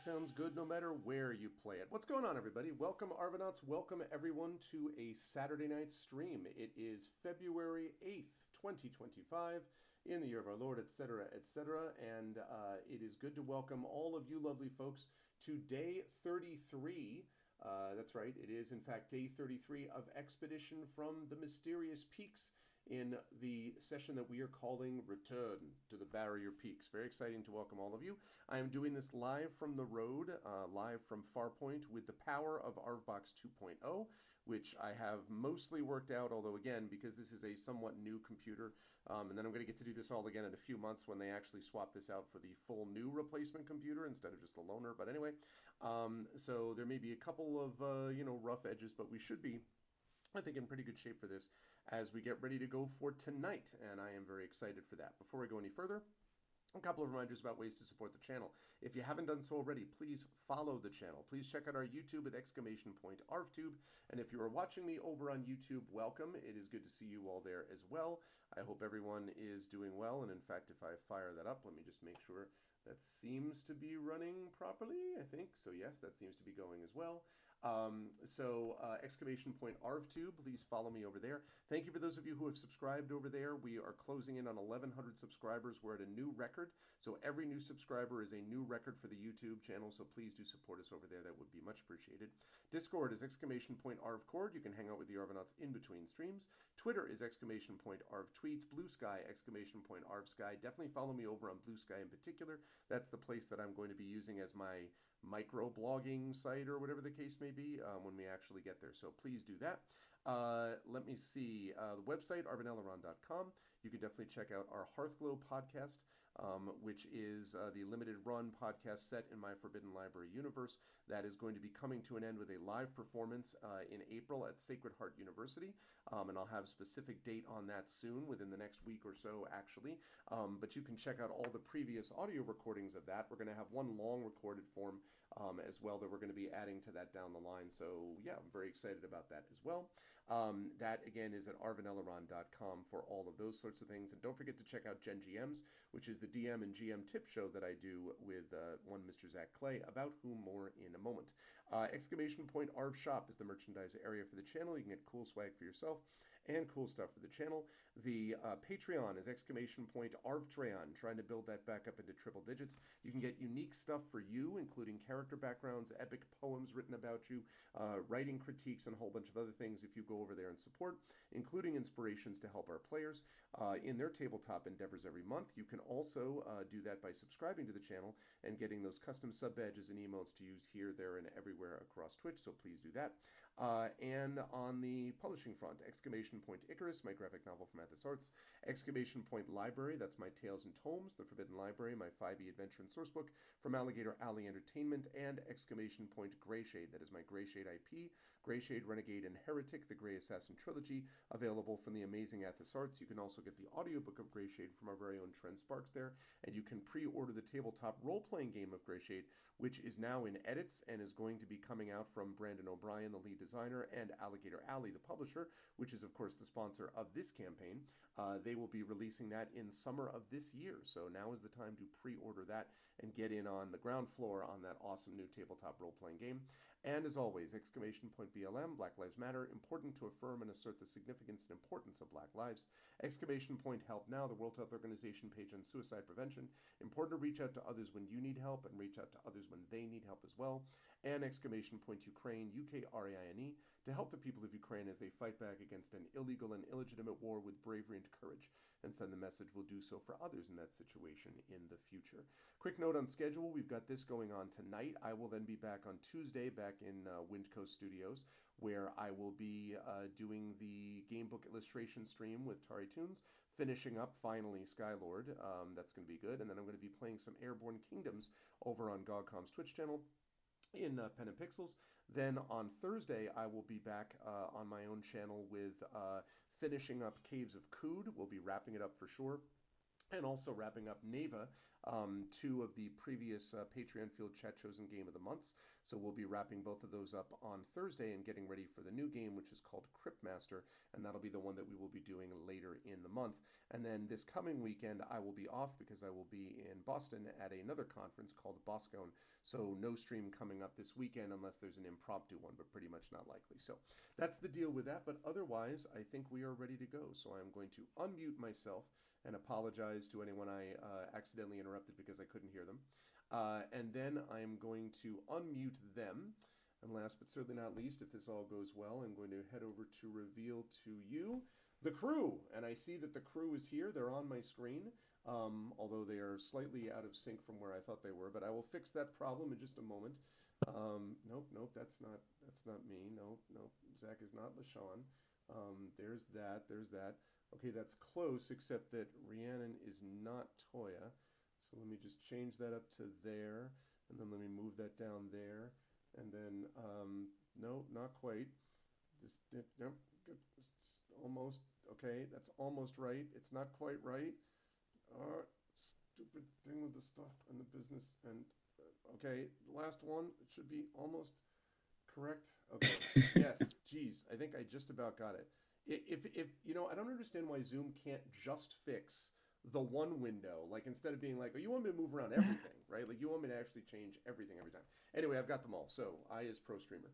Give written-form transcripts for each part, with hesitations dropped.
sounds good no matter where you play it. What's going on, everybody? Welcome, Arvanauts. Welcome, everyone, to a Saturday night stream. It is February 8th, 2025, in the year of our Lord, etc., etc. And it is good to welcome all of you lovely folks to day 33. That's right, it is, in fact, day 33 of Expedition from the Mysterious Peaks in the session that we are calling Return to the Barrier Peaks. Very exciting to welcome all of you. I am doing this live from the road, live from Farpoint with the power of ArvBox 2.0, which I have mostly worked out, although again, because this is a somewhat new computer, and then I'm going to get to do this all again in a few months when they actually swap this out for the full new replacement computer instead of just the loaner. But anyway, so there may be a couple of, rough edges, but we should be, I think, in pretty good shape for this as we get ready to go for tonight, and I am very excited for that. Before I go any further, a couple of reminders about ways to support the channel. If you haven't done so already, please follow the channel. Please check out our YouTube at !ArvTube. And if you are watching me over on YouTube, welcome. It is good to see you all there as well. I hope everyone is doing well. And in fact, if I fire that up, let me just make sure that seems to be running properly, I think. So yes, that seems to be going as well. !ArvTube, please follow me over there. Thank you for those of you who have subscribed over there. We are closing in on 1,100 subscribers. We're at a new record. So every new subscriber is a new record for the YouTube channel. So please do support us over there. That would be much appreciated. Discord is !ArvCord. You can hang out with the Arvanauts in between streams. Twitter is !ArvTweets. Blue Sky, !ArvSky. Definitely follow me over on Blue Sky in particular. That's the place that I'm going to be using as my micro-blogging site or whatever the case may be when we actually get there. So please do that. Let me see. The website, arvanelleron.com. You can definitely check out our Hearthglow podcast, which is the limited run podcast set in my Forbidden Library universe that is going to be coming to an end with a live performance in April at Sacred Heart University. And I'll have a specific date on that soon, within the next week or so, actually. But you can check out all the previous audio recordings of that. We're going to have one long recorded form as well that we're going to be adding to that down the line. So yeah, I'm very excited about that as well. That again is at arvanelleron.com for all of those sorts of things. And don't forget to check out Gen GMs, which is the DM and GM tip show that I do with one Mr. Zach Clay, about whom more in a moment. !Arv Shop is the merchandise area for the channel. You can get cool swag for yourself and cool stuff for the channel. The Patreon is !ArvTreon, trying to build that back up into triple digits. You can get unique stuff for you, including character backgrounds, epic poems written about you, writing critiques, and a whole bunch of other things if you go over there and support, including inspirations to help our players in their tabletop endeavors every month. You can also do that by subscribing to the channel and getting those custom sub badges and emotes to use here, there, and everywhere across Twitch, so please do that. And on the publishing front, !Icarus, my graphic novel from Athos Arts, !Library, that's my Tales and Tomes, The Forbidden Library, my 5e adventure and sourcebook from Alligator Alley Entertainment, and !Greyshade, that is my Greyshade IP, Greyshade, Renegade, and Heretic, the Grey Assassin trilogy, available from the amazing Athos Arts. You can also get the audiobook of Greyshade from our very own Trent Sparks there, and you can pre-order the tabletop role-playing game of Greyshade, which is now in edits and is going to be coming out from Brandon O'Brien, the lead designer, and Alligator Alley, the publisher, which is of course the sponsor of this campaign. They will be releasing that in summer of this year, so now is the time to pre-order that and get in on the ground floor on that awesome new tabletop role-playing game. And as always, !BLM, Black Lives Matter, important to affirm and assert the significance and importance of Black lives. !Help Now, the World Health Organization page on suicide prevention, important to reach out to others when you need help and reach out to others when they need help as well. And !Ukraine, UKRAINE, to help the people of Ukraine as they fight back against an illegal and illegitimate war with bravery and courage, and send the message we'll do so for others in that situation in the future. Quick note on schedule, we've got this going on tonight. I will then be back on Tuesday, back in Wind Coast Studios, where I will be doing the gamebook illustration stream with Tari Toons, finishing up finally Skylord. That's going to be good. And then I'm going to be playing some Airborne Kingdoms over on GogCom's Twitch channel in Pen and Pixels. Then on Thursday, I will be back on my own channel with finishing up Caves of Kood. We'll be wrapping it up for sure. And also wrapping up Neva, two of the previous Patreon Field Chat Chosen Game of the Months. So we'll be wrapping both of those up on Thursday and getting ready for the new game, which is called Cryptmaster, and that'll be the one that we will be doing later in the month. And then this coming weekend, I will be off because I will be in Boston at another conference called Boscone. So no stream coming up this weekend unless there's an impromptu one, but pretty much not likely. So that's the deal with that. But otherwise, I think we are ready to go. So I'm going to unmute myself and apologize to anyone I accidentally interrupted because I couldn't hear them. And then I'm going to unmute them. And last but certainly not least, if this all goes well, I'm going to head over to reveal to you the crew. And I see that the crew is here. They're on my screen, although they are slightly out of sync from where I thought they were. But I will fix that problem in just a moment. Nope, that's not me. Nope, Zach is not LaShawn. There's that. Okay, that's close, except that Rhiannon is not Toya. So let me just change that up to there, and then let me move that down there, and then, no, not quite. Nope, almost, okay, that's almost right. It's not quite right. Stupid thing with the stuff and the business, and, okay, last one, it should be almost correct. Okay, yes, geez, I think I just about got it. If I don't understand why Zoom can't just fix the one window. Like, instead of being like, oh, you want me to move around everything, right? Like, you want me to actually change everything every time. Anyway, I've got them all. So I is Pro Streamer.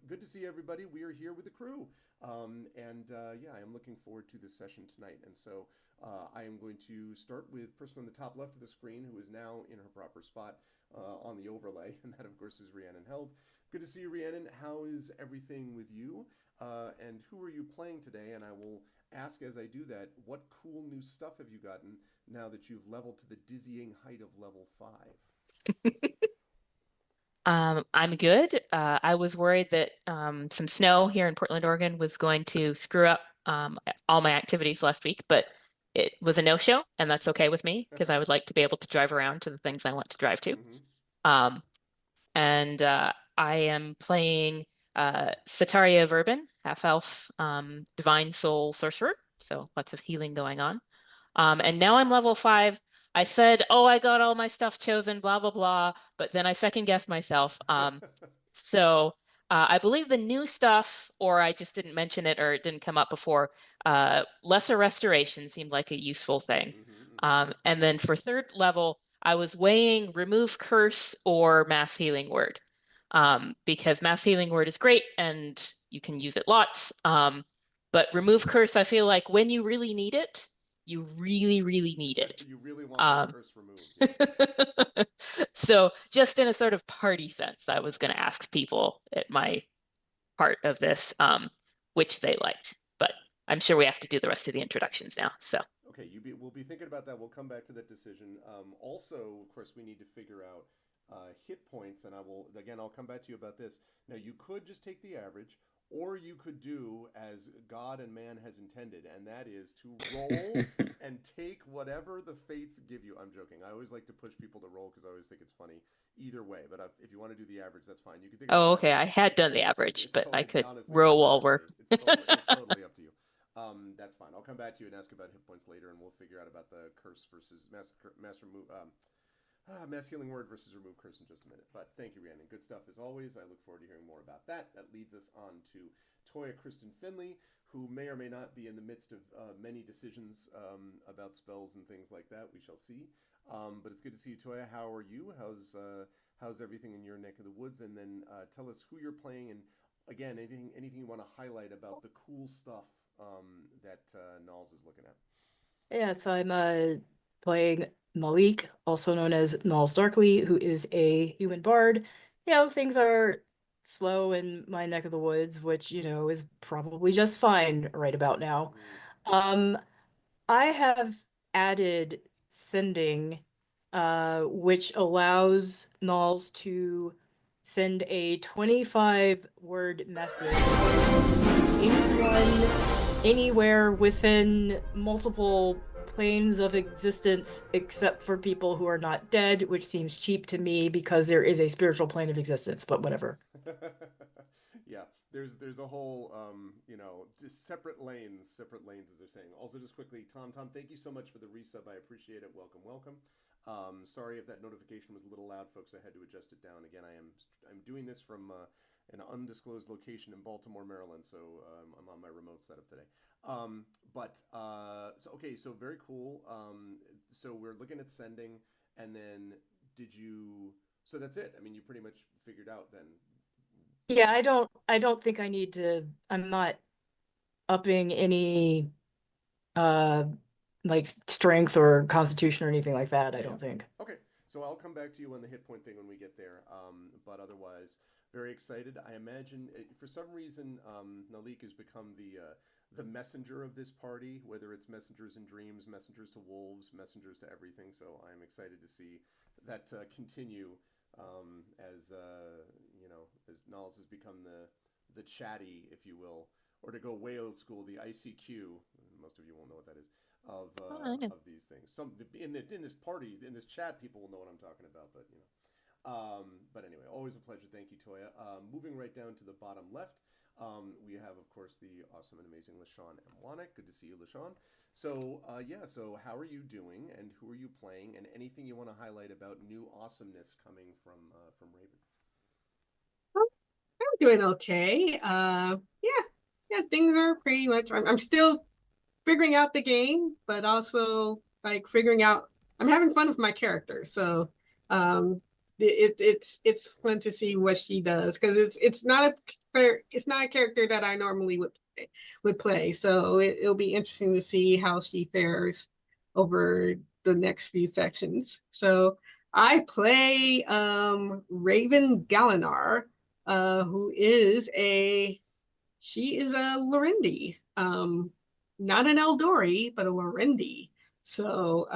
Good to see everybody. We are here with the crew. I am looking forward to this session tonight. And so I am going to start with the person on the top left of the screen who is now in her proper spot on the overlay. And that, of course, is Rhiannon Held. Good to see you, Rhiannon. How is everything with you? And who are you playing today? And I will ask as I do that, what cool new stuff have you gotten now that you've leveled to the dizzying height of level 5? I'm good. I was worried that some snow here in Portland, Oregon was going to screw up all my activities last week, but it was a no-show, and that's okay with me because I would like to be able to drive around to the things I want to drive to. Mm-hmm. Um, and I am playing Sataria Verban, half-elf divine soul sorcerer, so lots of healing going on. And now I'm level 5. I said, oh, I got all my stuff chosen, blah, blah, blah. But then I second guessed myself. So I believe the new stuff, or I just didn't mention it or it didn't come up before, lesser restoration seemed like a useful thing. And then for third level, I was weighing remove curse or mass healing word. Because mass healing word is great and you can use it lots. But remove curse, I feel like when you really need it, you really, really need it. You really want that curse removed. Yeah. So just in a sort of party sense, I was going to ask people at my part of this which they liked. But I'm sure we have to do the rest of the introductions now. So Okay, we'll be thinking about that. We'll come back to that decision. Also, of course, we need to figure out hit points, and I'll come back to you about this. Now, you could just take the average, or you could do as God and man has intended, and that is to roll and take whatever the fates give you. I'm joking. I always like to push people to roll because I always think it's funny. Either way, but if you want to do the average, that's fine. You can think. oh, okay. I had done the average, but I could honestly, roll while we're. it's totally up to you. That's fine. I'll come back to you and ask about hit points later, and we'll figure out about the curse versus mass remove. Mass healing word versus remove curse in just a minute. But thank you, Rhiannon. Good stuff as always. I look forward to hearing more about that. That leads us on to Toya Kristen Finley, who may or may not be in the midst of many decisions about spells and things like that. We shall see. But it's good to see you, Toya. How are you? How's everything in your neck of the woods? And then tell us who you're playing, and again, anything you want to highlight about the cool stuff that Nalls is looking at. Yeah, so I'm playing Malik, also known as Nalls Darkly, who is a human bard. Things are slow in my neck of the woods, which, is probably just fine right about now. I have added sending, which allows Nalls to send a 25-word message to anyone, anywhere within multiple planes of existence, except for people who are not dead, which seems cheap to me because there is a spiritual plane of existence, but whatever. Yeah, there's a whole just separate lanes as they're saying. Also, just quickly, Tom, thank you so much for the resub. I appreciate it. Welcome. Sorry if that notification was a little loud, folks. I had to adjust it down. Again, I'm doing this from an undisclosed location in Baltimore, Maryland, so I'm on my remote setup today. So okay, so very cool. So we're looking at sending, and then did you? So that's it. I mean, you pretty much figured out then. Yeah, I don't think I need to. I'm not upping any like strength or constitution or anything like that, I don't think. Okay, so I'll come back to you on the hit point thing when we get there. But otherwise, very excited. I imagine for some reason Nalik has become the messenger of this party, whether it's messengers in dreams, messengers to wolves, messengers to everything. So I'm excited to see that continue as you know, as Nals has become the chatty, if you will, or to go way old school, the ICQ. Most of you won't know what that is. Of these things, some in this party, in this chat, people will know what I'm talking about. But you know, but anyway, always a pleasure. Thank you, Toya. Moving right down to the bottom left, we have, of course, the awesome and amazing LaShawn M. Wanek. Good to see you, LaShawn. So yeah, so how are you doing, and who are you playing, and anything you want to highlight about new awesomeness coming from Raven? I'm doing okay. Yeah, things are pretty much. I'm still figuring out the game, but also like figuring out. I'm having fun with my character, so it's fun to see what she does because it's not a character that I normally would play. So it'll be interesting to see how she fares over the next few sections. So I play Raven Galinar, who is she is a Lorendi. Not an Eldori, but a Lorendi. So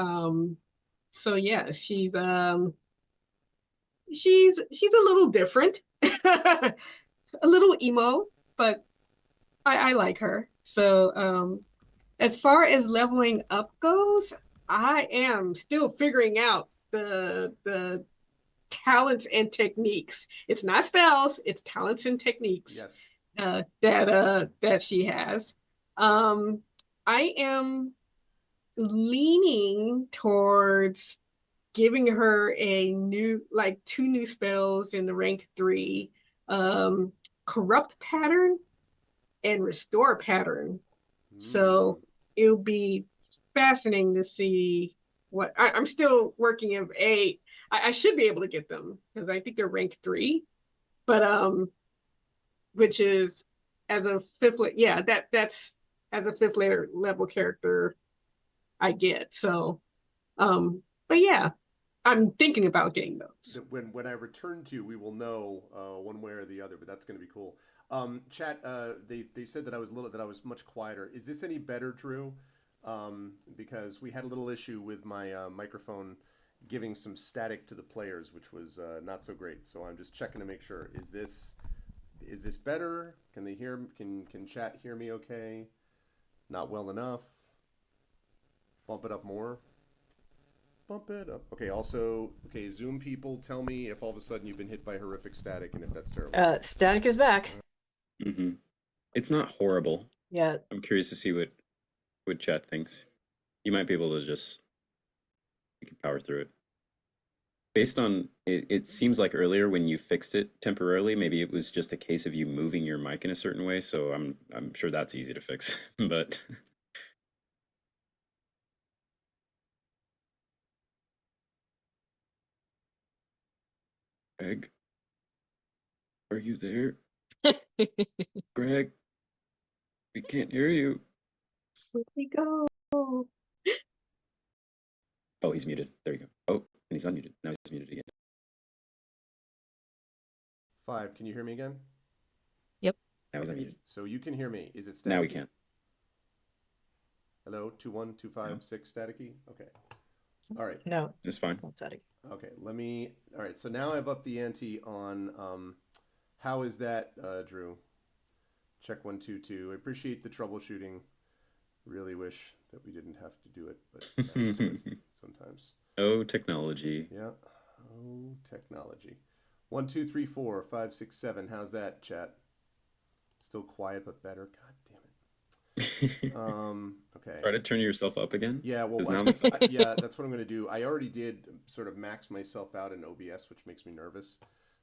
yeah, she's a little different, a little emo, but I like her. So as far as leveling up goes, I am still figuring out the talents and techniques. It's not spells, it's talents and techniques. Yes. That she has. I am leaning towards giving her two new spells in the rank 3, corrupt pattern and restore pattern. So it'll be fascinating to see what I'm still working of I should be able to get them because I think they're rank 3, but which is as a that's as a 5th level character I get. So but yeah, I'm thinking about getting those. When I return to you, we will know one way or the other, but that's going to be cool. Chat, they said that I was much quieter. Is this any better, Drew? Because we had a little issue with my microphone giving some static to the players, which was not so great. So I'm just checking to make sure. Is this better? Can they hear? Can chat hear me okay? Not well enough. Bump it up more. Bump it up. Okay, also, Zoom people, tell me if all of a sudden you've been hit by horrific static and if that's terrible. Static is back. Mm-hmm. It's not horrible. Yeah. I'm curious to see what chat thinks. You might be able to you can power through it. Based on, it seems like earlier when you fixed it temporarily, maybe it was just a case of you moving your mic in a certain way, so I'm sure that's easy to fix, but... Greg, are you there? Greg, we can't hear you. Where'd we go? Oh, he's muted. There you go. Oh, and he's unmuted. Now he's muted again. 5, can you hear me again? Yep. Now he's unmuted. So you can hear me. Is it staticky? Now we can. Hello, 21256 staticky? Okay. All right. No, it's fine. not static. Okay, all right, so now I've upped the ante on, how is that, Drew? Check 122. I appreciate the troubleshooting. Really wish that we didn't have to do it, but sometimes. Oh, technology. Yeah. Oh, technology. 1, 2, 3, 4, 5, 6, 7. How's that, chat? Still quiet but better. God damn it. Okay. Try to turn yourself up again. Yeah, well, 'Cause now this- yeah, that's what I'm going to do. I already did sort of max myself out in OBS, which makes me nervous.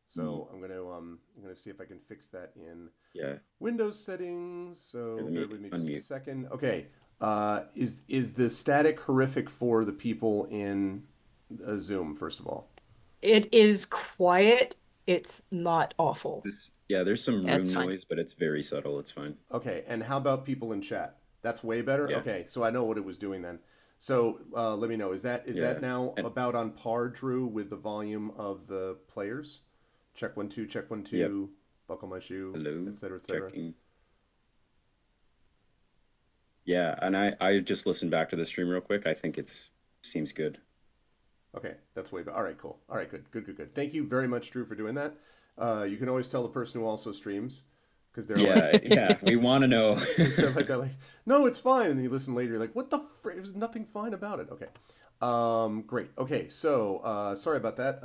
So I'm going to see if I can fix that in Yeah. Windows settings. So Here, let me bear with me just a unmute. second. Okay. Is the static horrific for the people in Zoom, first of all? It is quiet. It's not awful. There's some Yeah, it's room fine. noise, but it's very subtle. It's fine. Okay, and how about people in chat? That's way better. Yeah. Okay, so I know what it was doing then. So let me know. Is that Yeah. now And- about on par, Drew, with the volume of the players? Check 1 2, check 1 2. Yep. Buckle my shoe, Hello. etc. etc. Checking. Yeah, and I just listened back to the stream real quick. I think seems good. Okay, that's way better. All right, cool. All right, good. Thank you very much, Drew, for doing that. You can always tell the person who also streams because they're like, Yeah, we want to know. they're like, no, it's fine. And then you listen later, you're like, what the frick? There's nothing fine about it. Okay. Great. Okay, so sorry about that.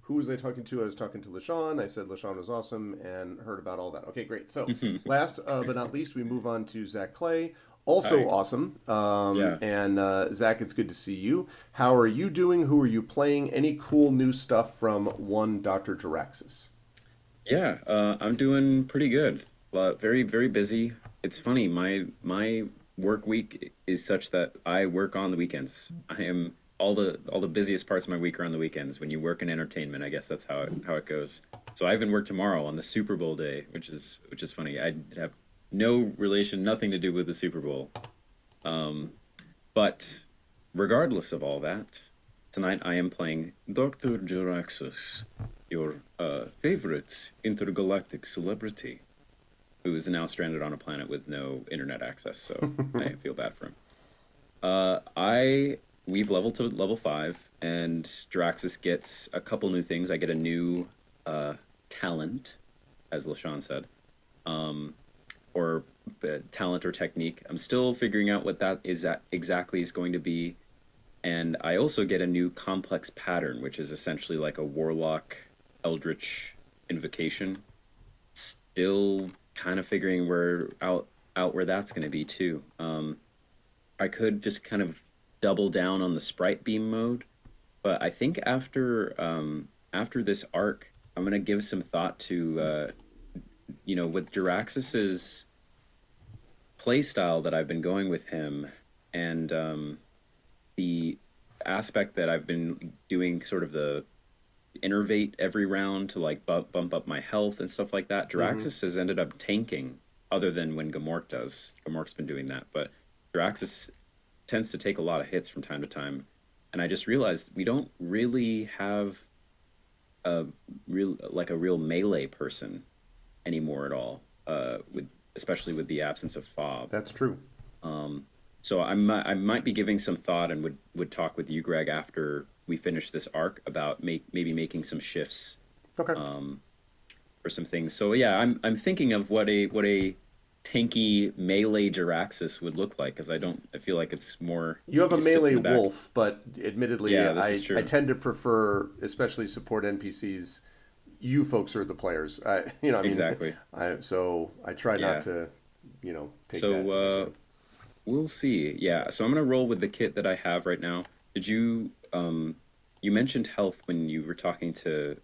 Who was I talking to? I was talking to LaShawn. I said LaShawn was awesome and heard about all that. Okay, great. So last but not least, we move on to Zach Clay. Also Hi. awesome. Yeah. And Zach, it's good to see you. How are you doing? Who are you playing? Any cool new stuff from one Dr. Jaraxxus? Yeah, I'm doing pretty good. Very, very busy. It's funny, my work week is such that I work on the weekends. I am all the busiest parts of my week are on the weekends. When you work in entertainment, I guess that's how it goes. So I even work tomorrow on the Super Bowl day, which is funny. I have no relation, nothing to do with the Super Bowl. But regardless of all that, tonight I am playing Dr. Jaraxxus, your favorite intergalactic celebrity, who is now stranded on a planet with no internet access, so I feel bad for him. We've leveled to level 5, and Jaraxxus gets a couple new things. I get a new talent, as LaShawn said, or talent or technique. I'm still figuring out what that is exactly is going to be. And I also get a new complex pattern, which is essentially like a warlock eldritch invocation. Still kind of figuring out where that's going to be too. I could just kind of double down on the sprite beam mode, but I think after this arc, I'm going to give some thought to with Jaraxxus's playstyle that I've been going with him, and the aspect that I've been doing sort of the innervate every round to like bump up my health and stuff like that. Jaraxxus has ended up tanking, other than when Gamork does. Gamork's been doing that, but Jaraxxus tends to take a lot of hits from time to time, and I just realized we don't really have a real melee person anymore at all, especially with the absence of Fob. That's true. So I might be giving some thought and would talk with you, Greg, after we finish this arc about maybe making some shifts. Okay. For some things. So yeah, I'm thinking of what a tanky melee Jaraxxus would look like, because I feel like it's more. You have a just sits in melee the back. wolf, but admittedly, Yeah, this is true. I tend to prefer, especially support NPCs. You folks are the players. Exactly. So I try Yeah. not to, take So that. we'll see. Yeah. So I'm gonna roll with the kit that I have right now. Did you you mentioned health when you were talking to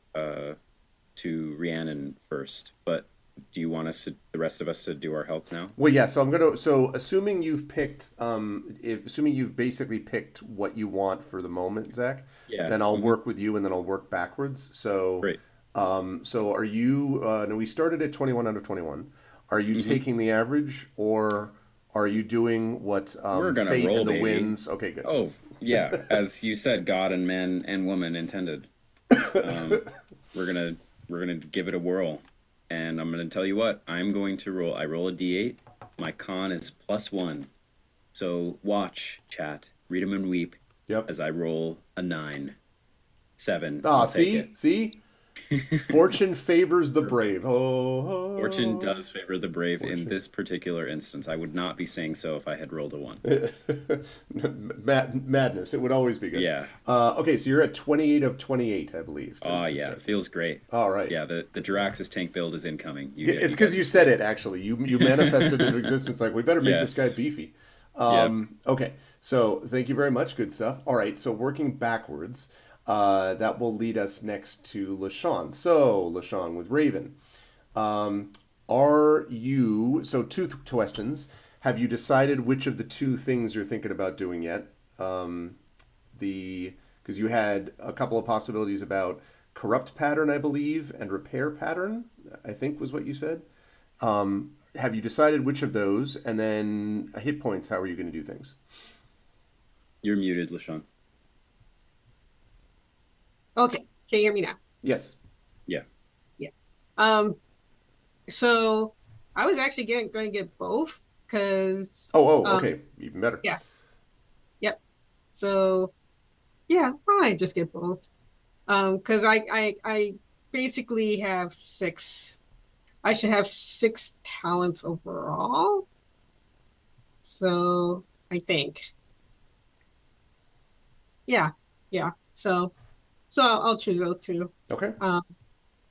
Rhiannon first, but do you want the rest of us to do our health now? Well, yeah. So assuming you've picked, assuming you've basically picked what you want for the moment, Zach, Yeah. then I'll work with you, and then I'll work backwards. So, Great. So are you? No, we started at 21 out of 21. Are you taking the average, or are you doing what We're gonna fate roll, and the baby. winds? Okay, good. Oh, yeah. As you said, God and man and woman intended. We're gonna give it a whirl, and I'm gonna tell you what. I'm going to roll. I roll a d8. My con is +1. So watch, chat. Read 'em and weep Yep. as I roll a 9. 7. Ah, I'll take it. see. Fortune favors the brave. Ho, ho. Fortune does favor the brave in Fortune. this particular instance. I would not be saying so if I had rolled a 1. Madness. It would always be good. Yeah. Okay, so you're at 28 of 28, I believe. Oh, just to yeah. say. It feels great. All right. Yeah, the Jiraxis tank build is incoming. It's because you said it, actually. You manifested into existence like, we better make this guy Yes. beefy. Yep. Okay, so thank you very much. Good stuff. All right, so working backwards, that will lead us next to LaShawn. So, LaShawn with Raven. Are you, so two questions. Have you decided which of the two things you're thinking about doing yet? Because you had a couple of possibilities about corrupt pattern, I believe, and repair pattern, I think was what you said. Have you decided which of those? And then hit points, how are you going to do things? You're muted, LaShawn. Okay, can you hear me now? Yes. Yeah. So I was actually going to get both because Okay. Even better. yeah. Yep. So yeah, I might just get both. Because I basically have 6. I should have 6 talents overall. So I think. Yeah. So I'll choose those two. Okay. Um,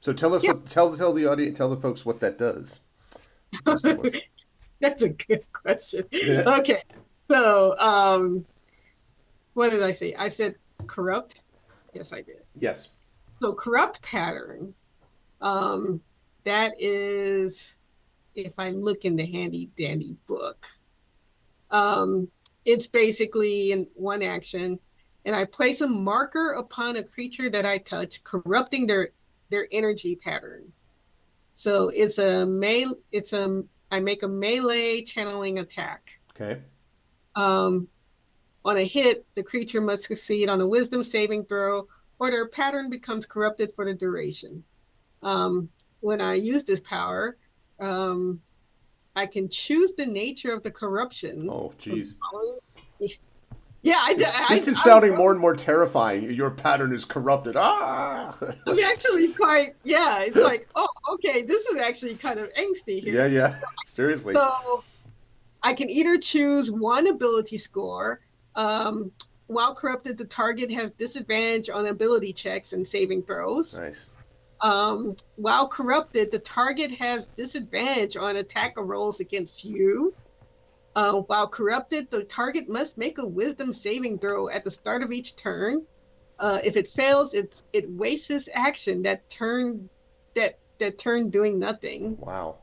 So tell us yeah. tell the audience, tell the folks what that does. Those two ones. That's a good question. Yeah. Okay. So, what did I say? I said corrupt. Yes, I did. Yes. So corrupt pattern, that is, if I look in the handy dandy book, it's basically in one action, and I place a marker upon a creature that I touch, corrupting their energy pattern. So I make a melee channeling attack. Okay. On a hit, the creature must succeed on a wisdom saving throw, or their pattern becomes corrupted for the duration. When I use this power, I can choose the nature of the corruption. Oh, geez. Yeah, This is sounding more and more terrifying. Your pattern is corrupted. Ah! I'm actually quite, yeah, it's like, oh, okay, this is actually kind of angsty here. Yeah. Seriously. So I can either choose one ability score. While corrupted, the target has disadvantage on ability checks and saving throws. Nice. While corrupted, the target has disadvantage on attack or rolls against you. While corrupted, the target must make a wisdom saving throw at the start of each turn. If it fails, it wastes its action that turn doing nothing. Wow.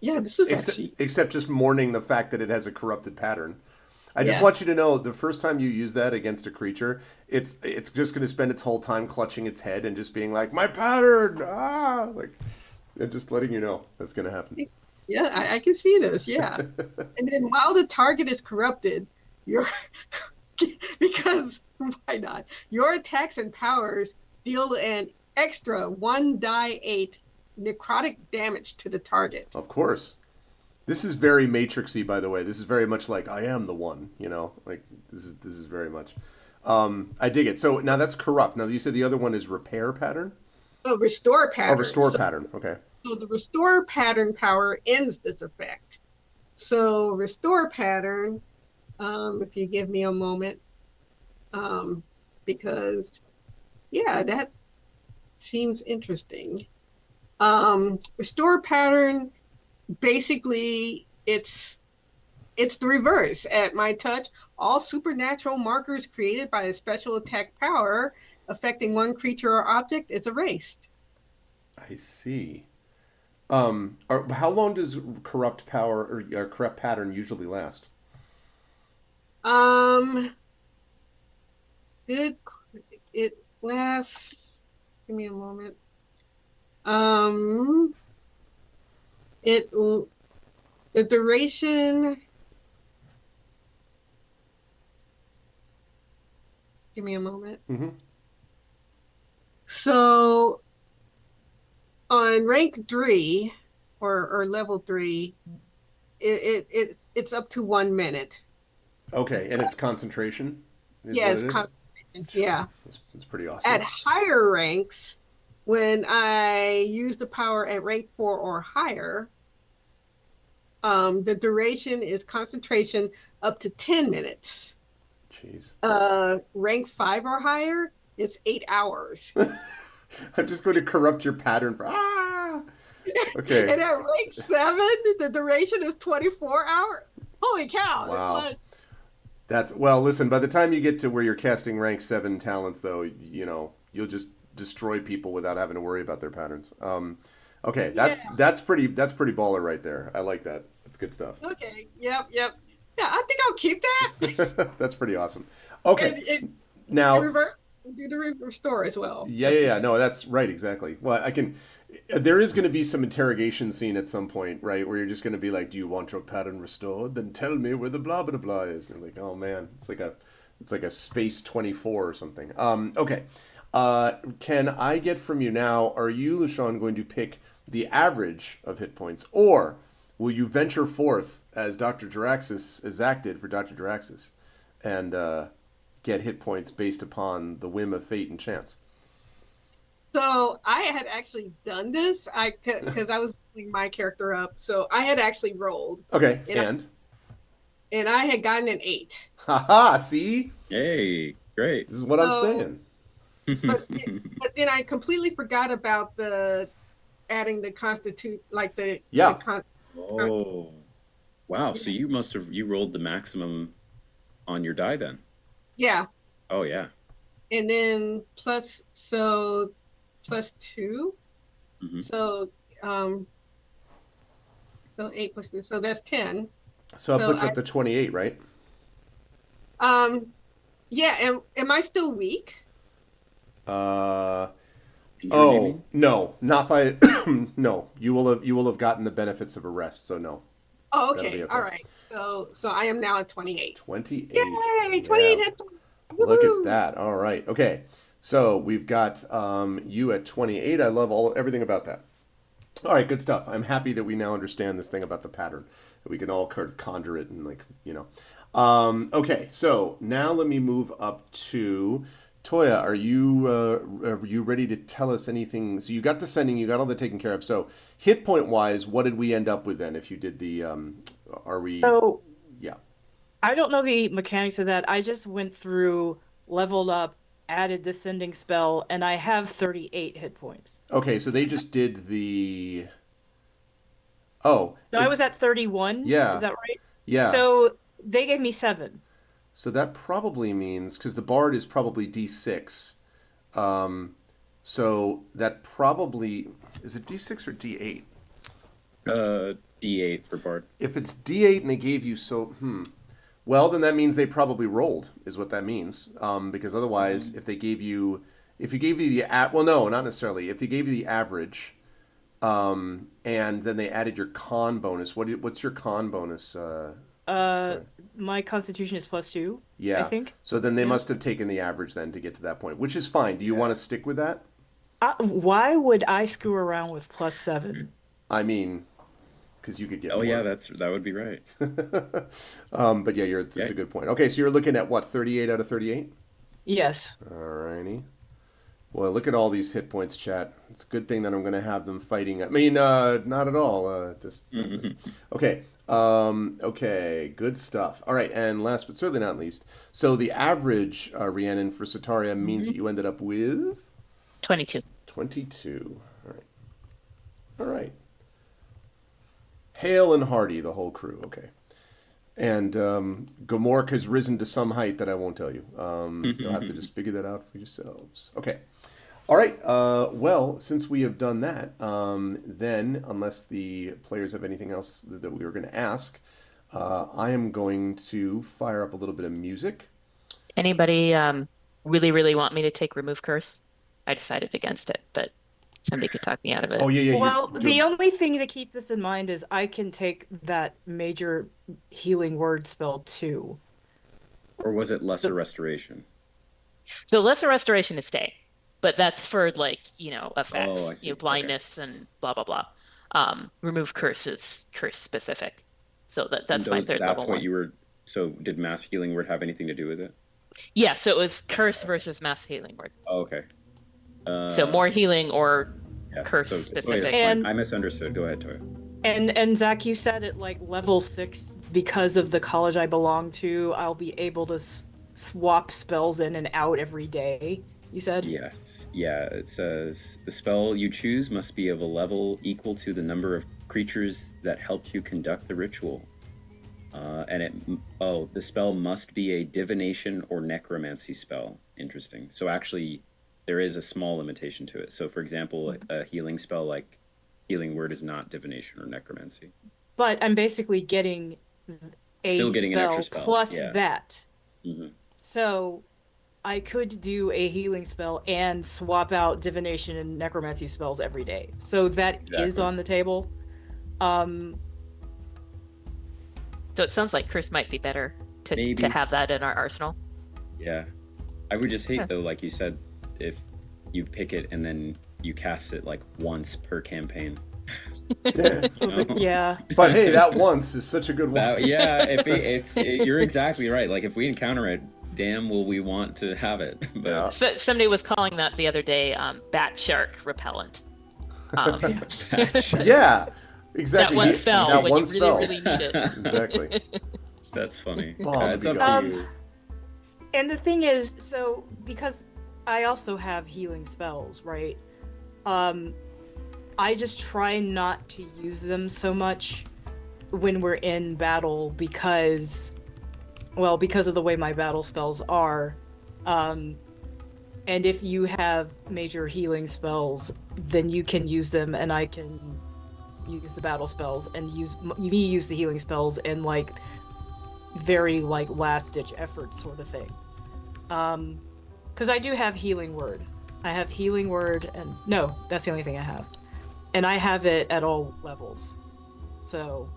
Yeah, this is actually Except just mourning the fact that it has a corrupted pattern. I just Yeah. want you to know, the first time you use that against a creature, it's just going to spend its whole time clutching its head and just being like, my pattern, and just letting you know that's going to happen. Yeah, I can see this. Yeah. And then while the target is corrupted, because why not? Your attacks and powers deal an extra 1d8 necrotic damage to the target. Of course. This is very Matrixy, by the way. This is very much like I am the one, like this is very much. I dig it. So now that's corrupt. Now you said the other one is repair pattern? Oh, restore pattern. Oh, restore pattern. Okay. So the restore pattern power ends this effect. So restore pattern, if you give me a moment, because yeah, that seems interesting. Restore pattern, basically it's the reverse. At my touch, all supernatural markers created by a special attack power affecting one creature or object is erased. I see. How long does corrupt power or corrupt pattern usually last? It lasts, give me a moment. The duration, give me a moment. Mm-hmm. So on rank 3 or level 3, it's up to 1 minute. Okay, and it's concentration? Is Yeah, what it's it is? Yeah. It's pretty awesome. At higher ranks, when I use the power at rank 4 or higher, the duration is concentration up to 10 minutes. Jeez. Rank 5 or higher, it's 8 hours. I'm just going to corrupt your pattern for Okay. And at rank 7, the duration is 24 hours. Holy cow. Wow. It's like, That's well, listen, by the time you get to where you're casting rank 7 talents though, you'll just destroy people without having to worry about their patterns. Okay, that's pretty baller right there. I like that. That's good stuff. okay, yep. Yeah, I think I'll keep that. That's pretty awesome. Okay. And Now, reverse, do the restore as well. yeah. No, that's right, exactly. Well, there is going to be some interrogation scene at some point, right, where you're just going to be like, "Do you want your pattern restored? Then tell me where the blah blah blah is." And you're like, "Oh man, it's like a Space 24 or something." Okay. Can I get from you now? Are you, LaShawn, going to pick the average of hit points, or will you venture forth as Dr. Jaraxxus, as Zach did for Dr. Jaraxxus, and get hit points based upon the whim of fate and chance? So I had actually done this because I was building my character up. So I had actually rolled. Okay, and I had gotten an 8. Haha, see? Hey, great. This is what I'm saying. But then I completely forgot about adding the constitute, like the Yeah. Oh, wow. So you rolled the maximum on your die then? Yeah. Oh, yeah. And then plus 2. Mhm. So 8 plus 2, so that's 10. So I'll put you up to 28, right? Yeah, am I still weak? Injured, you mean? No, not by no. You will have gotten the benefits of a rest, so no. Oh, That'll okay. be okay. All right. So I am now at 28. 28. Yay! 28 Yeah. hit points. Look Woohoo! at that. All right. Okay. So we've got you at 28. I love everything about that. All right, good stuff. I'm happy that we now understand this thing about the pattern. That we can all kind of conjure it and Okay, so now let me move up to Toya. Are you ready to tell us anything? So you got the sending, you got all that taken care of. So hit point wise, what did we end up with then? If you did the, are we? So Yeah. I don't know the mechanics of that. I just went through, leveled up, added the sending spell, and I have 38 hit points. Okay, so they just did the. Oh. So I was at 31. Yeah. Is that right? Yeah. So they gave me 7. So that probably means, because the bard is probably D6. So that probably, is it D6 or D8? D8 for Bard. If it's D8 and they gave you well, then that means they probably rolled, is what that means. Because otherwise, if you gave you the, well, no, not necessarily. If they gave you the average, and then they added your con bonus, what's your con bonus? My constitution is +2. Yeah. I think. So then they must have taken the average then to get to that point, which is fine. Do you want to stick with that? Why would I screw around with +7? I mean, because you could get Oh more. yeah, that would be right. But yeah, it's a good point. Okay, so you're looking at what, 38 out of 38? Yes. Alrighty. Well, look at all these hit points, chat. It's a good thing that I'm going to have them fighting. I mean, not at all. Okay. Okay. Good stuff. All right. And last but certainly not least, so the average, Rhiannon, for Sataria means that you ended up with 22. 22. All right. All right. Hale and hearty, the whole crew. Okay. And Gomork has risen to some height that I won't tell you. You'll have to just figure that out for yourselves. Okay. All right. Well, since we have done that, then, unless the players have anything else that we were going to ask, I am going to fire up a little bit of music. Anybody really, really want me to take Remove Curse? I decided against it, but somebody could talk me out of it. Oh, yeah. Well, the only thing to keep this in mind is I can take that major healing word spell too. Or was it Lesser Restoration? So Lesser Restoration is staying, but that's for effects, I see. blindness and blah blah blah. Remove Curse is curse specific, so that's my third That's level what one. you were. So did Mass Healing Word have anything to do with it? Yeah, so it was curse versus mass healing word. Oh, okay. So more healing or Yeah. curse So to Toya's specific. point, And- I misunderstood. Go ahead, Toya. And Zach, you said at like level 6, because of the college I belong to, I'll be able to swap spells in and out every day. You said? Yes. Yeah, it says the spell you choose must be of a level equal to the number of creatures that helped you conduct the ritual. The spell must be a divination or necromancy spell. Interesting. So actually, there is a small limitation to it. So, for example, a healing spell like Healing Word is not divination or necromancy. But I'm basically getting a Still getting an spell extra spell, plus yeah. that. Mm-hmm. So I could do a healing spell and swap out divination and necromancy spells every day. So that is Exactly. on the table. So it sounds like curse might be better to Maybe. have that in our arsenal. Yeah. I would just hate, Huh. though, like you said, if you pick it and then you cast it like once per campaign. Yeah. You know? Yeah. But hey, that once is such a good one. You're exactly right. Like if we encounter it, damn, will we want to have it? But Yeah. So somebody was calling that the other day bat shark repellent. Yeah, exactly. That one He- spell that when one you spell. really need it. Exactly. That's funny. Oh, It's up that'd to be you. And the thing is, so because I also have healing spells, right? I just try not to use them so much when we're in battle because of the way my battle spells are. And if you have major healing spells, then you can use them, and I can use the battle spells and use the healing spells in like very like last ditch effort sort of thing. Because I do have healing word. I have healing word, and no, that's the only thing I have, and I have it at all levels. So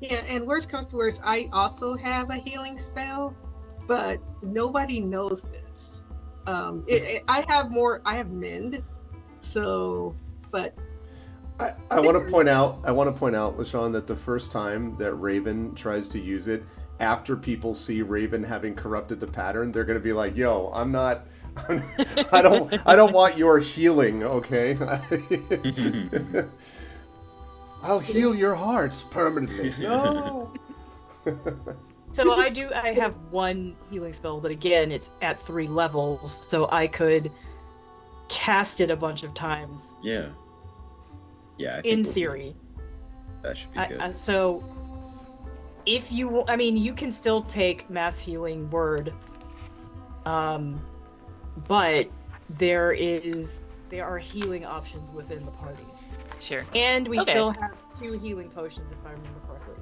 Yeah, and worst comes to worst, I also have a healing spell, but nobody knows this. I have mend, so, but I want to point out, LaShawn, that the first time that Raven tries to use it, after people see Raven having corrupted the pattern, they're going to be like, "Yo, I don't want your healing, okay? I'll heal your hearts permanently." No. So I have one healing spell, but again, it's at 3 levels, so I could cast it a bunch of times Yeah. Yeah. I think in we'll be- theory. that should be good. So if you, I mean, you can still take mass healing word, but there are healing options within the party, Sure. and we Okay. still have 2 healing potions if I remember correctly.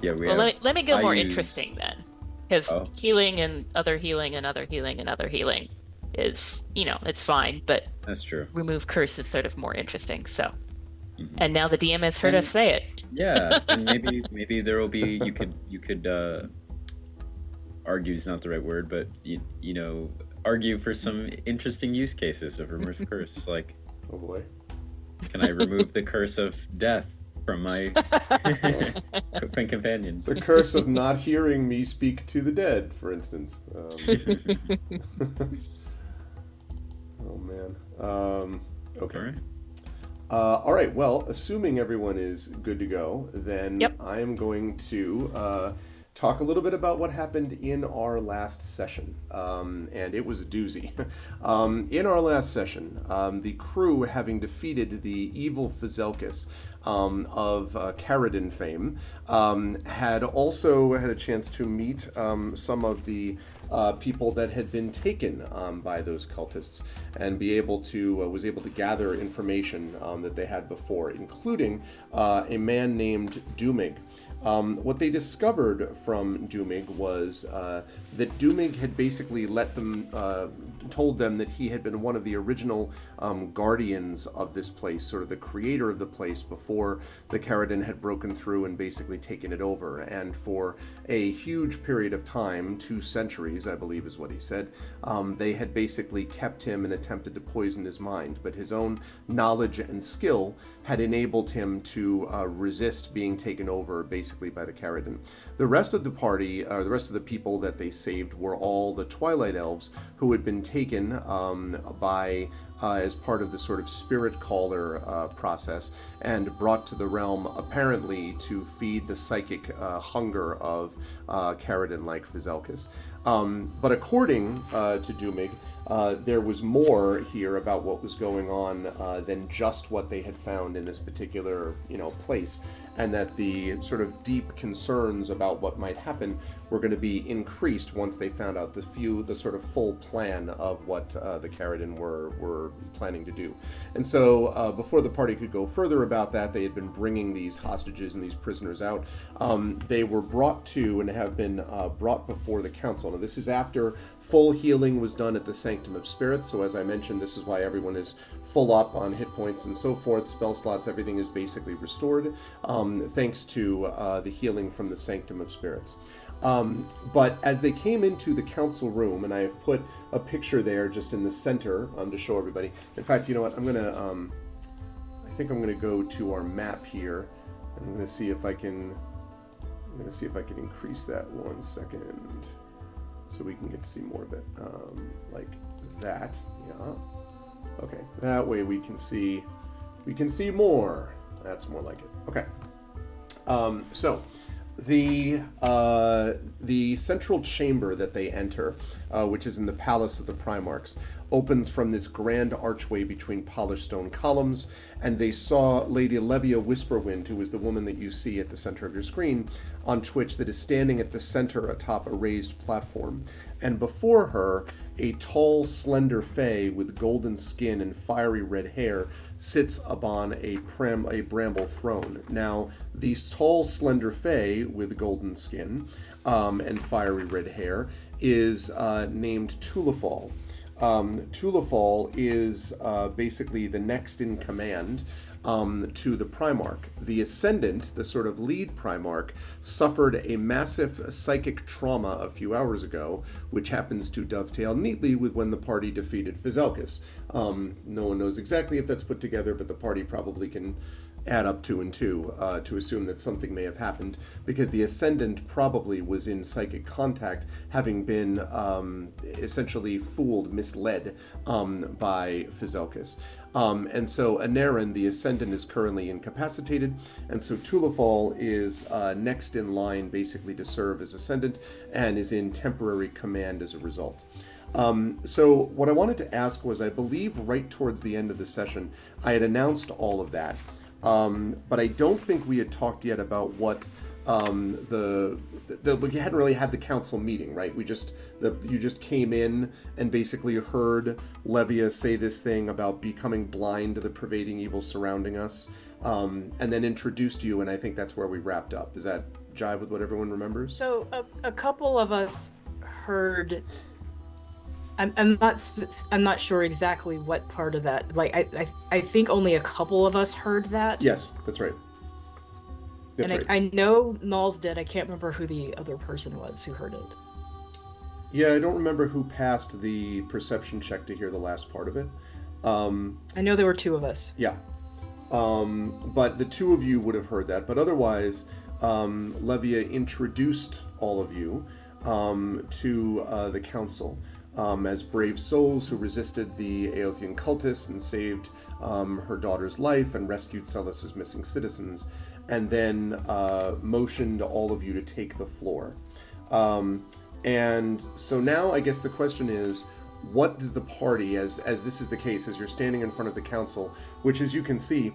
Yeah, we Well, have. let me go I more use- interesting then, because Oh. healing and other healing and other healing and other healing is, it's fine, but That's true. remove curse is sort of more interesting. So, Mhm. and now the DM has heard us And- say it. Yeah, and maybe there will be you could argue is not the right word, but argue for some interesting use cases of remove curse. Like, Oh boy. can I remove the curse of death from my companion? The curse of not hearing me speak to the dead, for instance. Oh man. Okay. All right. All right. Well, assuming everyone is good to go, then Yep. I am going to talk a little bit about what happened in our last session, and it was a doozy. In our last session, the crew, having defeated the evil Fazelkus of Caridin fame, had also had a chance to meet some of the people that had been taken by those cultists, and was able to gather information that they had before, including a man named Doomig. What they discovered from Doomig was that Doomig had basically let them told them that he had been one of the original guardians of this place, sort of the creator of the place before the Caridin had broken through and basically taken it over. And for a huge period of time, 2 centuries, I believe is what he said, they had basically kept him and attempted to poison his mind. But his own knowledge and skill had enabled him to resist being taken over basically by the Caridin. The rest of the party, the rest of the people that they saved were all the Twilight Elves who had been taken by as part of the sort of spirit caller process and brought to the realm apparently to feed the psychic hunger of Caridin like Fizelkis. But according to Doomig, there was more here about what was going on than just what they had found in this particular, place, and that the sort of deep concerns about what might happen were going to be increased once they found out the sort of full plan of what the Caridin were planning to do. And so before the party could go further about that, they had been bringing these hostages and these prisoners out. They were brought to and have been brought before the council. Now this is after full healing was done at the Sanctum of Spirits. So as I mentioned, this is why everyone is full up on hit points and so forth. Spell slots, everything is basically restored thanks to the healing from the Sanctum of Spirits. But as they came into the council room, and I have put a picture there just in the center to show everybody. In fact, you know what? I think I'm gonna go to our map here, and I'm gonna see if I can. I'm gonna see if I can increase that 1 second, so we can get to see more of it, like that. Yeah. Okay. That way we can see more. That's more like it. Okay. So the central chamber that they enter, which is in the Palace of the Primarchs, opens from this grand archway between polished stone columns, and they saw Lady Levia Whisperwind, who is the woman that you see at the center of your screen on Twitch, that is standing at the center atop a raised platform. And before her, a tall, slender fae with golden skin and fiery red hair sits upon a bramble throne. Now, these tall, slender fae with golden skin and fiery red hair is named Tulafal. Tulafal is basically the next in command to the Primarch. The Ascendant, the sort of lead Primarch, suffered a massive psychic trauma a few hours ago, which happens to dovetail neatly with when the party defeated Fizelkis. No one knows exactly if that's put together, but the party probably can add up 2 and 2 to assume that something may have happened, because the Ascendant probably was in psychic contact, having been essentially misled by Fizelkis. And so Anarin, the Ascendant, is currently incapacitated, and so Tulafal is next in line basically to serve as Ascendant and is in temporary command as a result. So what I wanted to ask was, I believe right towards the end of the session, I had announced all of that. But I don't think we had talked yet about what we hadn't really had the council meeting, right? You just came in and basically heard Levia say this thing about becoming blind to the pervading evil surrounding us, and then introduced you, and I think that's where we wrapped up. Does that jive with what everyone remembers? So a couple of us heard. I'm not sure exactly what part of that. Like I think only a couple of us heard that. Yes, that's right. I know Null's dead. I can't remember who the other person was who heard it. Yeah, I don't remember who passed the perception check to hear the last part of it. I know there were 2 of us. Yeah. But the 2 of you would have heard that. But otherwise, Levia introduced all of you to the council as brave souls who resisted the Aothian cultists and saved her daughter's life and rescued Celis's missing citizens, and then motioned all of you to take the floor. And so now I guess the question is, what does the party, as this is the case, as you're standing in front of the council, which, as you can see,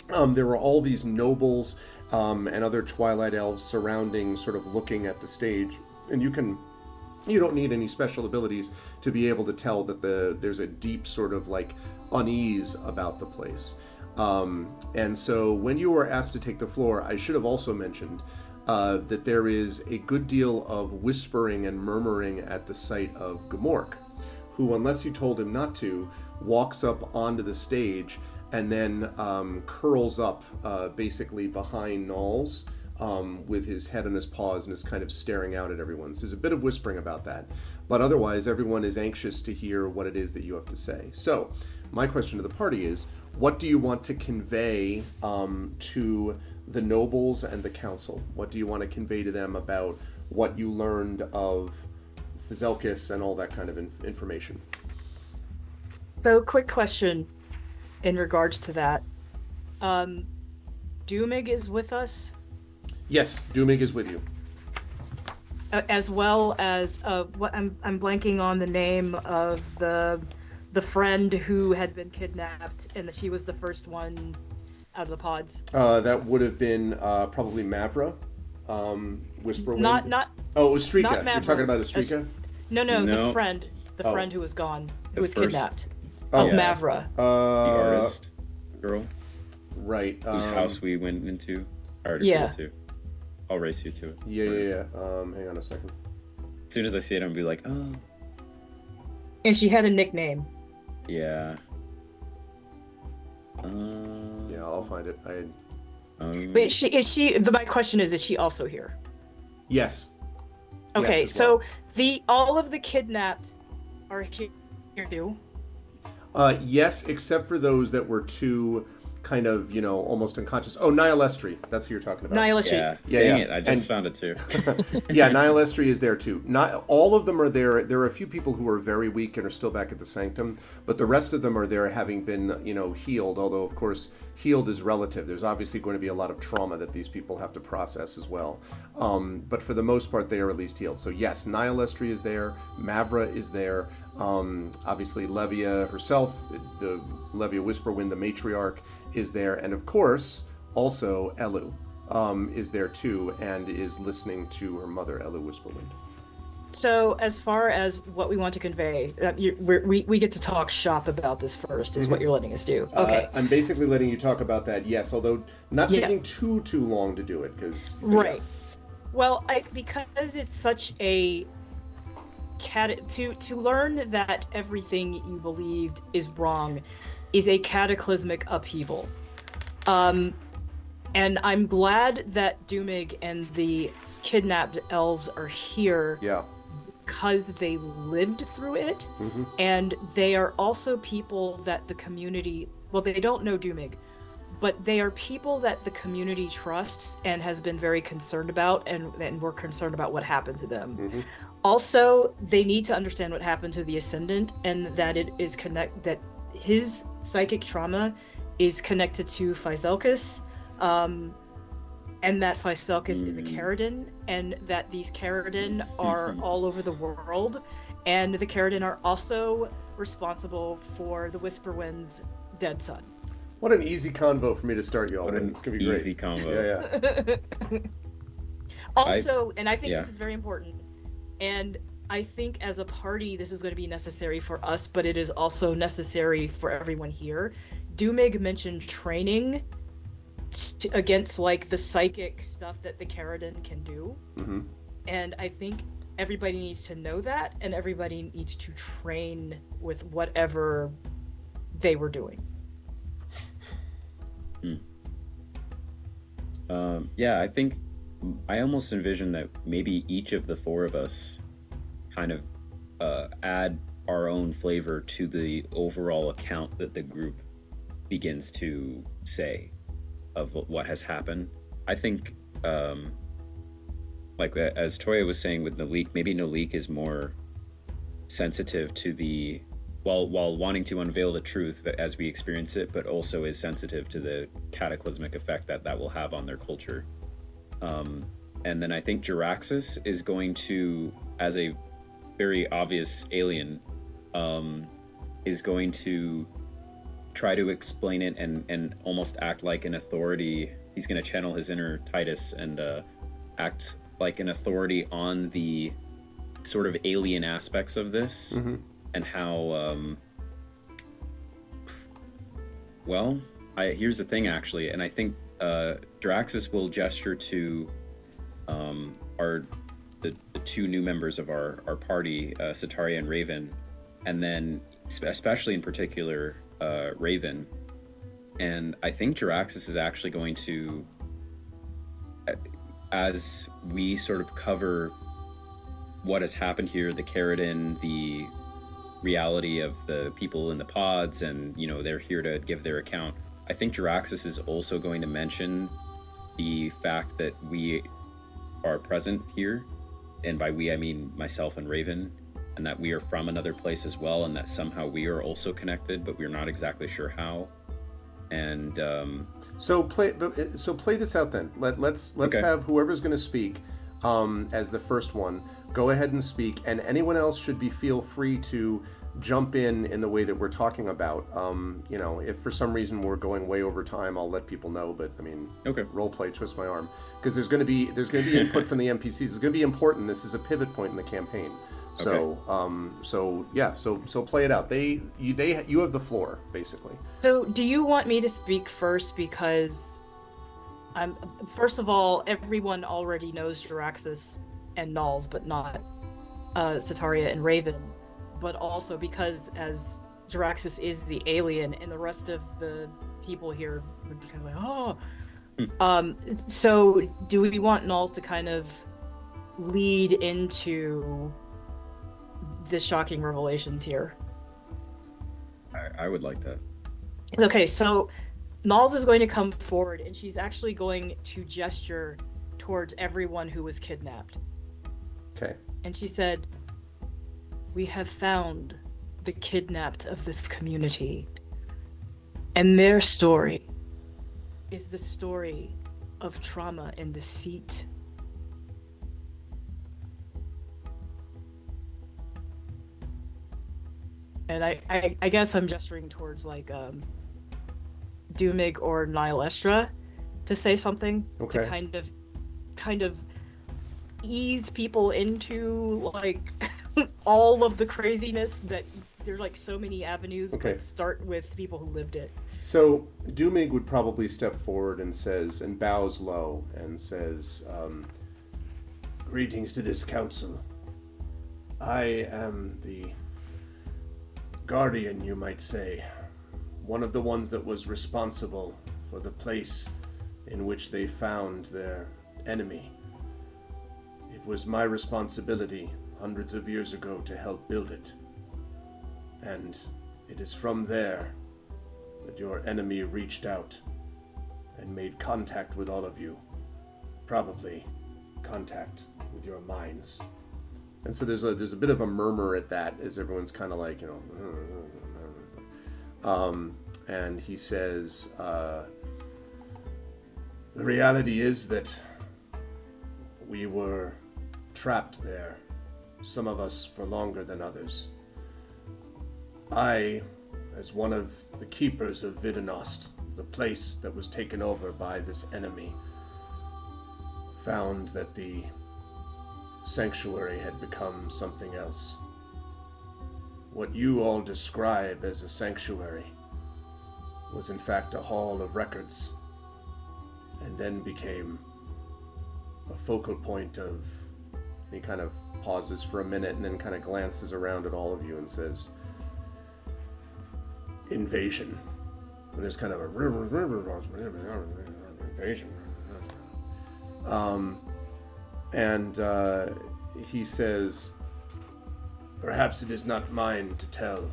there are all these nobles and other Twilight Elves surrounding, sort of looking at the stage, and you don't need any special abilities to be able to tell that there's a deep sort of like unease about the place. And so when you were asked to take the floor, I should have also mentioned that there is a good deal of whispering and murmuring at the site of Gmork, who, unless you told him not to, walks up onto the stage and then curls up basically behind Knowles with his head on his paws and is kind of staring out at everyone. So there's a bit of whispering about that. But otherwise, everyone is anxious to hear what it is that you have to say. So my question to the party is, what do you want to convey to the nobles and the council? What do you want to convey to them about what you learned of Fazelkis and all that kind of information? So, quick question in regards to that. Doomig is with us, Yes, Doomig is with you. as well as what I'm blanking on the name of the friend who had been kidnapped, and she was the first one out of the pods. That would have been probably Mavra, Whisperwind. Not Oh, it was Strika. not You're Mavra. talking about Astrika? no, No. the friend Oh. who was gone, The who was first- kidnapped. Oh. Of Yeah. Mavra. The artist girl Right. whose house we went into. I already Yeah. forgot to. I'll race you to it. Yeah. Hang on a second. As soon as I see it, I'm gonna be like, oh, And she had a nickname. yeah. Yeah, I'll find it. Wait, my question is she also here? Yes. Okay, as so well. all of the kidnapped are here too. Yes, except for those that were too kind of, almost unconscious. Oh, Nihilestri. That's who you're talking about. Nihilestri. Yeah. Yeah, Dang yeah. it! I just And- found it too. Yeah, Nihilestri is there too. Not all of them are there. There are a few people who are very weak and are still back at the Sanctum, but the rest of them are there having been, healed. Although, of course, healed is relative. There's obviously going to be a lot of trauma that these people have to process as well. But for the most part, they are at least healed. So yes, Nihilestri is there. Mavra is there. Obviously, Levia herself, the Levia Whisperwind, the matriarch, is there, and of course, also Elu. Is there too, and is listening to her mother, Elu Whisperwind. So as far as what we want to convey, we get to talk shop about this first. Is what you're letting us do? Okay, I'm basically letting you talk about that, yes, although not Yeah. taking too long to do it, because right. Well, because it's such a to learn that everything you believed is wrong is a cataclysmic upheaval. And I'm glad that Doomig and the kidnapped elves are here Yeah. because they lived through it, Mm-hmm. and they are also people that the community, well, they don't know Doomig, but they are people that the community trusts and has been very concerned about, and we're concerned about what happened to them. Mm-hmm. Also, they need to understand what happened to the Ascendant, and that it is that his psychic trauma is connected to Fazelkis, and that Fazelkis is a Caridin, and that these Caridin are all over the world, and the Caridin are also responsible for the Whisperwind's dead son. What an easy convo for me to start you all What with. an It's gonna be great. easy combo. Yeah. Also, and I think yeah. this is very important, and I think as a party this is going to be necessary for us, but it is also necessary for everyone here. Doomig mentioned training against like the psychic stuff that the Caridin can do, Mm-hmm. and I think everybody needs to know that, and everybody needs to train with whatever they were doing. Yeah, I think I almost envision that maybe each of the four of us kind of add our own flavor to the overall account that the group begins to say of what has happened. I think, like as Toya was saying with Nalik, maybe Nalik is more sensitive to the while wanting to unveil the truth as we experience it, but also is sensitive to the cataclysmic effect that will have on their culture. And then I think Jaraxxus is going to, as a very obvious alien, is going to try to explain it and almost act like an authority. He's going to channel his inner Titus and act like an authority on the sort of alien aspects of this. Mm-hmm. And how here's the thing actually, and I think Jaraxxus will gesture to the two new members of our party, Sataria and Raven, and then especially in particular Raven. And I think Jaraxxus is actually going to, as we sort of cover what has happened here, the Keratin, the reality of the people in the pods, and they're here to give their account. I think Jaraxxus is also going to mention the fact that we are present here, and by we I mean myself and Raven, and that we are from another place as well, and that somehow we are also connected, but we're not exactly sure how. And so play this out then. Let's Okay. have whoever's going to speak as the first one go ahead and speak, and anyone else should feel free to jump in the way that we're talking about. If for some reason we're going way over time, I'll let people know. But I mean, Okay. role play, twist my arm, because there's going to be input from the NPCs. It's going to be important. This is a pivot point in the campaign. So so play it out. You have the floor basically. So, do you want me to speak first? Because first of all, everyone already knows Jaraxxus and Nulls, but not Sataria and Raven. But also because as Jaraxxus is the alien, and the rest of the people here would be kind of like, oh. So, do we want Nulls to kind of lead into the shocking revelations here? I would like that. Okay, so Nulls is going to come forward, and she's actually going to gesture towards everyone who was kidnapped. Okay. And she said, "We have found the kidnapped of this community. And their story is the story of trauma and deceit." And I guess I'm gesturing towards like Doomig or Nihilestra to say something Okay. to kind of ease people into like all of the craziness that there are like so many avenues, Okay. but start with people who lived it. So Doomig would probably step forward and bows low and says, "Greetings to this council. I am the guardian, you might say, one of the ones that was responsible for the place in which they found their enemy. It was my responsibility hundreds of years ago to help build it. And it is from there that your enemy reached out and made contact with all of you. Probably contact with your minds." And so there's a bit of a murmur at that as everyone's kind of like, and he says, "The reality is that we were trapped there, some of us for longer than others. I, as one of the keepers of Vidanost, the place that was taken over by this enemy, found that the sanctuary had become something else. What you all describe as a sanctuary was in fact a hall of records, and then became a focal point of..." He kind of pauses for a minute and then kind of glances around at all of you and says, "Invasion." And there's kind of a invasion. He says, "Perhaps it is not mine to tell,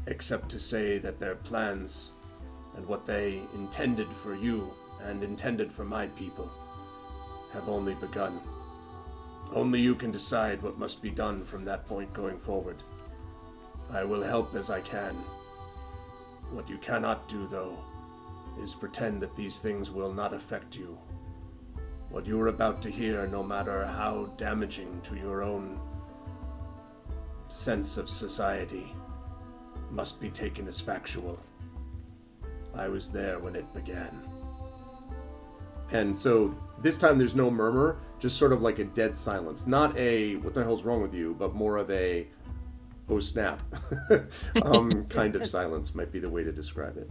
except to say that their plans and what they intended for you and intended for my people have only begun. Only you can decide what must be done from that point going forward. I will help as I can. What you cannot do, though, is pretend that these things will not affect you. What you are about to hear, no matter how damaging to your own sense of society, must be taken as factual. I was there when it began." And so this time there's no murmur, just sort of like a dead silence. Not a "what the hell's wrong with you," but more of a "oh snap" kind of silence might be the way to describe it.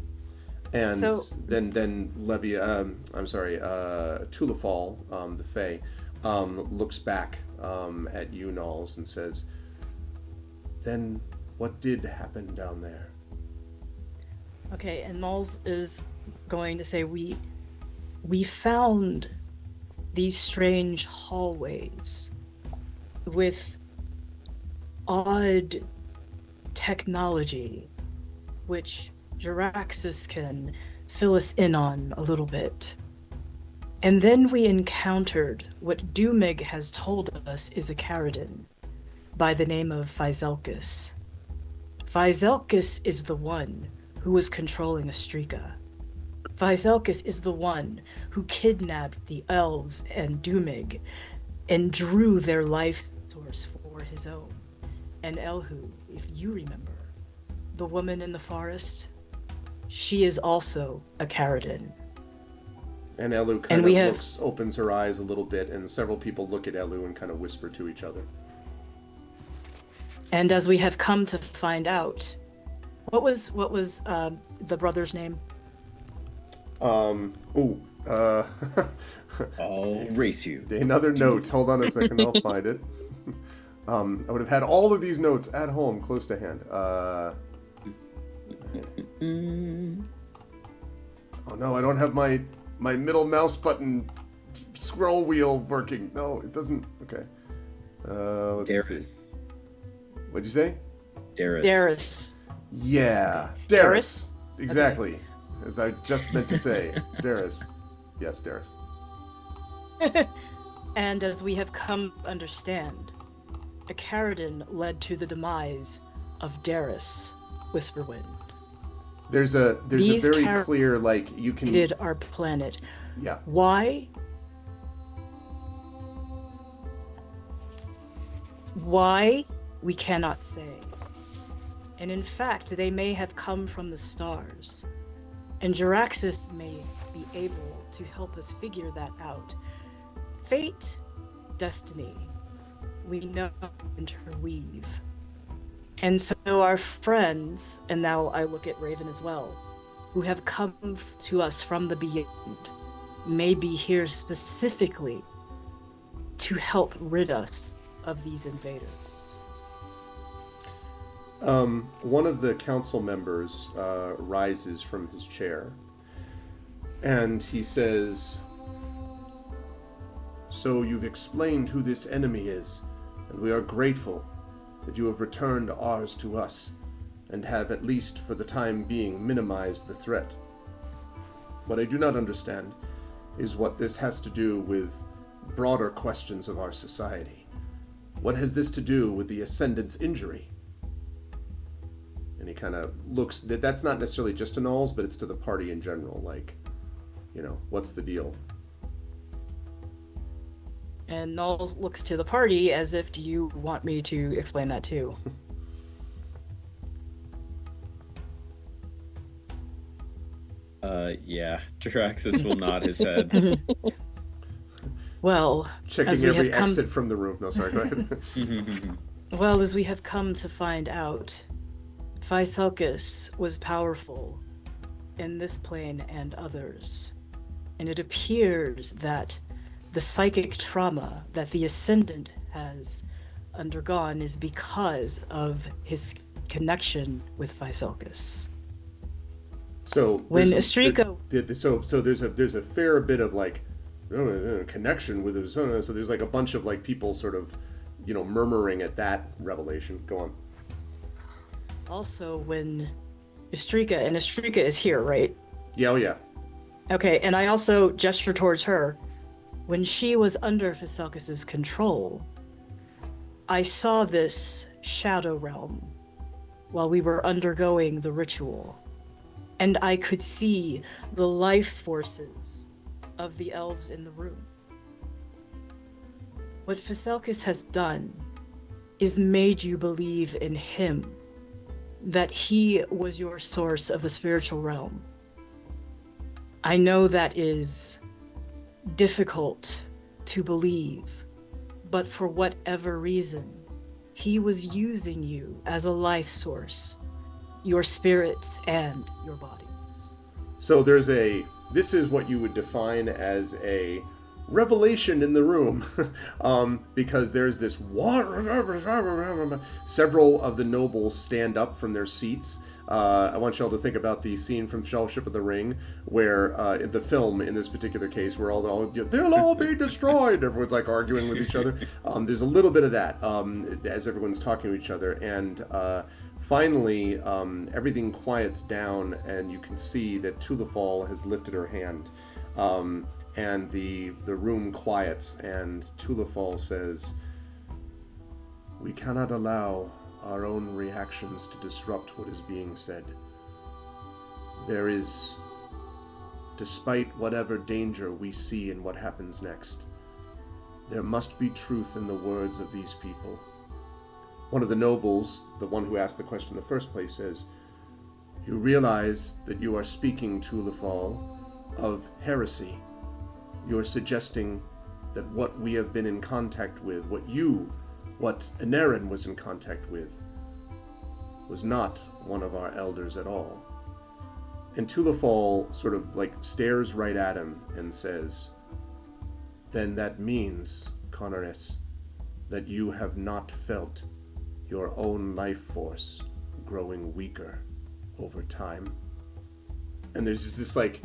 And So- then Tulafal, the Fae, looks back at you, Nulls, and says, Then what did happen down there? Okay, and Knowles is going to say we found these strange hallways with odd technology, which Jaraxxus can fill us in on a little bit. And then we encountered what Doomig has told us is a Caridin by the name of Physelkus. Physelkus is the one who was controlling Astrika. Physelkus is the one who kidnapped the elves and Doomig and drew their life source for his own. And Elhu, if you remember, the woman in the forest, she is also a Caridin. And Elu kind And of we have- opens her eyes a little bit, and several people look at Elu and kind of whisper to each other. And as we have come to find out, what was the brother's name? I'll race you. Another note. Hold on a second, I'll find it. I would have had all of these notes at home, close to hand. Oh no, I don't have my middle mouse button scroll wheel working. No, it doesn't. Okay. Let's Darius. see. What'd you say? Darius. Darius. Yeah, Darius. Exactly, as I just meant to say. Darius. Yes, Darius. And as we have come to understand, a Caridin led to the demise of Darius, Whisperwind. There's a These very clear, like, you can. Did our planet. Yeah. Why? Why? We cannot say. And in fact, they may have come from the stars. And Jaraxxus may be able to help us figure that out. Fate, destiny, we know interweave. And so our friends, and now I look at Raven as well, who have come to us from the beyond, may be here specifically to help rid us of these invaders. One of the council members rises from his chair, and he says, "So you've explained who this enemy is, and we are grateful that you have returned ours to us, and have, at least for the time being, minimized the threat. What I do not understand is what this has to do with broader questions of our society. What has this to do with the Ascendant's injury?" And he kind of looks, that's not necessarily just to Knowles, but it's to the party in general, like, what's the deal? And Knowles looks to the party as if, do you want me to explain that too? Yeah. Jaraxxus will nod his head. Well, Checking as we every have come- exit from the room. No, sorry, go ahead. well, as we have come to find out, Physelkus was powerful in this plane and others. And it appears that the psychic trauma that the Ascendant has undergone is because of his connection with Physelkus. So When there's Astrika- so there's a fair bit of like connection with his, so there's like a bunch of like people sort of murmuring at that revelation. Go on. Also, when Astrika is here, right? Yeah, oh yeah. Okay, and I also gesture towards her. When she was under Physelkus's control, I saw this shadow realm while we were undergoing the ritual. And I could see the life forces of the elves in the room. What Physelkus has done is made you believe in him, that he was your source of the spiritual realm. I know that is difficult to believe, but for whatever reason, he was using you as a life source, your spirits and your bodies. So this is what you would define as a revelation in the room, because there's this several of the nobles stand up from their seats. I want y'all to think about the scene from Fellowship of the Ring, where in the film, in this particular case, where they'll all be destroyed. Everyone's like arguing with each other. There's a little bit of that as everyone's talking to each other, and finally, everything quiets down, and you can see that Tulifal has lifted her hand, and the room quiets, and Tulifal says, "We cannot allow our own reactions to disrupt what is being said. There is, despite whatever danger we see in what happens next, there must be truth in the words of these people." One of the nobles, the one who asked the question in the first place, says, "You realize that you are speaking, Tulifal, of heresy. You're suggesting that what we have been in contact with, what Aneurin was in contact with, was not one of our elders at all." And Tulifal sort of like stares right at him and says, "Then that means, Conaris, that you have not felt your own life force growing weaker over time." And there's just this like,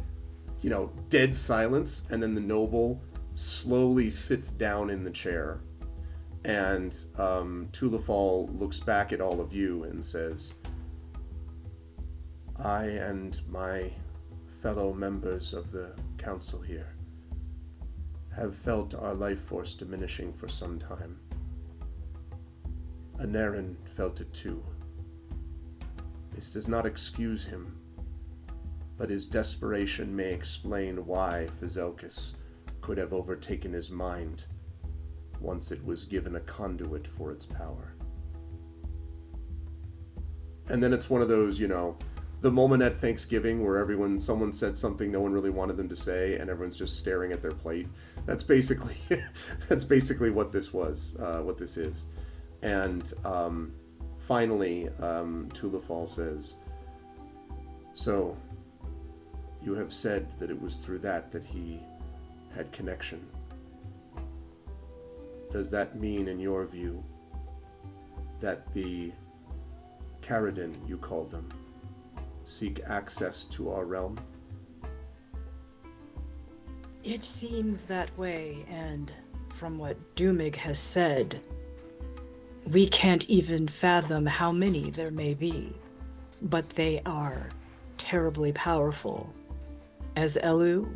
dead silence, and then the noble slowly sits down in the chair, and Tulifal looks back at all of you and says, "I and my fellow members of the council here have felt our life force diminishing for some time. Aneurin felt it too. This does not excuse him, but his desperation may explain why Fizelkis could have overtaken his mind once it was given a conduit for its power." And then it's one of those, the moment at Thanksgiving where someone said something no one really wanted them to say, and everyone's just staring at their plate. That's basically what this was, what this is. And finally, Tulifal says, "So, you have said that it was through that he had connection. Does that mean, in your view, that the Caridin, you called them, seek access to our realm?" It seems that way, and from what Doomig has said, we can't even fathom how many there may be, but they are terribly powerful, as Elu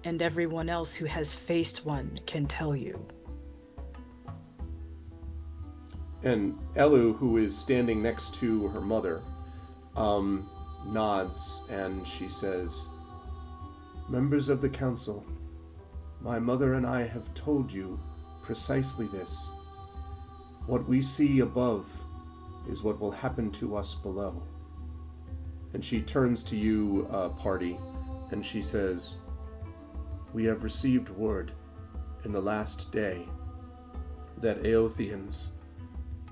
and everyone else who has faced one can tell you. And Elu, who is standing next to her mother, nods, and she says, "Members of the council, my mother and I have told you precisely this. What we see above is what will happen to us below." And she turns to you, party, and she says, "We have received word in the last day that Aothians,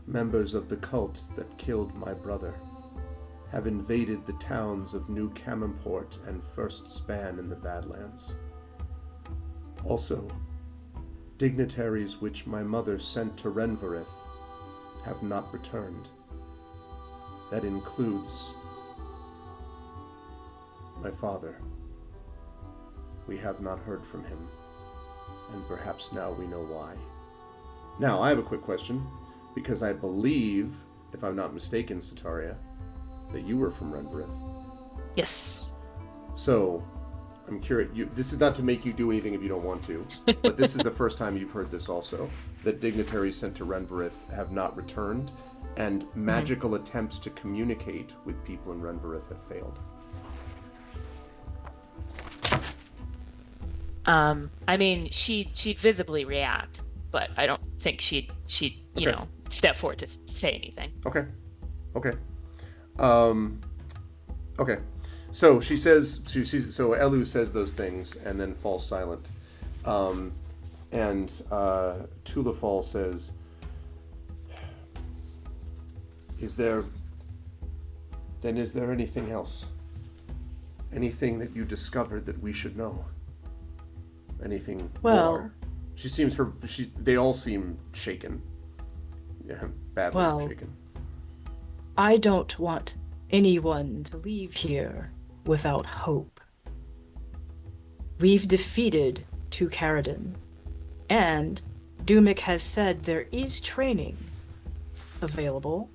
members of the cult that killed my brother, have invaded the towns of New Camimport and First Span in the Badlands. Also, dignitaries which my mother sent to Renvarith have not returned. That includes my father. We have not heard from him, and perhaps now we know why." Now, I have a quick question, because I believe, if I'm not mistaken, Sataria, that you were from Renvarith. Yes. So, I'm curious. This is not to make you do anything if you don't want to, but this is the first time you've heard this also, that dignitaries sent to Renvarith have not returned, and magical attempts to communicate with people in Renvarith have failed. I mean, she'd visibly react, but I don't think she'd Okay. Step forward to say anything. Okay. Okay. So she says, so Elu says those things and then falls silent. And Tulifal says, is there anything else? Anything that you discovered that we should know? Anything Well- more? They all seem shaken. Yeah, badly Well- shaken. I don't want anyone to leave here without hope. We've defeated two Caradon, and Dumik has said there is training available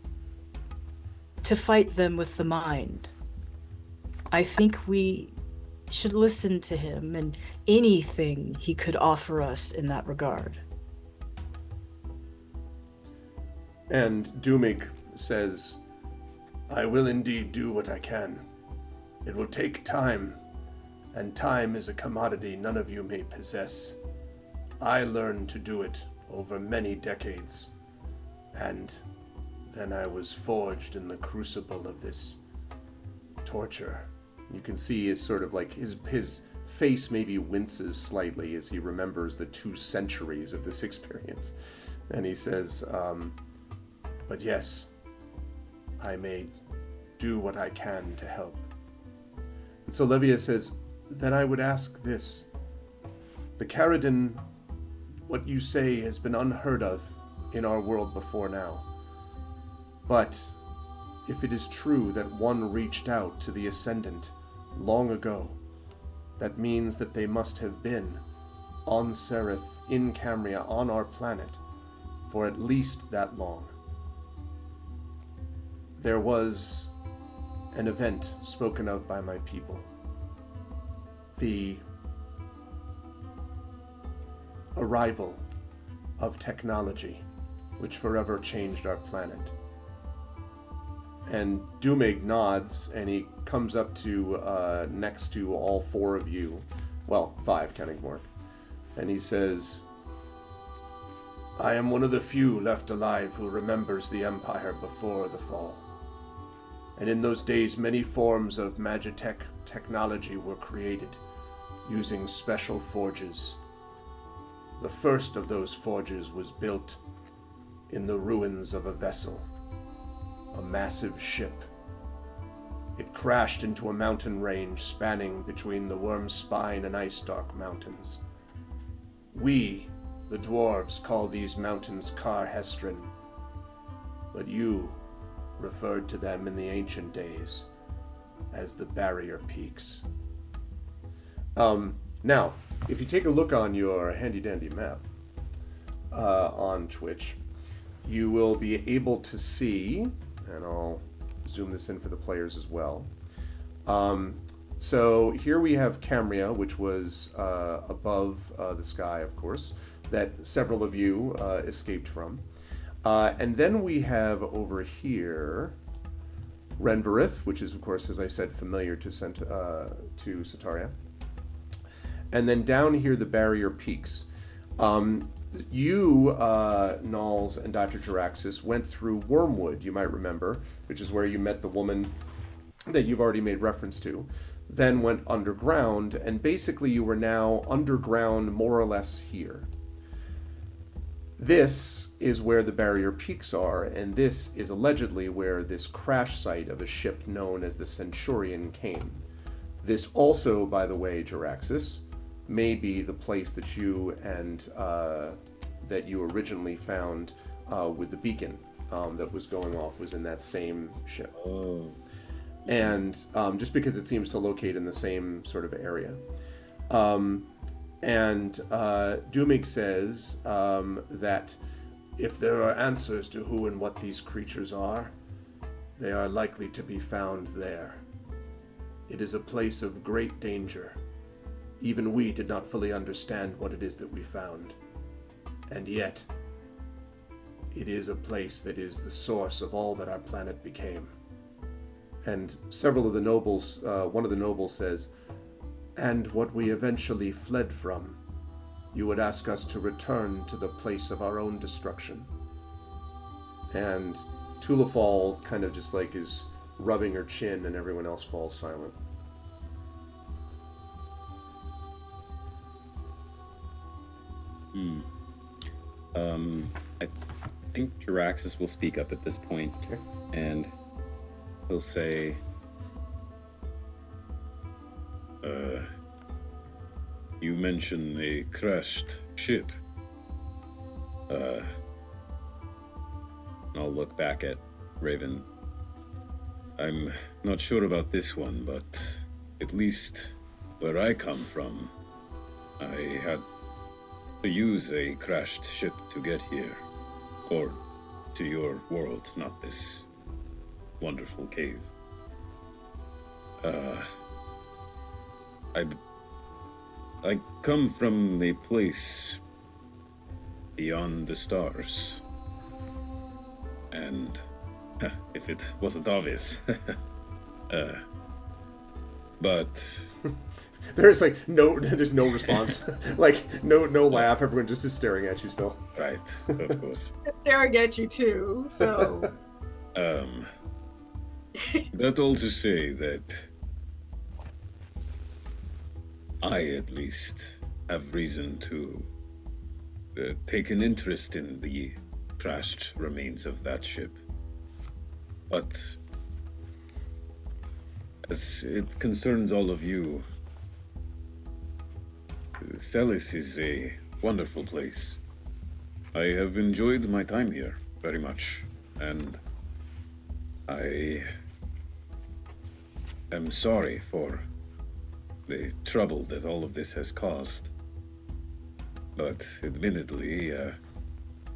to fight them with the mind. I think we should listen to him and anything he could offer us in that regard. And Dumig says, I will indeed do what I can. It will take time, and time is a commodity none of you may possess. I learned to do it over many decades, and then I was forged in the crucible of this torture. You can see his sort of like his face maybe winces slightly as he remembers the 2 centuries of this experience. And he says, but yes, I may do what I can to help. And so Levia says, then I would ask this. The Caradon, what you say has been unheard of in our world before now. But if it is true that one reached out to the Ascendant long ago, that means that they must have been on Sereth, in Camria, on our planet, for at least that long. There was an event spoken of by my people. The arrival of technology, which forever changed our planet. And Dumig nods, and he comes up to next to all 4 of you. Well, 5, counting Mork. And he says, I am one of the few left alive who remembers the Empire before the fall. And in those days, many forms of Magitech technology were created, using special forges. The first of those forges was built in the ruins of a vessel, a massive ship. It crashed into a mountain range spanning between the Worm Spine and Ice Dark mountains. We, the dwarves, call these mountains Kar Hestrin, but you referred to them in the ancient days as the Barrier Peaks. Now, if you take a look on your handy-dandy map on Twitch, you will be able to see, and I'll zoom this in for the players as well. So here we have Camria, which was above the sky, of course, that several of you escaped from. And then we have over here Renvarith, which is, of course, as I said, familiar to Sataria. And then down here, the Barrier Peaks. You, Nulls, and Dr. Jaraxxus went through Wormwood, you might remember, which is where you met the woman that you've already made reference to, then went underground, and basically you were now underground more or less here. This is where the Barrier Peaks are, and this is allegedly where this crash site of a ship known as the Centurion came. This also, by the way, Jaraxxus, may be the place that you and that you originally found with the beacon that was going off was in that same ship. Oh. And just because it seems to locate in the same sort of area. And Dumig says that if there are answers to who and what these creatures are, they are likely to be found there. It is a place of great danger. Even we did not fully understand what it is that we found. And yet, it is a place that is the source of all that our planet became. And several of the nobles, one of the nobles says, and what we eventually fled from, you would ask us to return to the place of our own destruction. And Tulafal kind of just like is rubbing her chin, and everyone else falls silent. I think Jaraxxus will speak up at this point, Okay. and he'll say, you mention a crashed ship. I'll look back at Raven. I'm not sure about this one, but at least where I come from, I had to use a crashed ship to get here. Or to your world, not this wonderful cave. I come from a place beyond the stars. And if it wasn't obvious, but There's like there's no response, like no laugh. Everyone just is staring at you still. right, of course. Staring at you too. So That all to say that I, at least, have reason to take an interest in the crashed remains of that ship. But as it concerns all of you, Celis is a wonderful place. I have enjoyed my time here very much, and I am sorry for the trouble that all of this has caused. But admittedly,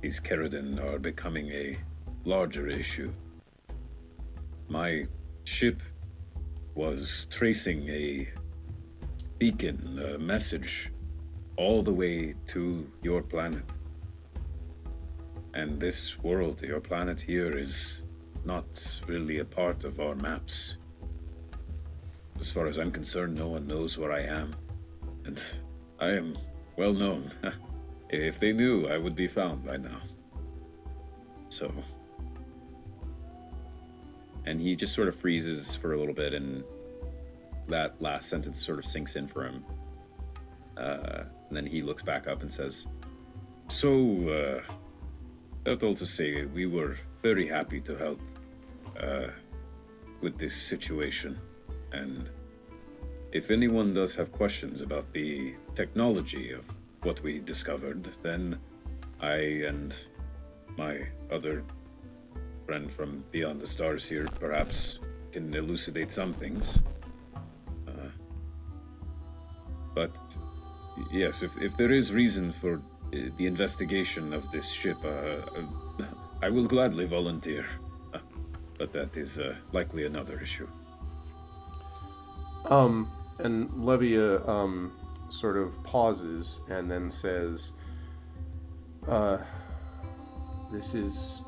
these Keratin are becoming a larger issue. My ship was tracing a beacon, a message, all the way to your planet. And this world, your planet here, is not really a part of our maps. As far as I'm concerned, no one knows where I am. And I am well known. If they knew, I would be found by now. So... And he just sort of freezes for a little bit, and that last sentence sort of sinks in for him. And then he looks back up and says, So, that all to say, we were very happy to help with this situation. And if anyone does have questions about the technology of what we discovered, then I and my other friend from Beyond the Stars here perhaps can elucidate some things. But yes, if there is reason for the investigation of this ship, I will gladly volunteer. But that is likely another issue. And Levia sort of pauses and then says, this is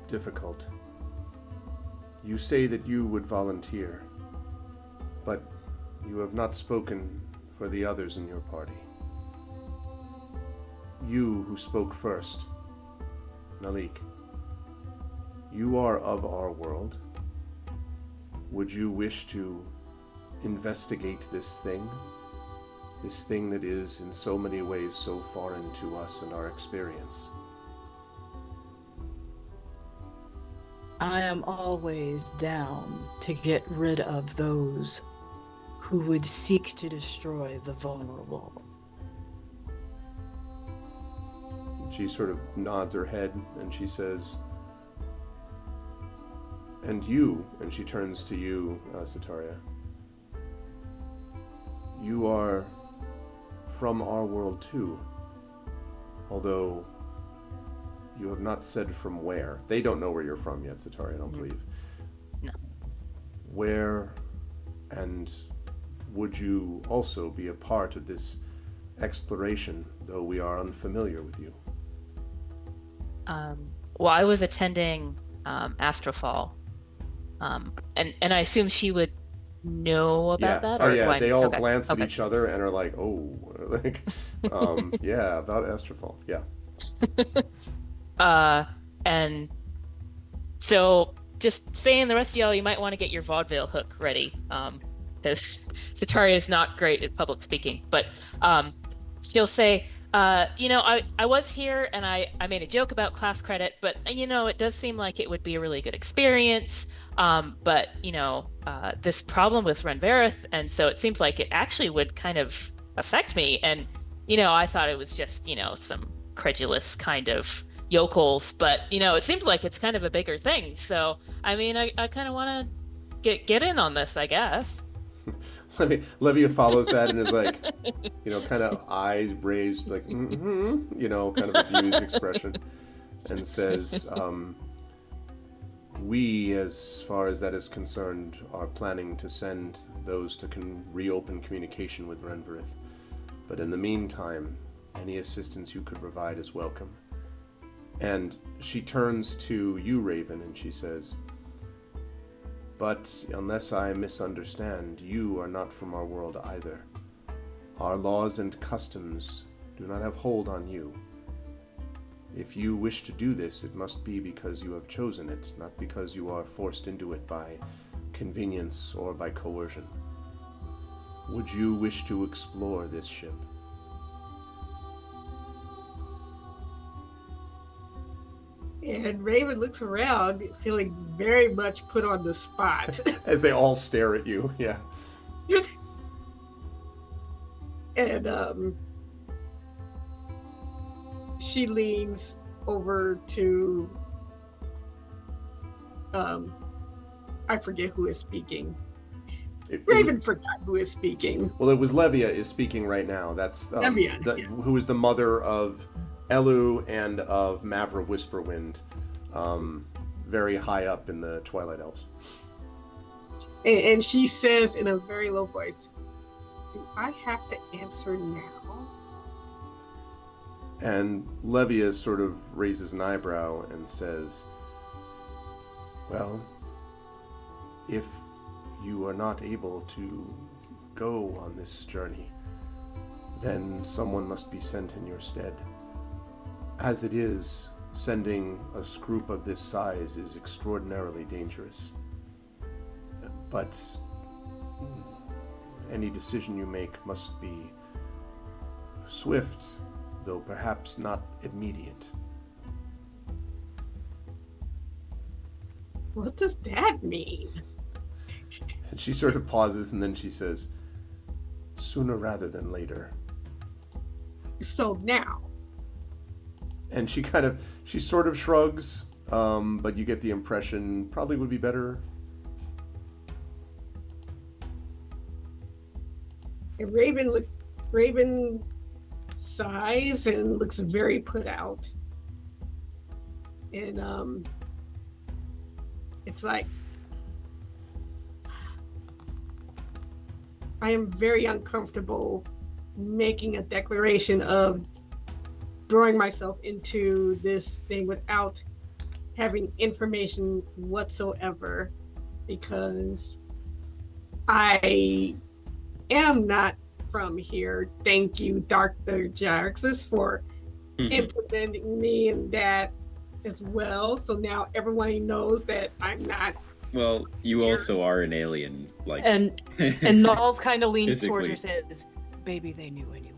difficult. You say that you would volunteer, but you have not spoken for the others in your party. You who spoke first, Malik, you are of our world. Would you wish to investigate this thing that is in so many ways so foreign to us and our experience? I am always down to get rid of those who would seek to destroy the vulnerable. She sort of nods her head and she says, and you, and she turns to you, Sataria, you are from our world too, although you have not said from where. They don't know where you're from yet, Sataria, I don't believe. No. Where, and would you also be a part of this exploration, though we are unfamiliar with you? Well, I was attending Astrofall, and I assume she would know about that. Oh or do yeah, I- they all okay, glance at okay. each other and are like, "Oh, like, yeah, about Astrofall, yeah." And so just saying the rest of y'all, you might want to get your vaudeville hook ready, because Sataria is not great at public speaking, but she'll say, I was here and I made a joke about class credit, but it does seem like it would be a really good experience. But this problem with Renverith, and so it seems like it actually would kind of affect me. And, I thought it was just, some credulous kind of yokels, but, it seems like it's kind of a bigger thing. So, I mean, I kind of want to get in on this, I guess. Levia follows that and is like, kind of eyes raised, like, kind of a bemused expression, and says, we, as far as that is concerned, are planning to send those to reopen communication with Renverith. But in the meantime, any assistance you could provide is welcome. And she turns to you, Raven, and she says, but unless I misunderstand, you are not from our world either. Our laws and customs do not have hold on you. If you wish to do this, it must be because you have chosen it, not because you are forced into it by convenience or by coercion. Would you wish to explore this ship? And Raven looks around, feeling very much put on the spot. As they all stare at you, yeah. And she leans over to I forget who is speaking. Raven forgot who is speaking. Well, it was Levia is speaking right now. That's Levia, yes. Who is the mother of Elu and of Mavra Whisperwind, very high up in the Twilight Elves. And she says in a very low voice, do I have to answer now? And Levia sort of raises an eyebrow and says, well, if you are not able to go on this journey, then someone must be sent in your stead. As it is, sending a group of this size is extraordinarily dangerous. But any decision you make must be swift, though perhaps not immediate. What does that mean? And she sort of pauses and then she says, sooner rather than later. So now. And she sort of shrugs, but you get the impression probably would be better. And Raven sighs and looks very put out. And it's like, I am very uncomfortable making a declaration of throwing myself into this thing without having information whatsoever, because I am not from here. Thank you, Dr. Jaxus, for implementing me in that as well. So now everyone knows that I'm not. Well, you also are an alien, like. And Knowles kind of leans towards her physically. and says, "Baby, they knew anyway."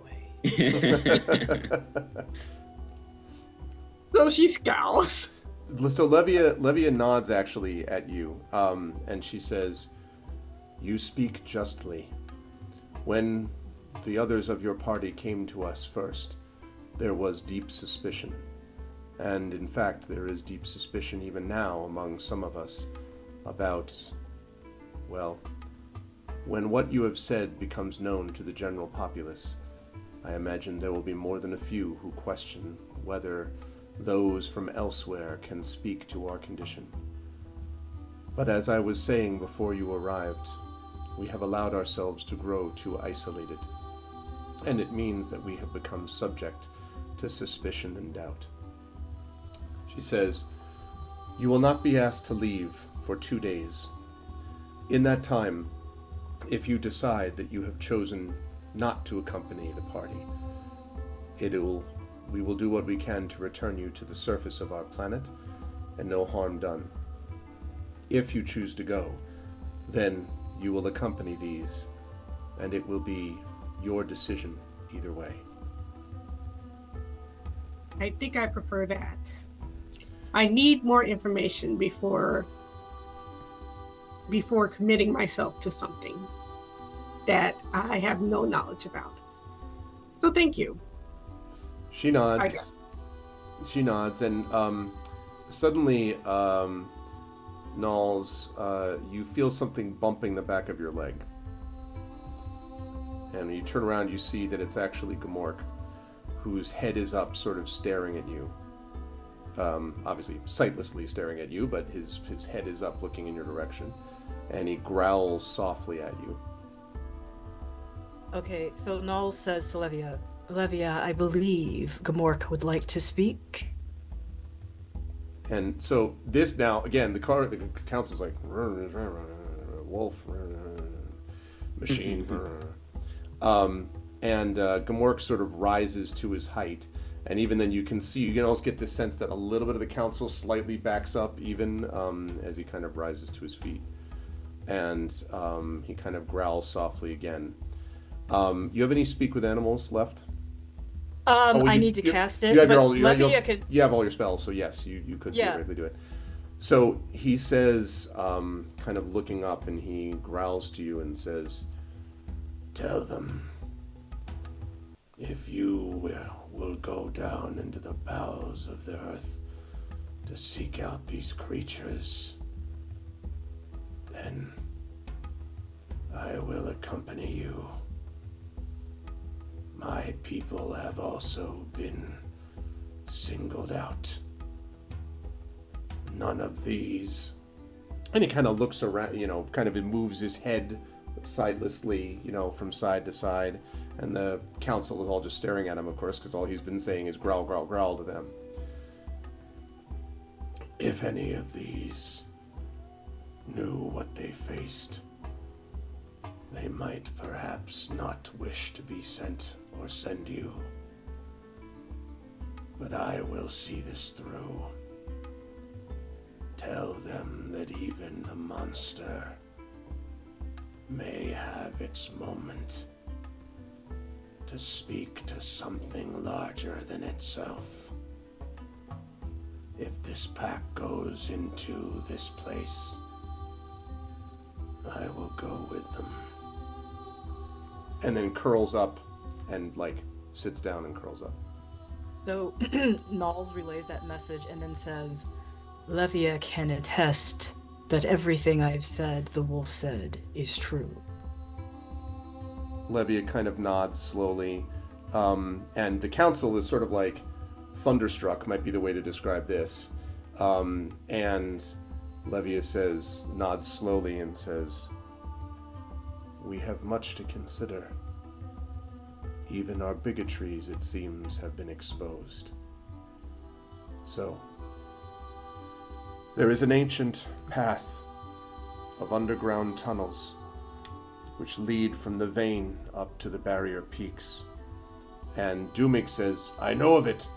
So she scowls. So Levia nods actually at you, and she says, you speak justly. When the others of your party came to us first, there was deep suspicion. And in fact, there is deep suspicion even now among some of us about, well, when what you have said becomes known to the general populace, I imagine there will be more than a few who question whether those from elsewhere can speak to our condition. But as I was saying before you arrived, we have allowed ourselves to grow too isolated, and it means that we have become subject to suspicion and doubt. She says, you will not be asked to leave for 2 days. In that time, if you decide that you have chosen not to accompany the party, we will do what we can to return you to the surface of our planet, and no harm done. If you choose to go, then you will accompany these, and it will be your decision either way. I think I prefer that. I need more information before committing myself to something that I have no knowledge about. So thank you. She nods. She nods, and suddenly, Nulls, you feel something bumping the back of your leg. And when you turn around, you see that it's actually Gamork, whose head is up, sort of staring at you. Obviously, sightlessly staring at you, but his head is up, looking in your direction. And he growls softly at you. Okay, so Null says to Levia, Levia, I believe Gamork would like to speak. And so this now, again, the council's like, wolf, machine. And Gamork sort of rises to his height. And even then you can almost get this sense that a little bit of the council slightly backs up even as he kind of rises to his feet. And he kind of growls softly again. You have any speak with animals left? I need to cast it, you have but Levia could... You have all your spells, so yes, you could theoretically do it. So he says, kind of looking up, and he growls to you and says, tell them, if you will go down into the bowels of the earth to seek out these creatures, then I will accompany you. My people have also been singled out. None of these. And he kind of looks around, kind of moves his head sightlessly, from side to side. And the council is all just staring at him, of course, because all he's been saying is growl, growl, growl to them. If any of these knew what they faced, they might perhaps not wish to be sent or send you. But I will see this through. Tell them that even the monster may have its moment to speak to something larger than itself. If this pack goes into this place, I will go with them. And then curls up and sits down and curls up. So Nulls relays that message and then says, Levia can attest that everything I've said, the wolf said, is true. Levia kind of nods slowly, and the council is sort of like thunderstruck, might be the way to describe this. And Levia nods slowly and says, we have much to consider. Even our bigotries, it seems, have been exposed. So, there is an ancient path of underground tunnels which lead from the vein up to the barrier peaks. And Dumig says, I know of it.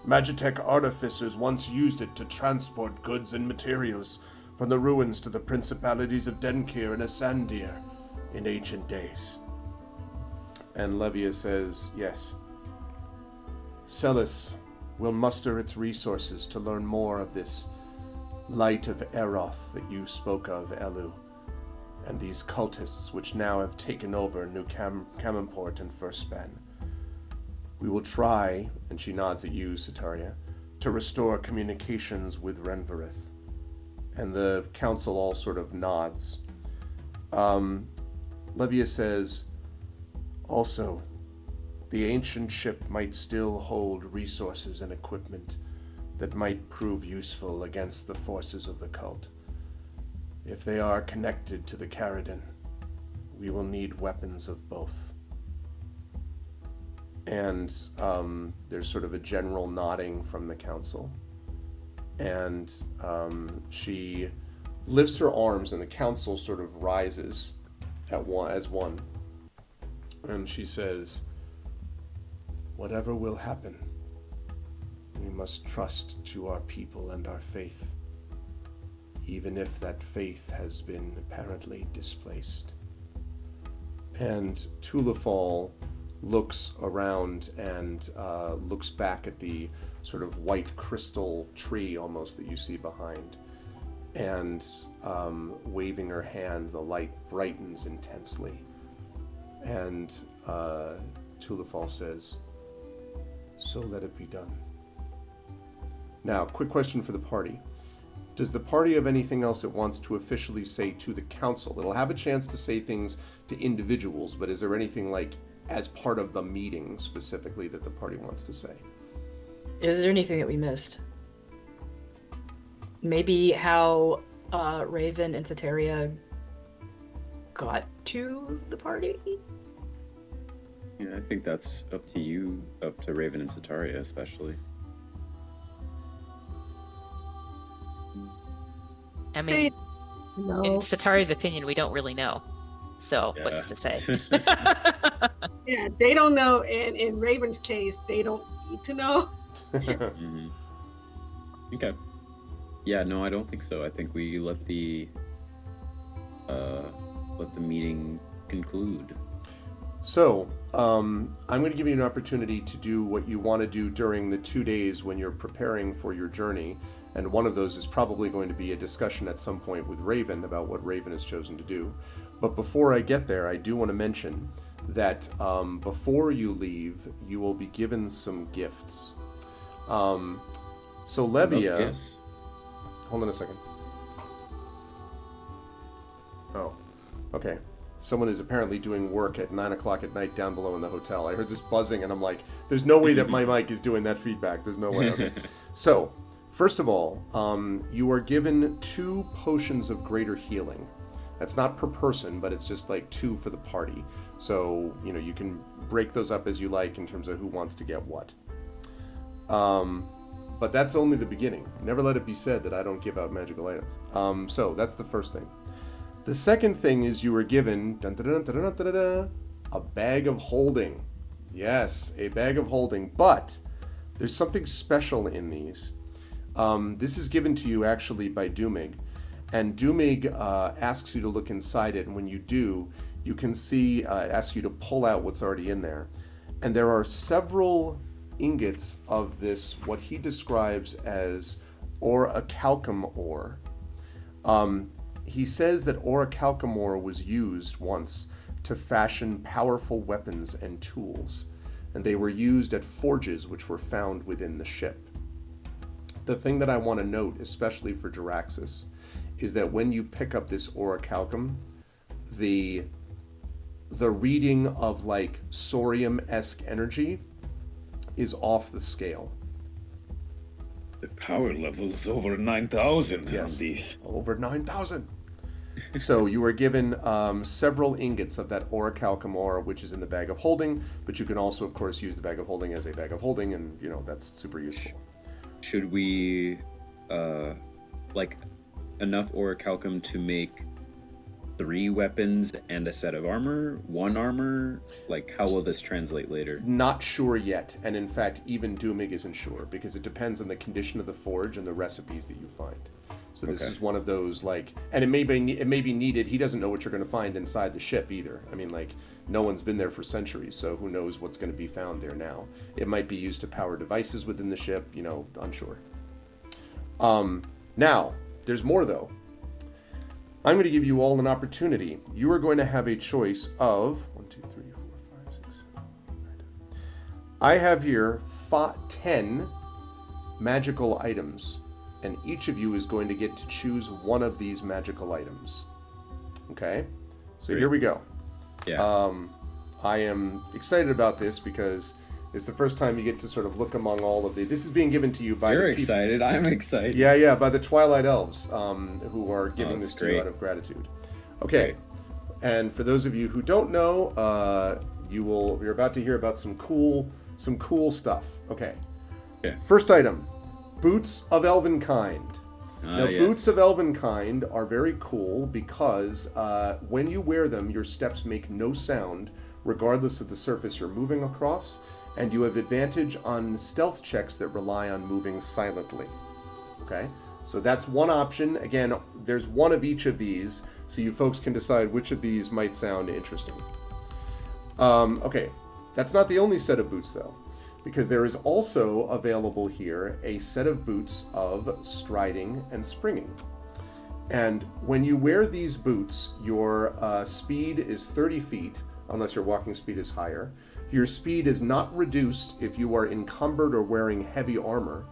Magitech artificers once used it to transport goods and materials from the ruins to the principalities of Denkir and Asandir in ancient days. And Levia says, yes. Celis will muster its resources to learn more of this light of Eroth that you spoke of, Elu, and these cultists which now have taken over New Kamimport and Firstspan. We will try, and she nods at you, Sataria, to restore communications with Renvarith. And the council all sort of nods. Levia says, also, the ancient ship might still hold resources and equipment that might prove useful against the forces of the cult. If they are connected to the Caridin, we will need weapons of both. And there's sort of a general nodding from the council. And she lifts her arms, and the council sort of rises as one. And she says, whatever will happen, we must trust to our people and our faith, even if that faith has been apparently displaced. And Tulafal looks around and looks back at the sort of white crystal tree almost that you see behind. And waving her hand, the light brightens intensely. And Tulifal says, "So let it be done." Now, quick question for the party. Does the party have anything else it wants to officially say to the council? It'll have a chance to say things to individuals, but is there anything like as part of the meeting specifically that the party wants to say? Is there anything that we missed? Maybe how Raven and Soteria got to the party? Yeah, I think that's up to you, up to Raven and Sataria especially. I mean, in No. Satari's opinion, we don't really know. So Yeah. what's to say? Yeah, they don't know, and in Raven's case, they don't need to know. Mhm. Okay. Yeah, no, I don't think so. I think we let the meeting conclude. So, I'm going to give you an opportunity to do what you want to do during the 2 days when you're preparing for your journey. And one of those is probably going to be a discussion at some point with Raven about what Raven has chosen to do. But before I get there, I do want to mention that before you leave, you will be given some gifts. So Love Levia, gifts. hold on a second. Oh, okay. Someone is apparently doing work at 9 o'clock at night down below in the hotel. I heard this buzzing and I'm like, there's no way that my mic is doing that feedback. There's no way. Okay. So, first of all, you are given 2 potions of greater healing. That's not per person, but it's just like 2 for the party. So, you can break those up as you like in terms of who wants to get what. But that's only the beginning. Never let it be said that I don't give out magical items. So that's the first thing. The second thing is you were given a bag of holding. Yes, a bag of holding. But there's something special in these. This is given to you actually by Doomig. And Doomig asks you to look inside it. And when you do, you can see, asks you to pull out what's already in there. And there are several ingots of this, what he describes as orichalcum ore. He says that orichalcum ore was used once to fashion powerful weapons and tools, and they were used at forges which were found within the ship. The thing that I want to note, especially for Jaraxxus, is that when you pick up this orichalcum, the reading of like Sorium-esque energy is off the scale. The power level is over 9,000 Yes. on these. Over 9,000. So you are given several ingots of that orichalcum ore, which is in the bag of holding, but you can also, of course, use the bag of holding as a bag of holding, and that's super useful. Should we like enough orichalcum to make 3 weapons and a set of armor? 1 armor? Like, how will this translate later? Not sure yet, and in fact, even Doomig isn't sure, because it depends on the condition of the forge and the recipes that you find. So this Okay. is one of those, like, and it may be needed. He doesn't know what you're going to find inside the ship either. I mean, like, no one's been there for centuries, so who knows what's going to be found there now. It might be used to power devices within the ship, unsure. Now, there's more though. I'm going to give you all an opportunity. You are going to have a choice of 1, 2, 3, 4, 5, 6, 7, 8, 9, 10. I have here 10 magical items, and each of you is going to get to choose one of these magical items. Okay? So Great. here we go. Yeah. I am excited about this because it's the first time you get to sort of look among all of the. This is being given to you by You're the people. excited. I'm excited. Yeah, by the Twilight Elves, who are giving that's this to you great. out of gratitude. Okay, and for those of you who don't know, you're about to hear about some cool stuff. Okay. Okay. First item, boots of Elvenkind. Now, Yes. boots of Elvenkind are very cool because when you wear them, your steps make no sound, regardless of the surface you're moving across, and you have advantage on stealth checks that rely on moving silently. Okay? So that's one option. Again, there's one of each of these, so you folks can decide which of these might sound interesting. Okay, that's not the only set of boots, though, because there is also available here a set of boots of striding and springing. And when you wear these boots, your speed is 30 feet, unless your walking speed is higher. Your speed is not reduced if you are encumbered or wearing heavy armor.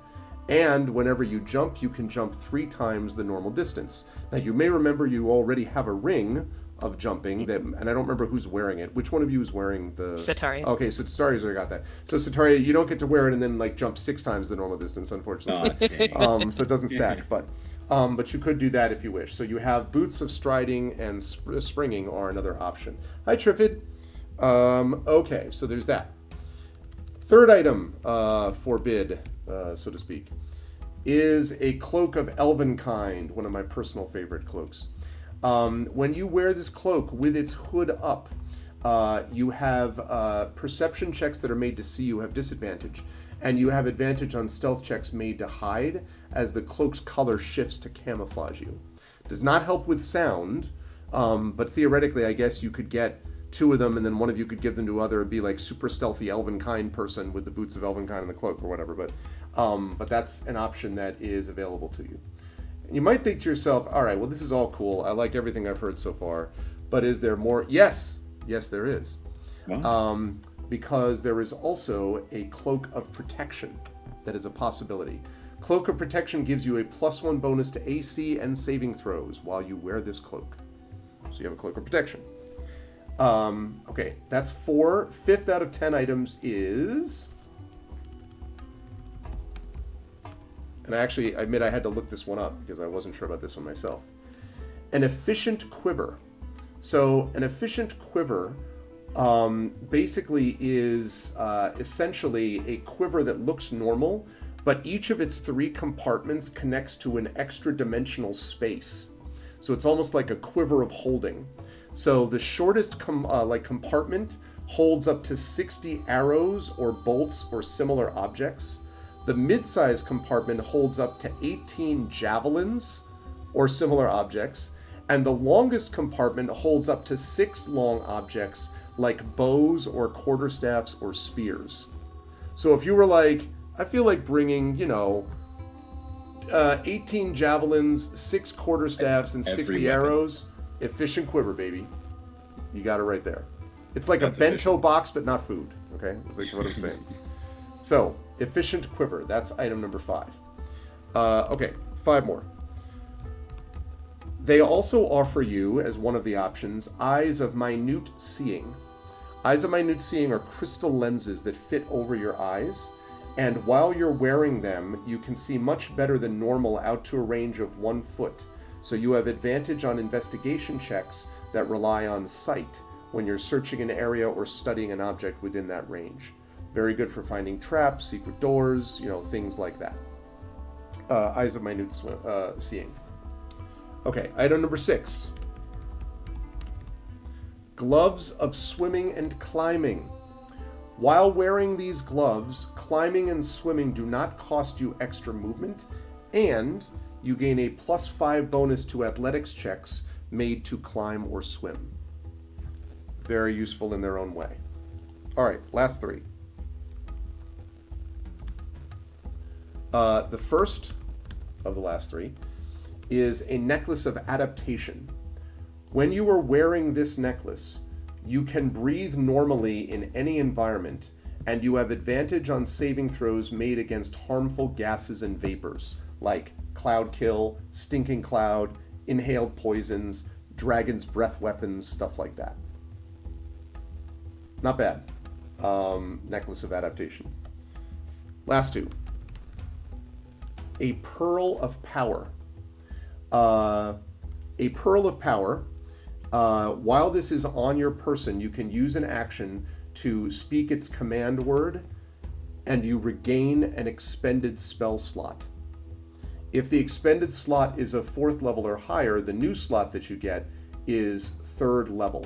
And whenever you jump, you can jump 3 times the normal distance. Now, you may remember you already have a ring of jumping, that, and I don't remember who's wearing it. Which one of you is wearing the... Sataria. Okay, so Sataria's already got that. So Sataria, you don't get to wear it and then like jump 6 times the normal distance, unfortunately. Aw, dang. So it doesn't stack, but you could do that if you wish. So you have boots of striding and springing are another option. Hi, Trifid. Okay, so there's that. Third item for bid, so to speak, is a cloak of Elvenkind, one of my personal favorite cloaks. When you wear this cloak with its hood up, you have perception checks that are made to see you have disadvantage, and you have advantage on stealth checks made to hide as the cloak's color shifts to camouflage you. Does not help with sound, but theoretically, I guess you could get 2 of them, and then one of you could give them to other, be like super stealthy Elvenkind person with the boots of Elvenkind and the cloak or whatever. But that's an option that is available to you. And you might think to yourself, all right, well, this is all cool. I like everything I've heard so far, but is there more? Yes, there is. Wow. Because there is also a cloak of protection that is a possibility. Cloak of protection gives you a +1 bonus to AC and saving throws while you wear this cloak. So you have a cloak of protection. Okay, that's 4. 5th out of 10 items is... And I actually admit I had to look this one up because I wasn't sure about this one myself. An efficient quiver. So an efficient quiver basically is essentially a quiver that looks normal, but each of its 3 compartments connects to an extra dimensional space. So it's almost like a quiver of holding. So the shortest compartment holds up to 60 arrows or bolts or similar objects. The mid-sized compartment holds up to 18 javelins or similar objects. And the longest compartment holds up to 6 long objects like bows or quarterstaffs or spears. So if you were like, I feel like bringing, 18 javelins, 6 quarterstaffs, and 60 weapon. arrows, efficient quiver, baby. You got it right there. It's like That's a bento efficient. box, but not food. Okay, that's like what I'm saying. So, efficient quiver. That's item number 5. Okay, 5 more. They also offer you, as one of the options, Eyes of Minute Seeing. Eyes of Minute Seeing are crystal lenses that fit over your eyes, and while you're wearing them, you can see much better than normal out to a range of 1 foot. So you have advantage on investigation checks that rely on sight when you're searching an area or studying an object within that range. Very good for finding traps, secret doors, things like that. Eyes of Minute Seeing. Okay, item number 6. Gloves of Swimming and Climbing. While wearing these gloves, climbing and swimming do not cost you extra movement, and you gain a +5 bonus to athletics checks made to climb or swim. Very useful in their own way. All right, last 3. The first of the last 3 is a necklace of adaptation. When you are wearing this necklace, you can breathe normally in any environment, and you have advantage on saving throws made against harmful gases and vapors, like cloud kill, stinking cloud, inhaled poisons, dragon's breath weapons, stuff like that. Not bad. Necklace of adaptation. Last 2. A Pearl of Power. A Pearl of Power, while this is on your person, you can use an action to speak its command word, and you regain an expended spell slot. If the expended slot is a 4th level or higher, the new slot that you get is 3rd level.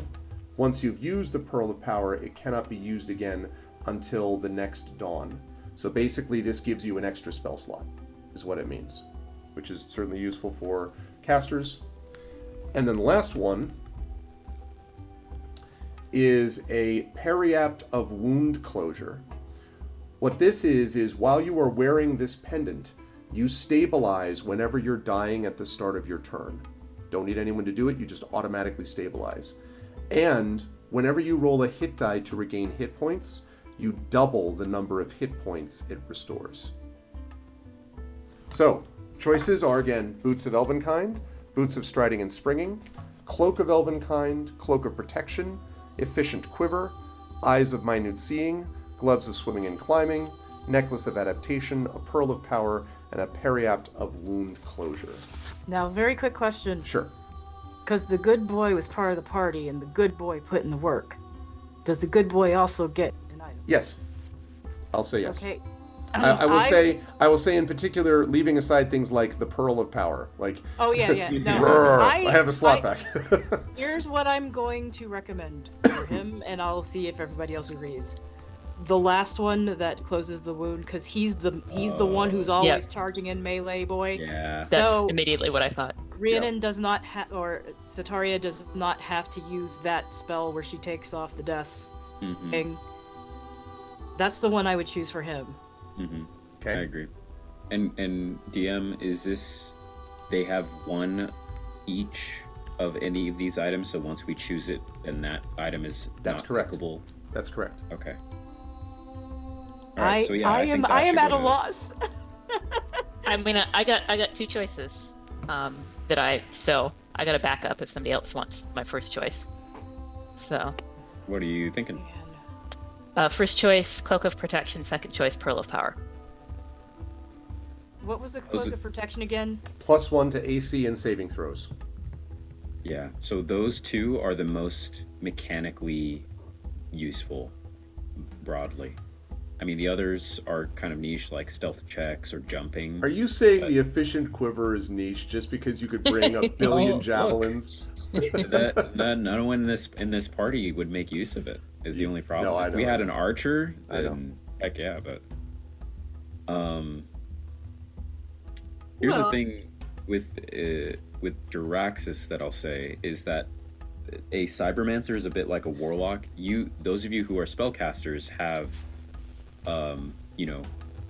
Once you've used the Pearl of Power, it cannot be used again until the next dawn. So basically, this gives you an extra spell slot, is what it means, which is certainly useful for casters. And then the last one is a Periapt of Wound Closure. What this is while you are wearing this pendant, you stabilize whenever you're dying at the start of your turn. Don't need anyone to do it, you just automatically stabilize. And Whenever you roll a hit die to regain hit points, you double the number of hit points it restores. So, choices are again Boots of Elvenkind, Boots of Striding and Springing, Cloak of Elvenkind, Cloak of Protection, Efficient Quiver, Eyes of Minute Seeing, Gloves of Swimming and Climbing, Necklace of Adaptation, a Pearl of Power, and a Periapt of Wound Closure. Now, very quick question. Sure. Because the good boy was part of the party and the good boy put in the work. Does the good boy also get an item? Yes. I'll say yes. Okay. I will say in particular, leaving aside things like the Pearl of Power, like Oh yeah, yeah. No, "Rrr, I have a slot back. Here's what I'm going to recommend for him, and I'll see if everybody else agrees. The last one that closes the wound, because he's the one who's always charging in melee boy. Yeah. That's So- immediately what I thought. Rhiannon does not have, or Sataria does not have to use that spell where she takes off the death Mm-hmm. thing. That's the one I would choose for him. Mm-hmm. I Okay. agree. And DM, is this, they have one each of any of these items, so once we choose it, then that item is That's not correct. applicable? That's correct. Okay. All right, so yeah, I think that am should at go a to- loss. I mean, I got two choices. So I got to back up if somebody else wants my first choice. So, What are you thinking? first choice, Cloak of Protection. Second choice, Pearl of Power. What was the Those cloak are- of protection again? +1 to AC and saving throws. Yeah, so those two are the most mechanically useful, broadly. I mean, the others are kind of niche, like stealth checks or jumping. Are you saying the efficient quiver is niche just because you could bring a billion Oh, look. javelins? No one in this party would make use of it. Is the only problem. No, I if we know, had I an know. archer, I know. then heck yeah. But here's Well- the thing with Jaraxxus that I'll say is that a cybermancer is a bit like a warlock. Those of you who are spellcasters have,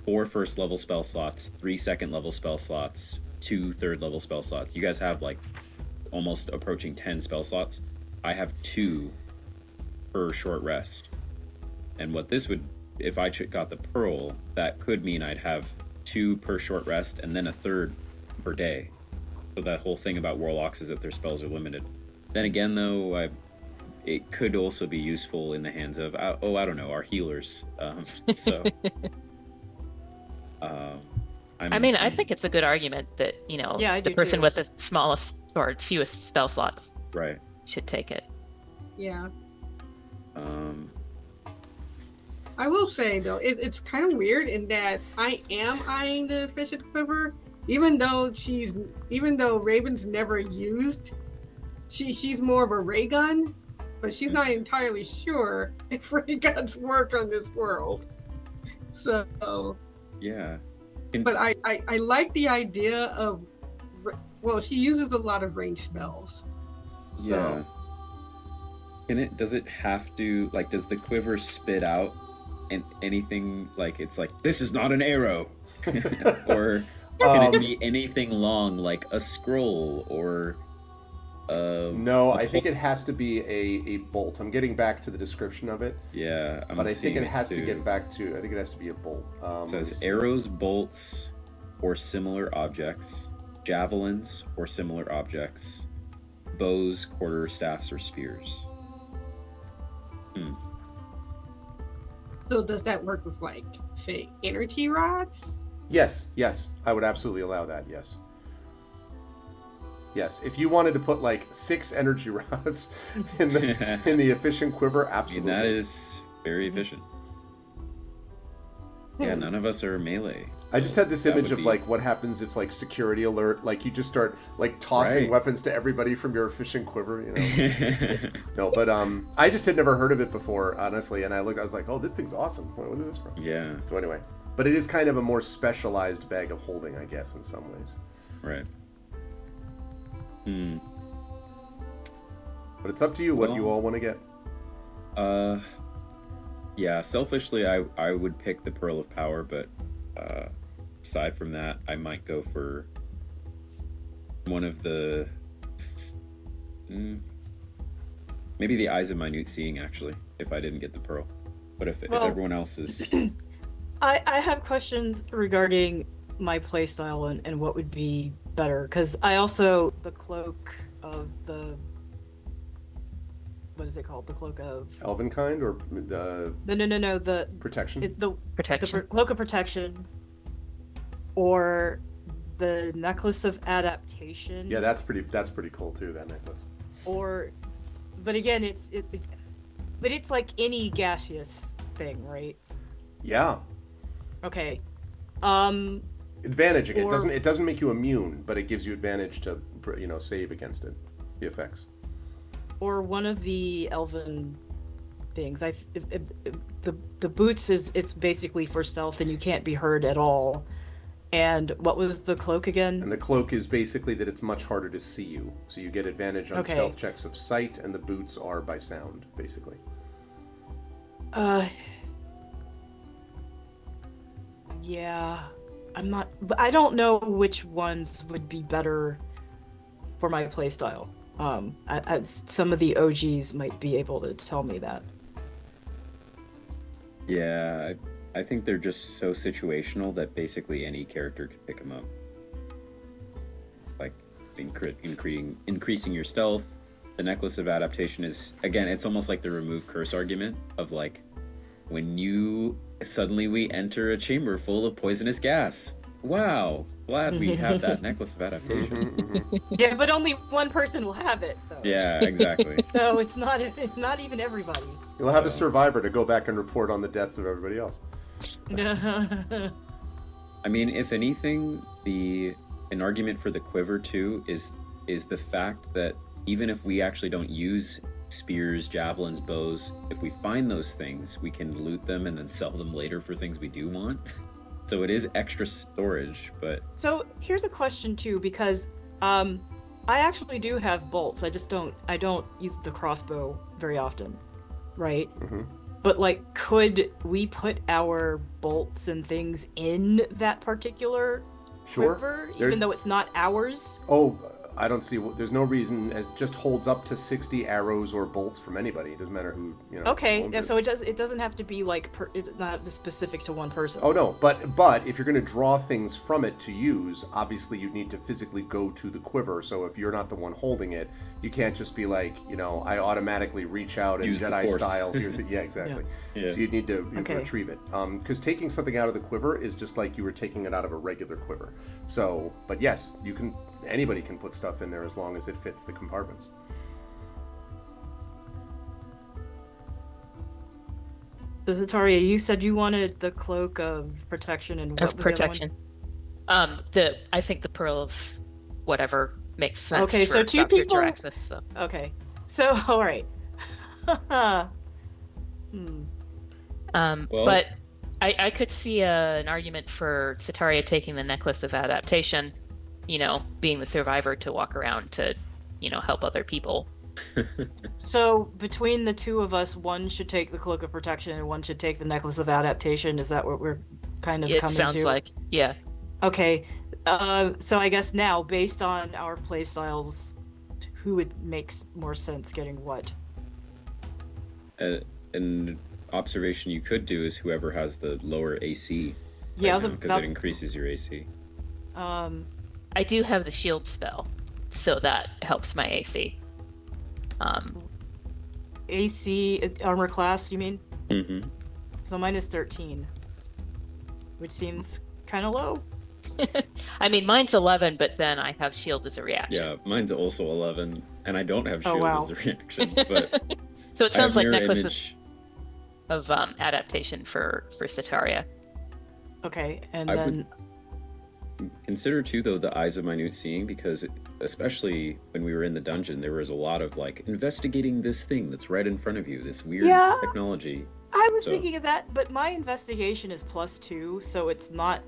4 first level spell slots, 3 second level spell slots, 2 third level spell slots. You guys have like almost approaching 10 spell slots. I have 2 per short rest. And what this would, if I got the pearl, that could mean I'd have 2 per short rest and then a third per day. So that whole thing about warlocks is that their spells are limited. Then again, though, it could also be useful in the hands of, I don't know, our healers. I think it's a good argument that, Yeah, I the do person too. with the smallest or fewest spell slots right. should take it. Yeah. I I will say though, it's kind of weird in that I am eyeing the efficient quiver, even though Raven's never used. She's more of a ray gun, but she's not entirely sure if ray guns work on this world. So, Yeah. but I like the idea of, well, she uses a lot of range spells. So, Yeah. Does it have to, like, does the quiver spit out and anything, like, it's like, this is not an arrow? Or can it be anything long, like a scroll or No, I think it has to be a bolt. I'm getting back to the description of it, yeah, I'm but I think seeing it has to too. get back to. I think it has to be a bolt. It Let me says see. arrows, bolts, or similar objects, javelins or similar objects, bows, quarterstaffs, or spears. so does that work with, like, say, energy rods? Yes, I would absolutely allow that. Yes. If you wanted to put like 6 energy rods in the efficient quiver, I mean, absolutely. that is very efficient. Yeah, none of us are melee. I just had this That image would of be- like what happens if like security alert, like you just start like tossing Right. weapons to everybody from your efficient quiver, No, but I just had never heard of it before, honestly, and I was like, oh, this thing's awesome. What is this from? Yeah, So anyway, but it is kind of a more specialized bag of holding, I guess, in some ways. right. But it's up to you what you Well- all want to get. Yeah, selfishly, I would pick the Pearl of Power, but aside from that, I might go for one of the. Maybe the Eyes of Minute Seeing, actually, if I didn't get the pearl. But if Well- everyone else is... I have questions regarding my playstyle and what would be better, because I also the cloak of the what is it called? The cloak of Elvenkind or the no the protection? the Protection. cloak of protection, or the necklace of adaptation. Yeah, that's pretty cool too. That necklace. Or, but again, but it's like any gaseous thing, right? Yeah. Okay. Advantage again. Or- It doesn't make you immune, but it gives you advantage to save against it. The effects. Or one of the elven things. The boots it's basically for stealth and you can't be heard at all. And what was the cloak again? And the cloak is basically that it's much harder to see you, so you get advantage on Okay. stealth checks of sight, and the boots are by sound, basically. Yeah, but I don't know which ones would be better for my playstyle. Some of the OGs might be able to tell me that. Yeah, I think they're just so situational that basically any character could pick them up. Like increasing your stealth. The Necklace of Adaptation is, again, it's almost like the remove curse argument of like, when we enter a chamber full of poisonous gas. Wow, glad we have that Necklace of Adaptation. Yeah, but only one person will have it, though. Yeah, exactly. So it's not even everybody. You'll have a So- survivor to go back and report on the deaths of everybody else. I mean, if anything, an argument for the quiver too is the fact that even if we actually don't use spears, javelins, bows, if we find those things, we can loot them and then sell them later for things we do want. So it is extra storage, but So here's a question too, because I actually do have bolts. I don't use the crossbow very often, right? hmm But like, could we put our bolts and things in that particular Sure. quiver, There- even though it's not ours? Oh, I don't see. There's no reason. It just holds up to 60 arrows or bolts from anybody. It doesn't matter who Okay, owns yeah, it. so it doesn't have to be like it's not specific to one person. Oh no, but if you're going to draw things from it to use, obviously you need to physically go to the quiver. So if you're not the one holding it, you can't just be like, I automatically reach out and Use the Jedi Force. style. Yeah, exactly. Yeah. So you'd need to Okay. retrieve it. Because taking something out of the quiver is just like you were taking it out of a regular quiver. So, but yes, anybody can put stuff in there as long as it fits the compartments. So Zataria, you said you wanted the cloak of protection and what Of was the other one? protection. I think the pearl of whatever makes sense. Okay, so for two Dr. people- Jaraxxus, so. Okay, so all right. Well- But I could see an argument for Sataria taking the Necklace of Adaptation, being the survivor to walk around to, help other people. So between the two of us, one should take the cloak of protection and one should take the necklace of adaptation. Is that what we're kind of It coming sounds to? like, yeah. Okay. So I guess now, based on our playstyles, who would makes more sense getting what? an observation you could do is whoever has the lower AC. Yeah, I was because about. it increases your AC. I do have the shield spell, so that helps my AC. AC armor class, you mean? Mm-hmm. So mine is 13, which seems kind of low. I mean, mine's 11, but then I have shield as a reaction. Yeah, mine's also 11, and I don't have Oh, shield wow. as a reaction. But So it I have sounds like mirror Necklace image. of Adaptation for Sataria. Okay, and I then Consider too, though, the Eyes of Minute Seeing, because especially when we were in the dungeon, there was a lot of like investigating this thing that's right in front of you, this weird Yeah. technology. I was So- thinking of that, but my investigation is +2, so it's not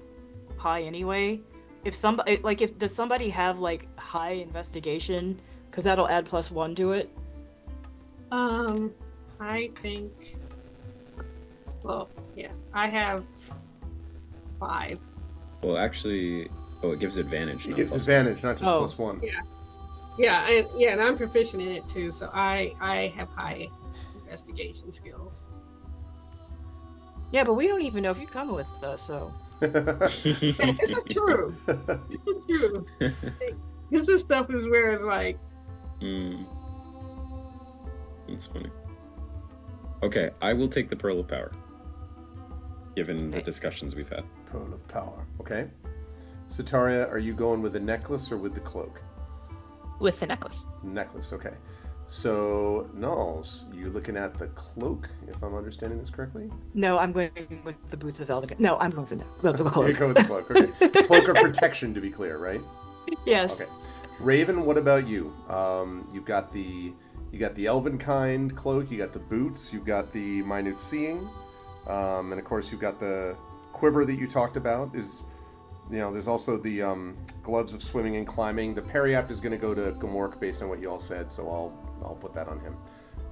high anyway. If somebody does somebody have like high investigation, because that'll add +1 to it. I think. Well, yeah, I have 5. Well, actually, it gives advantage. It not gives plus advantage, not just Oh. +1. Yeah. and I'm proficient in it too. So I have high investigation skills. Yeah, but we don't even know if you're coming with us, so. Yeah, this is true. This is true. This is stuff is where it's like, Mm, that's funny. Okay, I will take the Pearl of Power, given the discussions we've had. Pearl of Power. Okay. Sataria, are you going with the necklace or with the cloak? With the necklace. Necklace, okay. So, Nulls, you're looking at the cloak, if I'm understanding this correctly? No, I'm going with the boots of Elvica. No, I'm going with the cloak. You go with the cloak, okay. Cloak of protection, to be clear, right? Yes. Okay. Raven, what about you? You got the elven kind cloak, you got the boots, you've got the minute seeing, and of course you've got the quiver that you talked about. There's also the gloves of swimming and climbing. The periapt is going to go to Gamork based on what you all said, so I'll put that on him.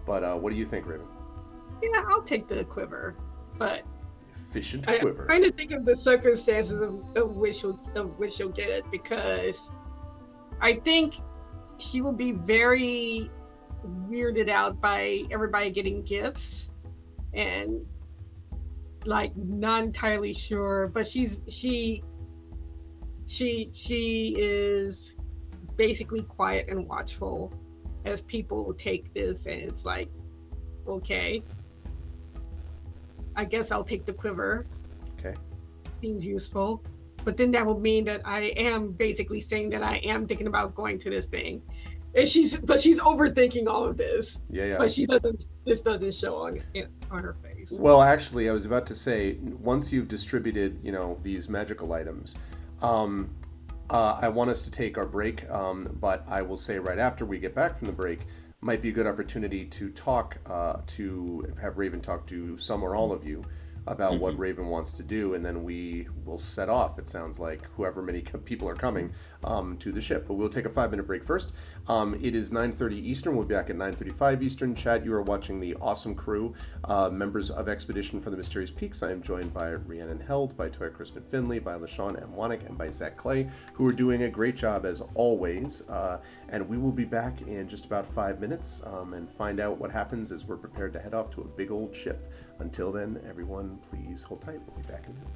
But what do you think, Raven? yeah, I'll take the quiver, but Efficient I'm quiver. trying to think of the circumstances of which she'll get it, because I think she will be very weirded out by everybody getting gifts, and like not entirely sure. But she is basically quiet and watchful as people take this, and it's like, okay, I guess I'll take the quiver. Okay. Seems useful. But then that would mean that I am basically saying that I am thinking about going to this thing. And she's overthinking all of this. Yeah. But this doesn't show on her face. Well, actually, I was about to say, once you've distributed, these magical items, I want us to take our break, but I will say right after we get back from the break, might be a good opportunity to talk, to have Raven talk to some or all of you about what Raven wants to do, and then we will set off, it sounds like, whoever many people are coming, to the ship. But we'll take a 5-minute break first. It is 9:30 Eastern. We'll be back at 9:35 Eastern. Chad, you are watching the awesome crew, members of Expedition for the Mysterious Peaks. I am joined by Rhiannon Held, by Toya Crispin Finley, by LaShawn M. Wannick, and by Zach Clay, who are doing a great job as always. And we will be back in just about 5 minutes and find out what happens as we're prepared to head off to a big old ship. Until then, everyone, please hold tight. We'll be back in a minute.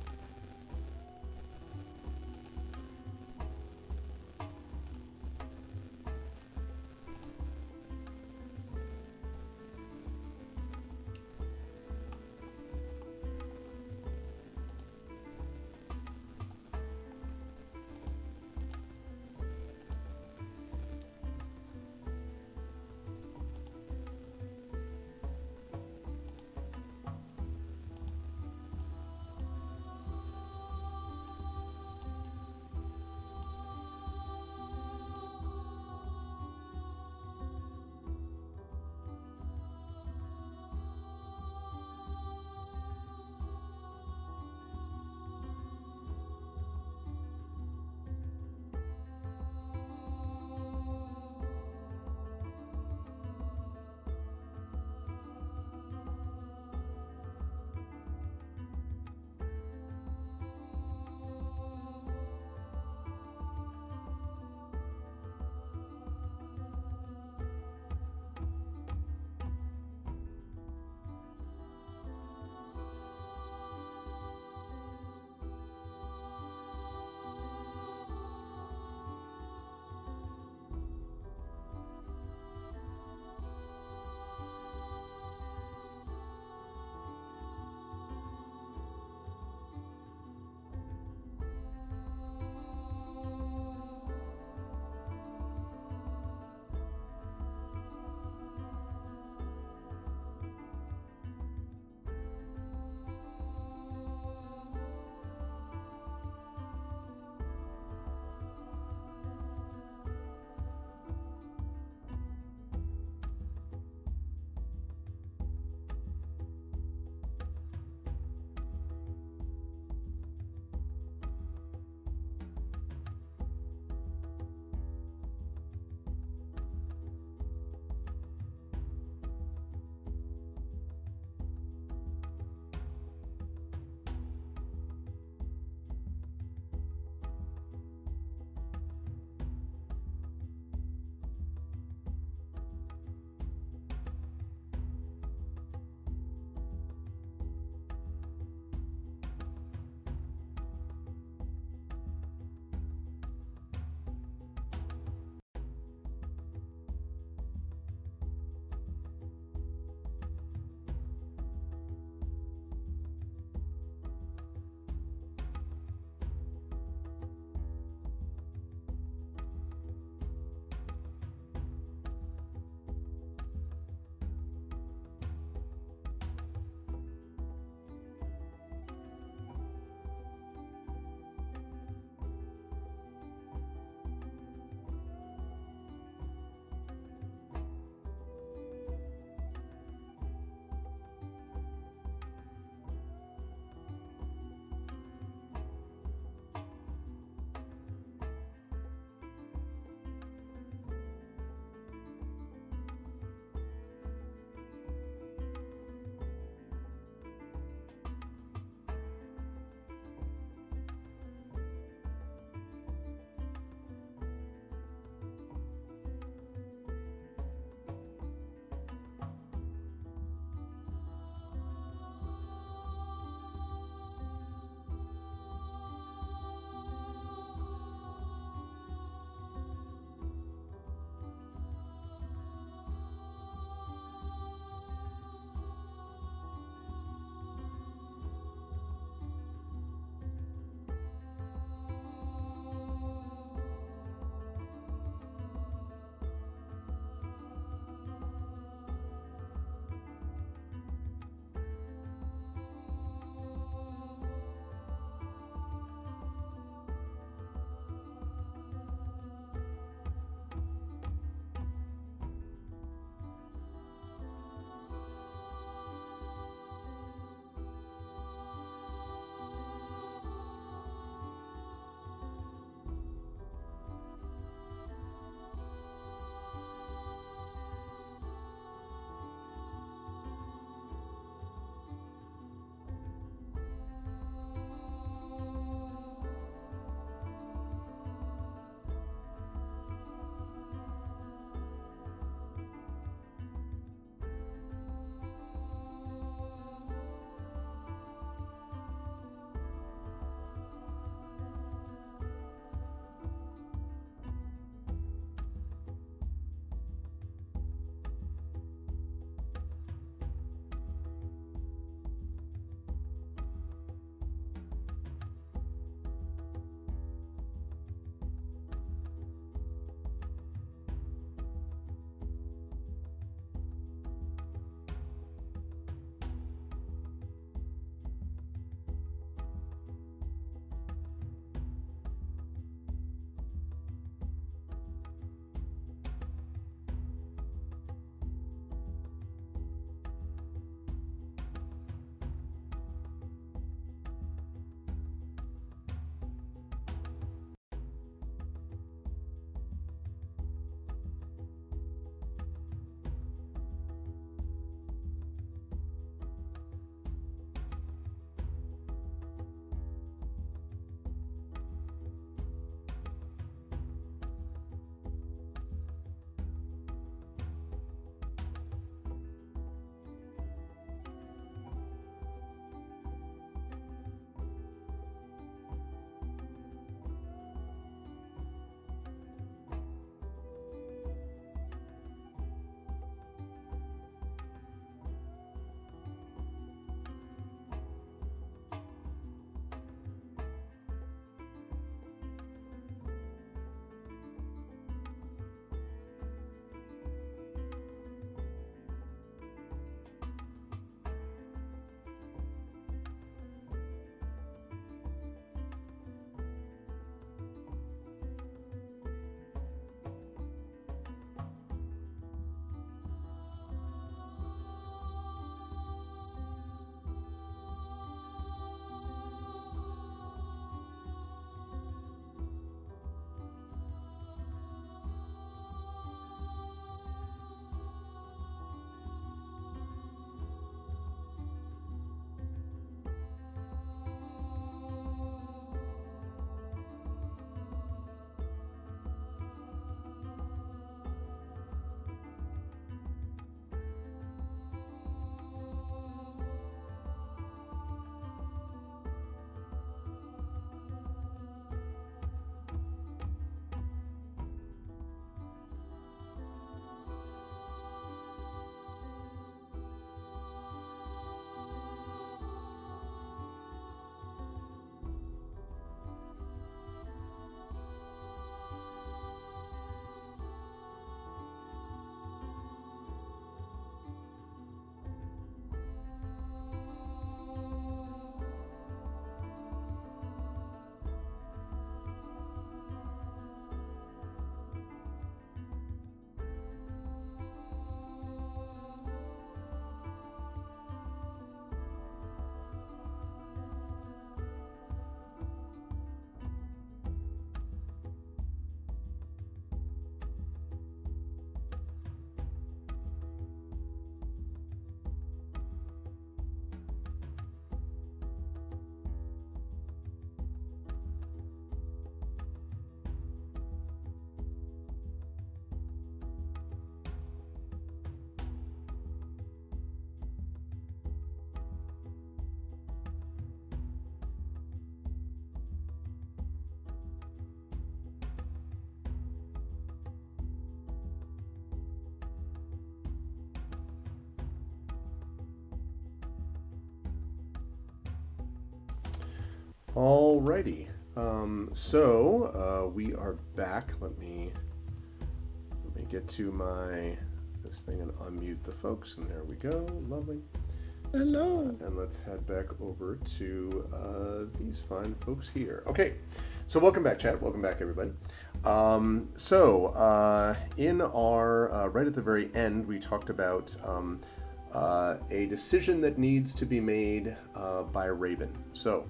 Alrighty. We are back. Let me get to this thing and unmute the folks, and there we go. Lovely. Hello. And let's head back over to these fine folks here. Okay, so welcome back, chat. Welcome back, everybody. In our right at the very end, we talked about a decision that needs to be made by Raven. So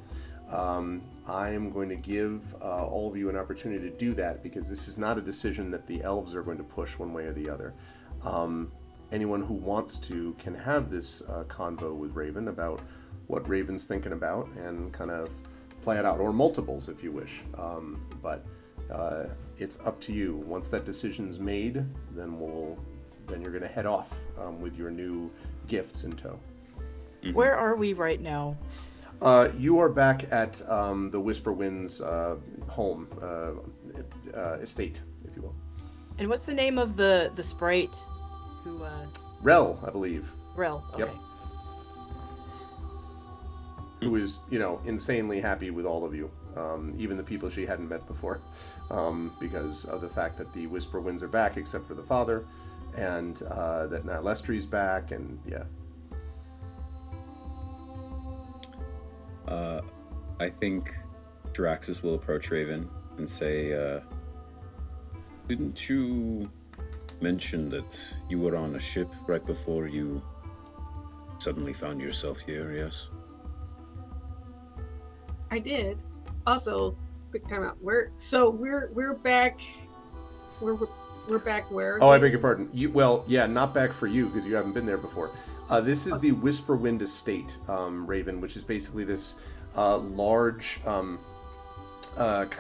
I'm going to give all of you an opportunity to do that, because this is not a decision that the elves are going to push one way or the other. Anyone who wants to can have this convo with Raven about what Raven's thinking about and kind of play it out, or multiples if you wish. But it's up to you. Once that decision's made, then you're going to head off with your new gifts in tow. Mm-hmm. Where are we right now? You are back at the Whisper Winds home estate, if you will. And what's the name of the sprite who Rel, I believe, Rel, okay. Yep. Who is, insanely happy with all of you, even the people she hadn't met before, because of the fact that the Whisper Winds are back, except for the father, and that now Lestri's back, and yeah. I think Jaraxxus will approach Raven and say, didn't you mention that you were on a ship right before you suddenly found yourself here, yes? I did. Also, quick time out. We're back. We're back where? Oh, I beg your pardon. Not back for you, because you haven't been there before. This is the Whisper Wind Estate, Raven, which is basically this large kind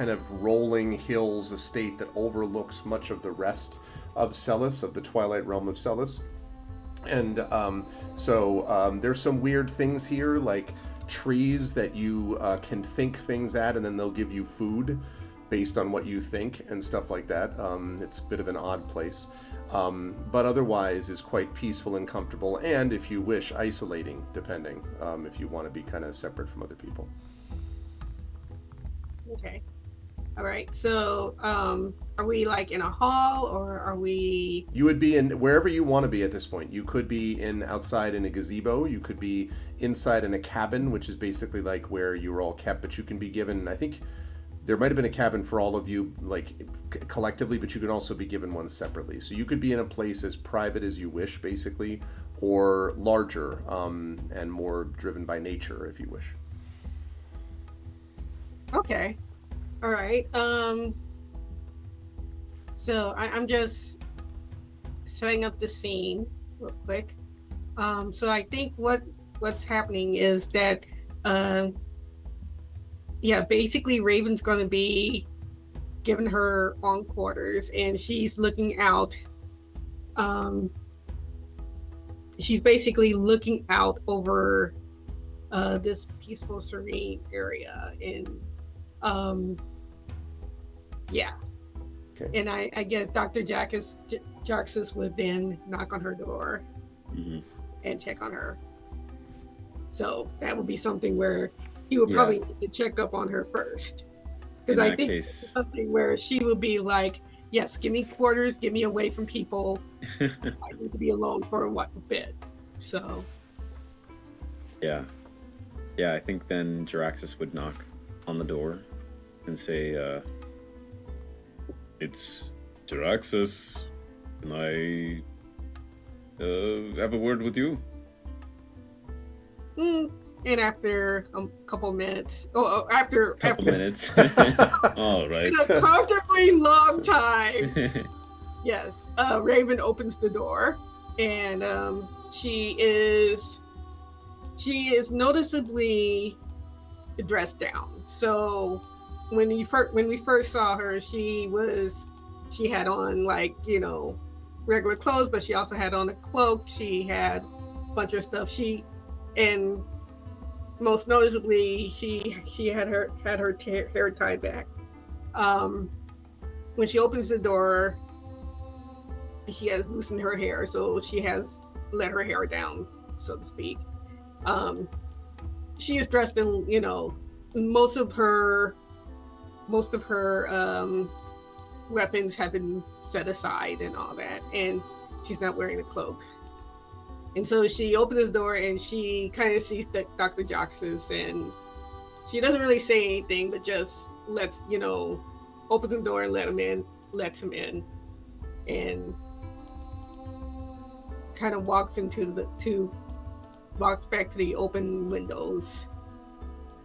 of rolling hills estate that overlooks much of the rest of Celis, of the Twilight Realm of Celis. And there's some weird things here, like trees that you can think things at, and then they'll give you food based on what you think and stuff like that. It's a bit of an odd place, but otherwise is quite peaceful and comfortable, and if you wish, isolating, depending, if you want to be kind of separate from other people. Okay. All right. So, are we like in a hall, or are we? You would be in wherever you want to be at this point. You could be outside in a gazebo. You could be inside in a cabin, which is basically like where you're all kept. But you can be given, I think, there might have been a cabin for all of you, like collectively, but you can also be given one separately. So you could be in a place as private as you wish, basically, or larger and more driven by nature, if you wish. Okay. All right. So I'm just setting up the scene real quick. So I think what's happening is that basically Raven's going to be given her own quarters, and she's looking out. She's basically looking out over this peaceful, serene area, and Okay. And I guess Dr. Jaraxxus would then knock on her door and check on her. So that would be something where he would probably need to check up on her first. Because I think it's something where she would be like, yes, give me quarters, get me away from people. I need to be alone for a bit. So. Yeah, I think then Jaraxxus would knock on the door and say, it's Jaraxxus. Can I have a word with you? And after a couple minutes, after minutes. All right. a comfortably long time, yes, Raven opens the door, and she is noticeably dressed down. So when we first saw her, she had on regular clothes, but she also had on a cloak. She had a bunch of stuff. And most noticeably, she had her hair tied back. When she opens the door, she has loosened her hair, so she has let her hair down, so to speak. She is dressed in most of her weapons have been set aside and all that, and she's not wearing the cloak. And so she opens the door and she kind of sees Dr. Jox's, and she doesn't really say anything, but just lets, open the door and lets him in, and kind of walks back to the open windows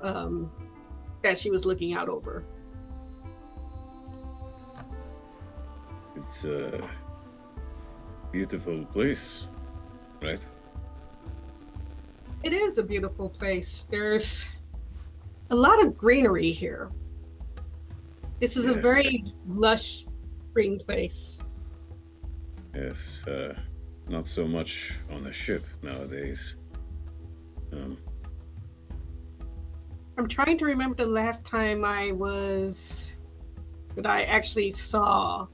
that she was looking out over. It's a beautiful place, right? It is a beautiful place. There's a lot of greenery here. This is a Yes. very lush green place. Yes, not so much on a ship nowadays. I'm trying to remember the last time that I actually saw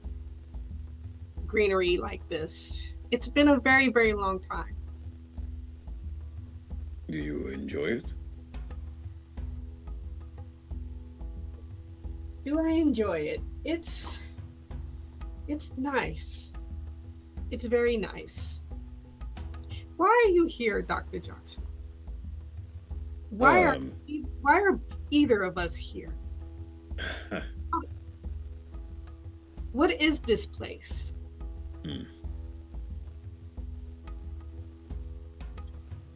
greenery like this. It's been a very, very long time. Do you enjoy it? Do I enjoy it? It's nice. It's very nice. Why are you here, Dr. Johnson? Why are either of us here? What is this place?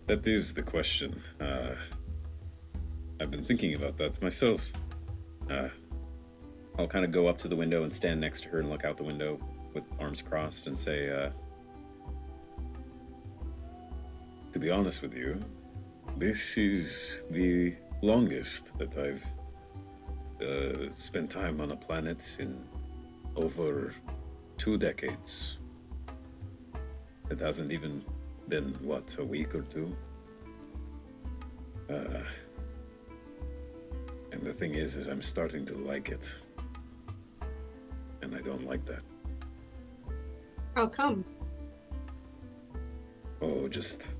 That is the question. I've been thinking about that myself. I'll kind of go up to the window and stand next to her and look out the window with arms crossed and say, To be honest with you, this is the longest that I've spent time on a planet in over 2 decades. It hasn't even been, what, a week or two? And the thing is I'm starting to like it. And I don't like that. How come? Oh, just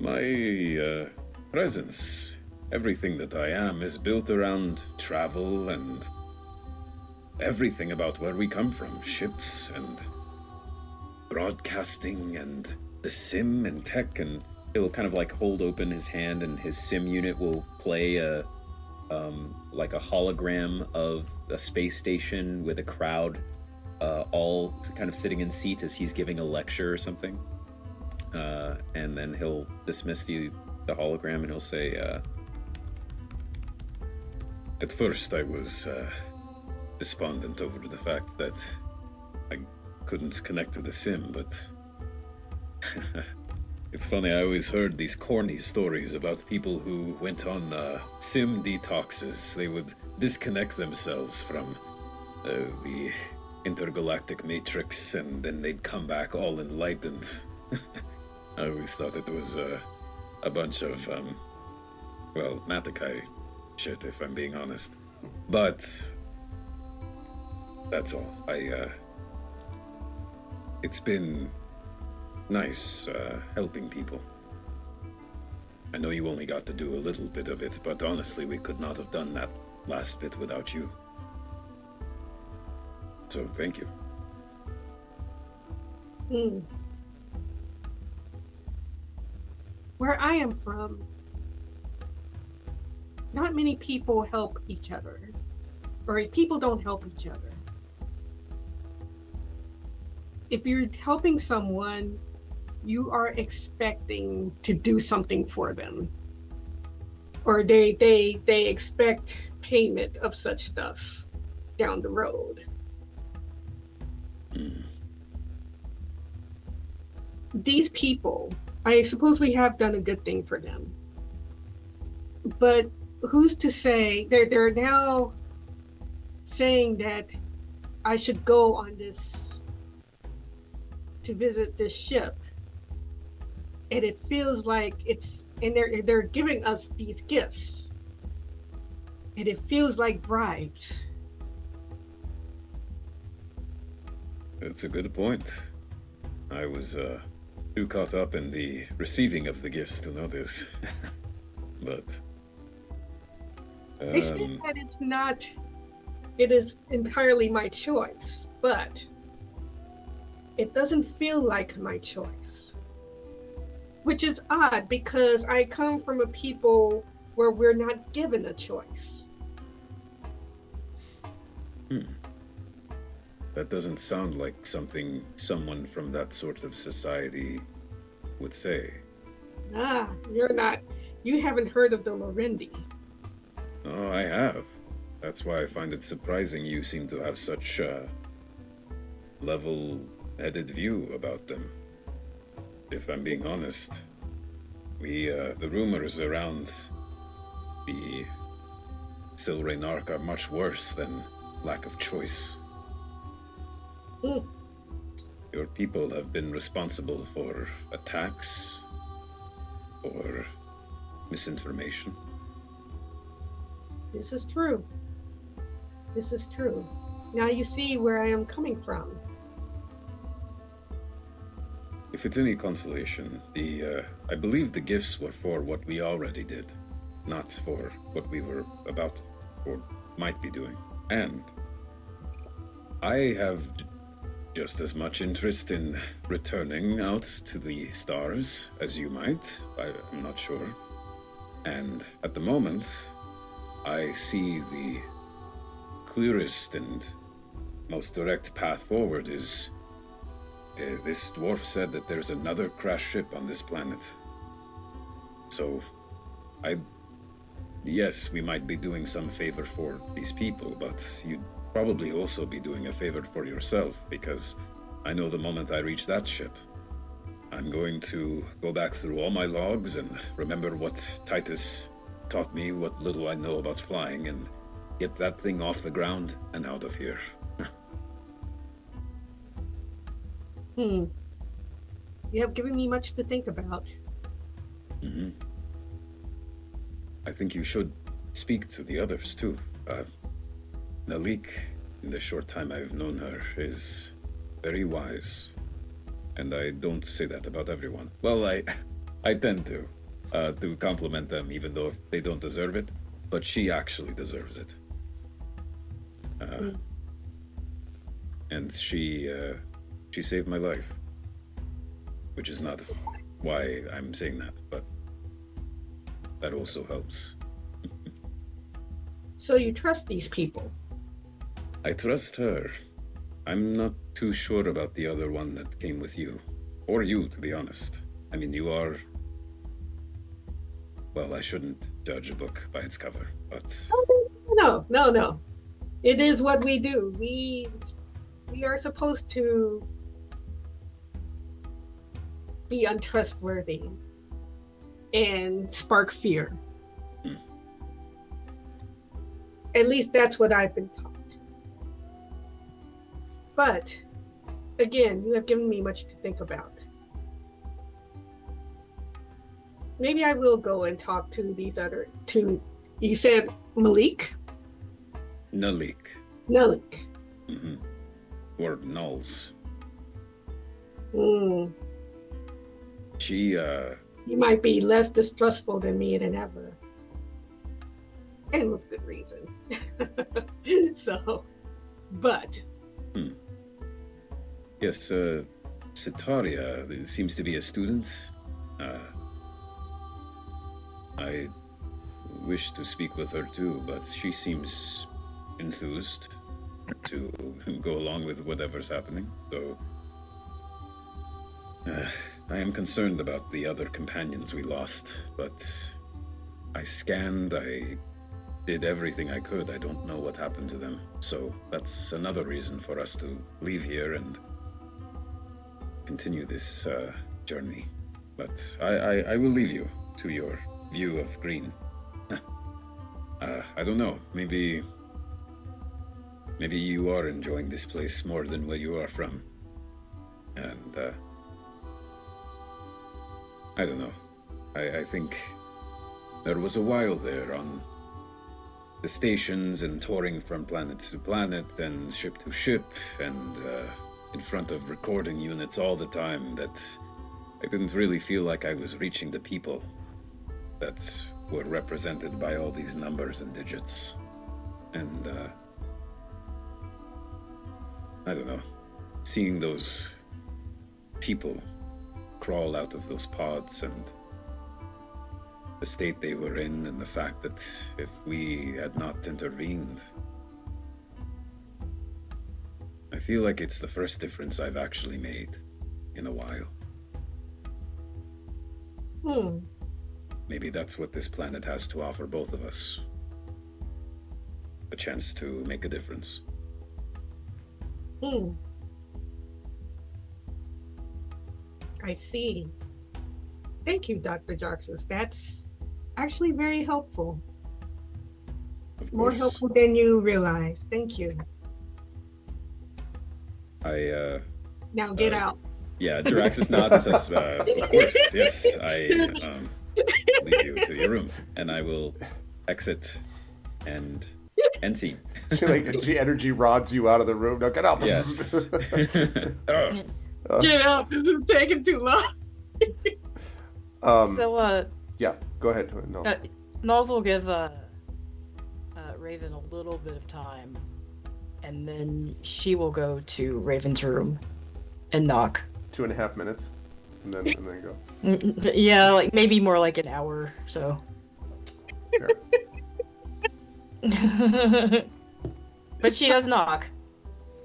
my presence. Everything that I am is built around travel and everything about where we come from. Ships and broadcasting and the sim and tech, and he'll kind of like hold open his hand and his sim unit will play like a hologram of a space station with a crowd all kind of sitting in seats as he's giving a lecture or something. And then he'll dismiss the hologram and he'll say, at first I was despondent over the fact that I couldn't connect to the sim, but it's funny, I always heard these corny stories about people who went on sim detoxes. They would disconnect themselves from the intergalactic matrix and then they'd come back all enlightened. I always thought it was a bunch of, Matakai shit, if I'm being honest. But that's all. It's been nice helping people. I know you only got to do a little bit of it, but honestly, we could not have done that last bit without you. So, thank you. Where I am from, not many people help each other, or people don't help each other. If you're helping someone, you are expecting to do something for them, or they expect payment of such stuff down the road. These people, I suppose we have done a good thing for them, but who's to say they're now saying that I should go on this to visit this ship, and it feels like they're giving us these gifts, and it feels like bribes. That's a good point. I was too caught up in the receiving of the gifts to notice. But They said that it is entirely my choice, but it doesn't feel like my choice. Which is odd because I come from a people where we're not given a choice. That doesn't sound like something someone from that sort of society would say. Ah, you haven't heard of the Lorendi. Oh, I have. That's why I find it surprising you seem to have such a level-headed view about them. If I'm being honest, the rumors around the Silraynark are much worse than lack of choice. Your people have been responsible for attacks, or misinformation. This is true. This is true. Now you see where I am coming from. If it's any consolation, I believe the gifts were for what we already did, not for what we were about or might be doing. And I have just as much interest in returning out to the stars as you might. I'm not sure. And at the moment, I see the clearest and most direct path forward is this dwarf said that there's another crash ship on this planet. So, yes, we might be doing some favor for these people, but you'd probably also be doing a favor for yourself, because I know the moment I reach that ship, I'm going to go back through all my logs and remember what Titus taught me, what little I know about flying, and get that thing off the ground and out of here. You have given me much to think about. I think you should speak to the others, too. Nalik, in the short time I've known her, is very wise. And I don't say that about everyone. Well, I tend to compliment them, even though they don't deserve it. But she actually deserves it. And she saved my life. Which is not why I'm saying that, but that also helps. So you trust these people? I trust her. I'm not too sure about the other one that came with you. Or you, to be honest. I mean, you are... Well, I shouldn't judge a book by its cover, but... No. It is what we do. We are supposed to be untrustworthy and spark fear. At least that's what I've been taught. But again, you have given me much to think about. Maybe I will go and talk to these other two. You said Malik? Nalik. Nalik. Or Nulls. She, You might be less distrustful than me than ever. And with good reason. But. Yes, Sitaria seems to be a student. I wish to speak with her too, but she seems enthused to go along with whatever's happening, so... I am concerned about the other companions we lost, but I scanned, I did everything I could. I don't know what happened to them, so that's another reason for us to leave here and continue this journey. But I will leave you to your view of green. I don't know, maybe you are enjoying this place more than where you are from. And, I don't know. I think there was a while there on the stations and touring from planet to planet and ship to ship and in front of recording units all the time that I didn't really feel like I was reaching the people that were represented by all these numbers and digits. And, I don't know, seeing those people crawl out of those pods and the state they were in, and the fact that if we had not intervened, I feel like it's the first difference I've actually made in a while. Hmm. Maybe that's what this planet has to offer both of us. A chance to make a difference. Hmm. I see. Thank you, Dr. Jarxus. That's actually very helpful. Of More course, helpful than you realize. Thank you. Now get out. Yeah, Jaraxus nods and says, "Of course, yes, I leave you to your room, and I will exit and end scene." She energy rods you out of the room. No, get up. Yes. Get out. This is taking too long. So, yeah, go ahead. No. Nulls will give Raven a little bit of time, and then she will go to Raven's room and knock. 2.5 minutes, and then go. Yeah, like maybe more like an hour. So. Fair. But she does knock.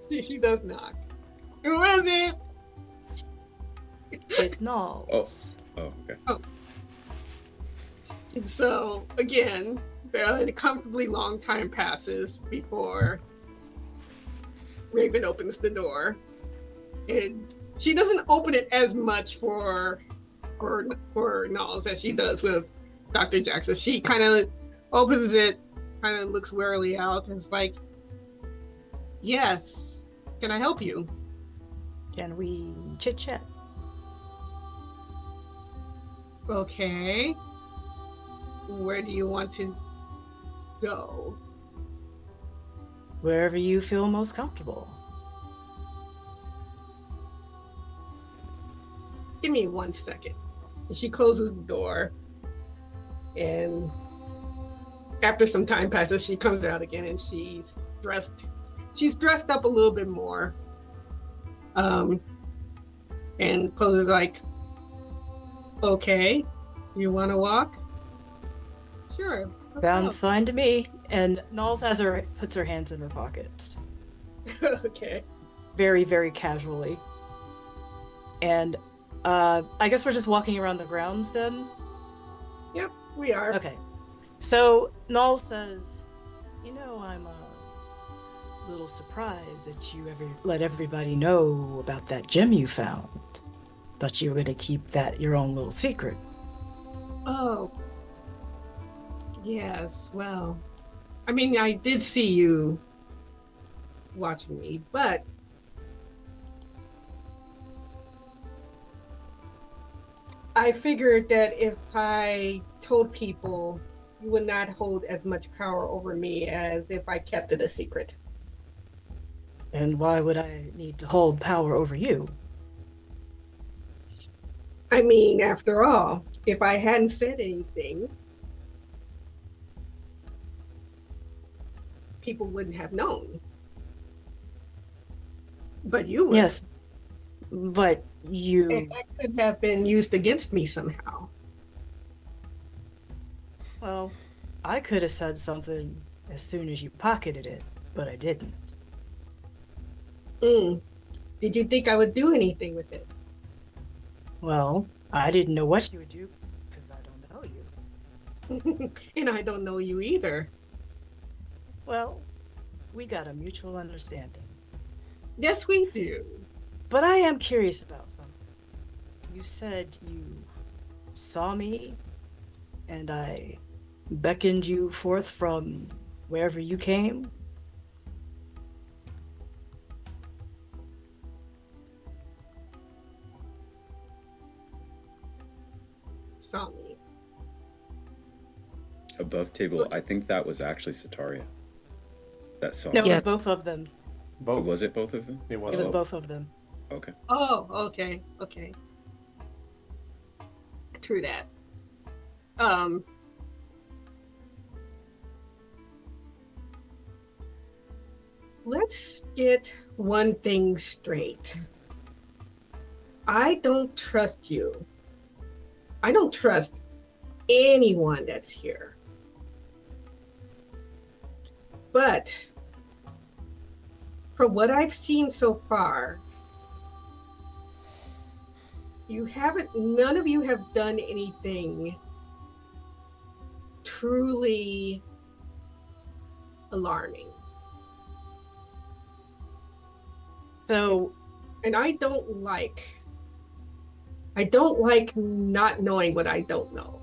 She does knock. Who is it? It's Nulls. Oh, okay. And so, again, a comfortably long time passes before Raven opens the door. And she doesn't open it as much for Nulls as she does with Dr. Jackson. She kind of opens it, kind of looks warily out, and is like, "Yes, can I help you?" Can we chit chat? Okay. Where do you want to go? Wherever you feel most comfortable. Give me 1 second. And she closes the door. And after some time passes, she comes out again and she's dressed up a little bit more. And closes like, "Okay, you want to walk?" "Sure. let's Sounds fine to me. And Nulls puts her hands in her pockets. go." Okay. Very, very casually. And I guess we're just walking around the grounds then? Yep, we are. Okay. So Null says, I'm a little surprised that you ever let everybody know about that gem you found. Thought you were going to keep that your own little secret. Oh. Yes, well. I mean, I did see you watching me, but I figured that if I told people, you would not hold as much power over me as if I kept it a secret. And why would I need to hold power over you? I mean, after all, if I hadn't said anything, people wouldn't have known. But you would. Yes, but you... And that could have been used against me somehow. Well, I could have said something as soon as you pocketed it, but I didn't. Did you think I would do anything with it? Well, I didn't know what you would do, because I don't know you. And I don't know you either. Well, we got a mutual understanding. Yes, we do. But I am curious about something. You said you saw me, and I beckoned you forth from wherever you came? Saw me. Above table, I think that was actually Sataria. That song. No, it Yeah. was both of them. Both. Was it both of them? It was. It was both. both of them. Okay. Oh, okay. True that. let's get one thing straight. I don't trust you. I don't trust anyone that's here. But from what I've seen so far, none of you have done anything truly alarming. So And I don't like not knowing what I don't know.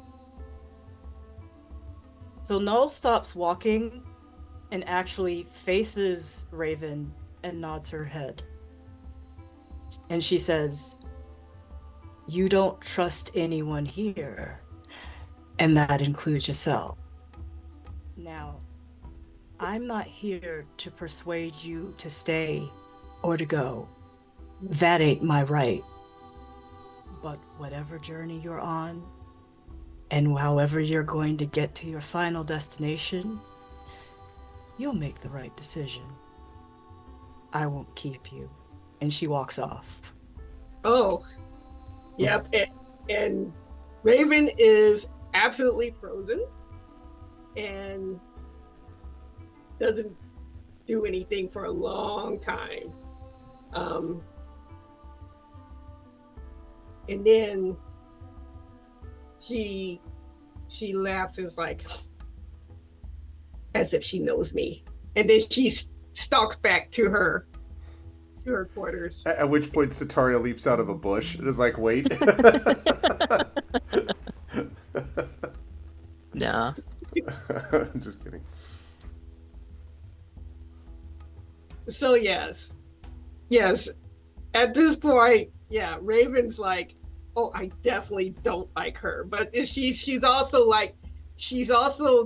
So Null stops walking and actually faces Raven and nods her head. And she says, "You don't trust anyone here, and that includes yourself. Now, I'm not here to persuade you to stay or to go. That ain't my right. But whatever journey you're on, and however you're going to get to your final destination, you'll make the right decision. I won't keep you." And she walks off. Oh, yep. And Raven is absolutely frozen and doesn't do anything for a long time. And then she laughs and is like, as if she knows me. And then she stalks back to her quarters. At which point, Sataria leaps out of a bush and is like, "Wait." No. Just kidding. So yes. At this point, yeah, Raven's like, "Oh, I definitely don't like her," but she's also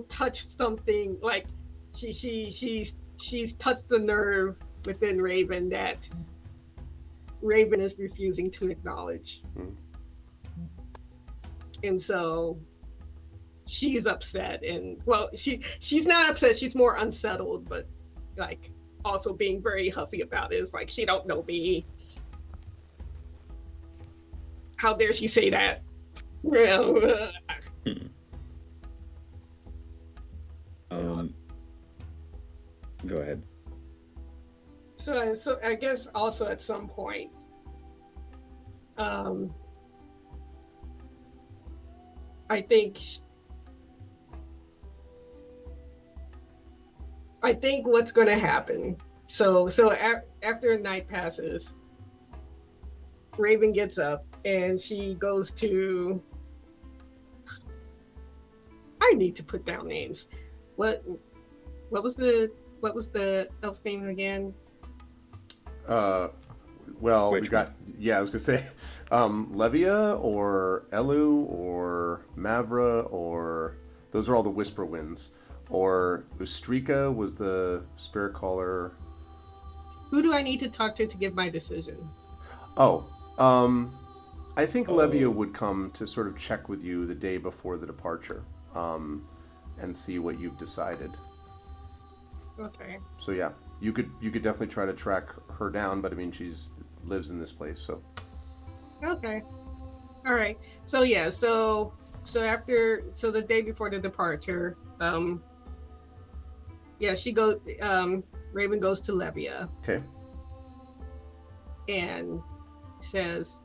touched something, like she's touched the nerve within Raven that Raven is refusing to acknowledge. And so she's upset, and well, she's not upset, she's more unsettled, but like also being very huffy about it. It's like, she don't know me. How dare she say that? Go ahead. So I guess also at some point, I think what's going to happen. So after a night passes, Raven gets up and she goes to. I need to put down names. What was the elf's name again? Well, Which we got, I was gonna say, Levia or Elu or Mavra, or those are all the Whisper Winds. Or Ustrika was the spirit caller. Who do I need to talk to give my decision? Oh, I think Levia would come to sort of check with you the day before the departure, and see what you've decided. Okay. So yeah, you could definitely try to track her down, but I mean, lives in this place, so. Okay. All right. So yeah. So the day before the departure, she goes. Raven goes to Levia. Okay. And says,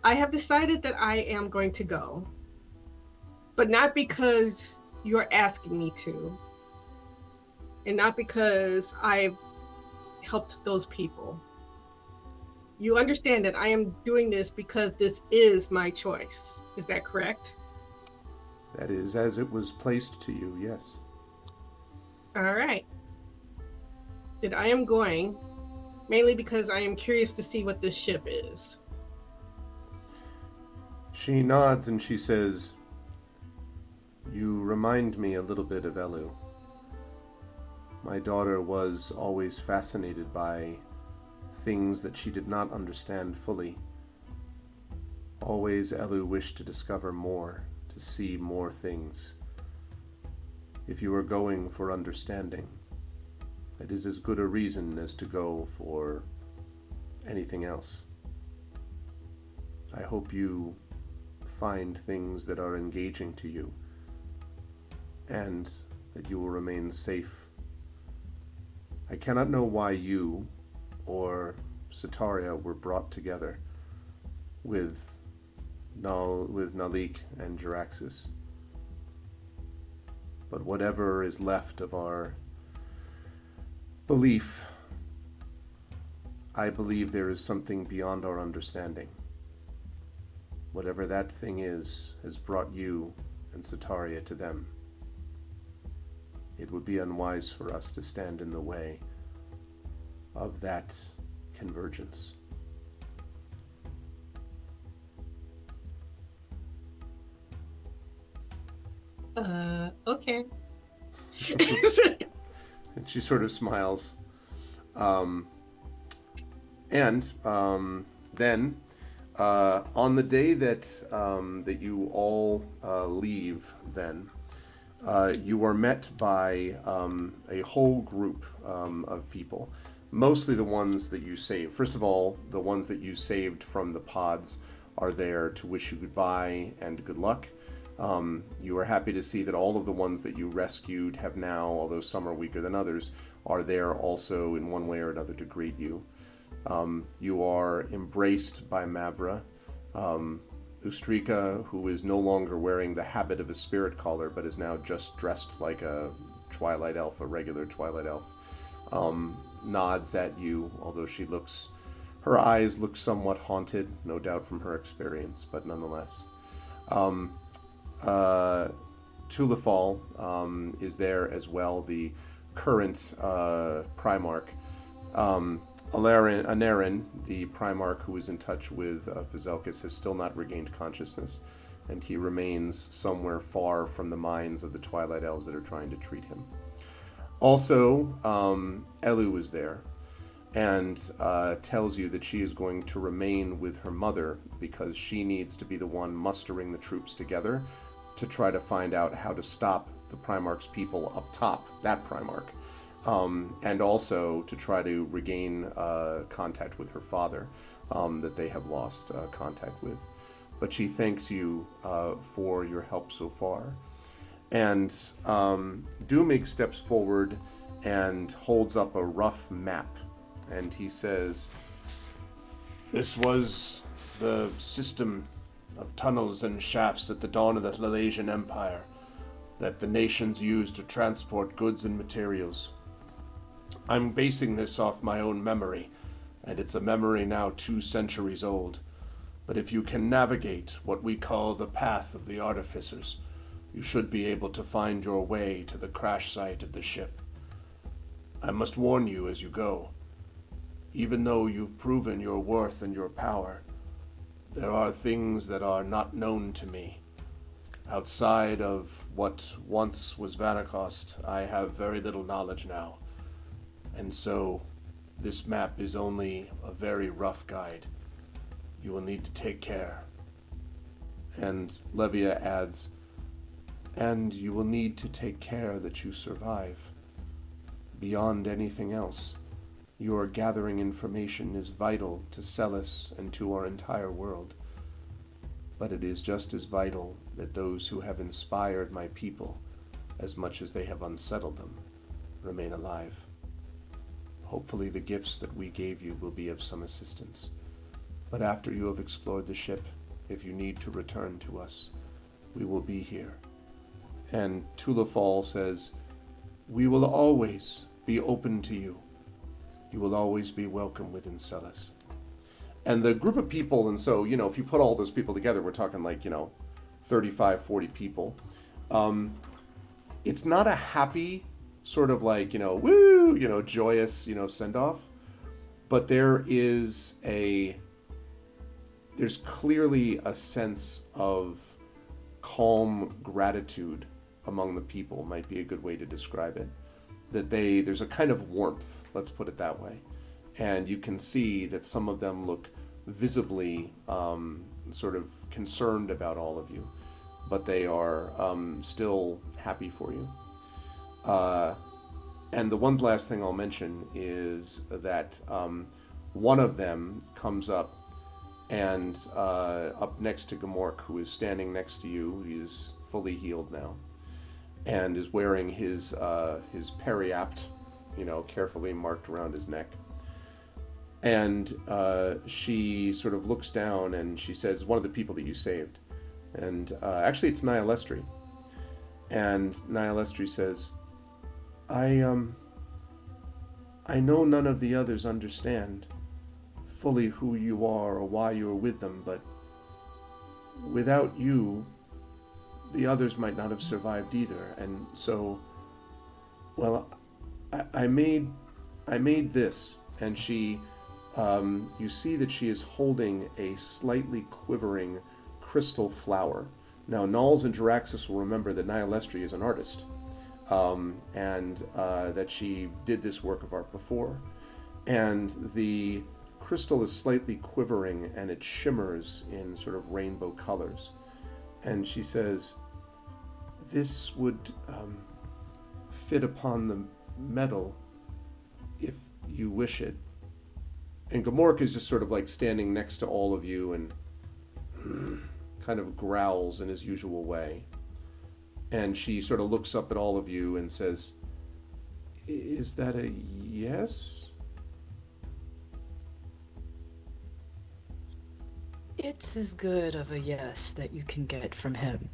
"I have decided that I am going to go, but not because you're asking me to, and not because I've helped those people. You understand that I am doing this because this is my choice. Is that correct?" That is as it was placed to you, yes. All right. That I am going mainly because I am curious to see what this ship is. She nods and she says, "You remind me a little bit of Elu. My daughter was always fascinated by things that she did not understand fully. Always Elu wished to discover more, to see more things. if you are going for understanding, it is as good a reason as to go for anything else. I hope you find things that are engaging to you, and that you will remain safe. I cannot know why you or Sataria were brought together with Nalik and Jaraxxus, but whatever is left of our belief, I believe there is something beyond our understanding. Whatever that thing is has brought you and Sataria to them. It would be unwise for us to stand in the way of that convergence. Okay. And she sort of smiles. Then, on the day that you all leave, then, you are met by a whole group of people, mostly the ones that you saved. First of all, the ones that you saved from the pods are there to wish you goodbye and good luck. You are happy to see that all of the ones that you rescued have now, although some are weaker than others, are there also in one way or another to greet you. You are embraced by Mavra. Ustrika, who is no longer wearing the habit of a spirit caller, but is now just dressed like a Twilight Elf, a regular Twilight Elf, nods at you, although her eyes look somewhat haunted, no doubt from her experience, but nonetheless. Tulifal is there as well, the current Primarch. Anarin, the Primarch who is in touch with Fazelkus, has still not regained consciousness, and he remains somewhere far from the minds of the Twilight Elves that are trying to treat him. Also, Elu is there, and tells you that she is going to remain with her mother because she needs to be the one mustering the troops together to try to find out how to stop the Primarch's people up top, that Primarch. And also to try to regain contact with her father that they have lost contact with. But she thanks you for your help so far. And Doomig steps forward and holds up a rough map. And he says, "This was the system of tunnels and shafts at the dawn of the Lalasian Empire that the nations used to transport goods and materials. I'm basing this off my own memory, and it's a memory now 2 centuries old. But if you can navigate what we call the path of the artificers, you should be able to find your way to the crash site of the ship. I must warn you as you go. Even though you've proven your worth and your power, there are things that are not known to me. Outside of what once was Vanacost, I have very little knowledge now. And so, this map is only a very rough guide. You will need to take care." And Levia adds, "And you will need to take care that you survive. Beyond anything else, your gathering information is vital to Celis and to our entire world. But it is just as vital that those who have inspired my people, as much as they have unsettled them, remain alive. Hopefully the gifts that we gave you will be of some assistance. But after you have explored the ship, if you need to return to us, we will be here." And Tulifal says, "We will always be open to you. You will always be welcome within Celis." And the group of people, and so, if you put all those people together, we're talking 35, 40 people. It's not a happy sort of woo, joyous, send-off. But there's clearly a sense of calm gratitude among the people, might be a good way to describe it. That there's a kind of warmth, let's put it that way. And you can see that some of them look visibly sort of concerned about all of you, but they are still happy for you. And the one last thing I'll mention is that one of them comes up and up next to Gamork, who is standing next to you. He is fully healed now, and is wearing his periapt, carefully marked around his neck. And she sort of looks down and she says, "One of the people that you saved." And actually, it's Nialestri. And Nialestri says, I know none of the others understand fully who you are or why you are with them, but without you, the others might not have survived either. And so, well, I made this." And she, you see that she is holding a slightly quivering crystal flower. Now, Nulls and Jaraxxus will remember that Nialestri is an artist, and that she did this work of art before. And the crystal is slightly quivering, and it shimmers in sort of rainbow colors. And she says, "This would fit upon the metal if you wish it." And Gamork is just sort of like standing next to all of you and kind of growls in his usual way. And she sort of looks up at all of you and says, "Is that a yes?" It's as good of a yes that you can get from him.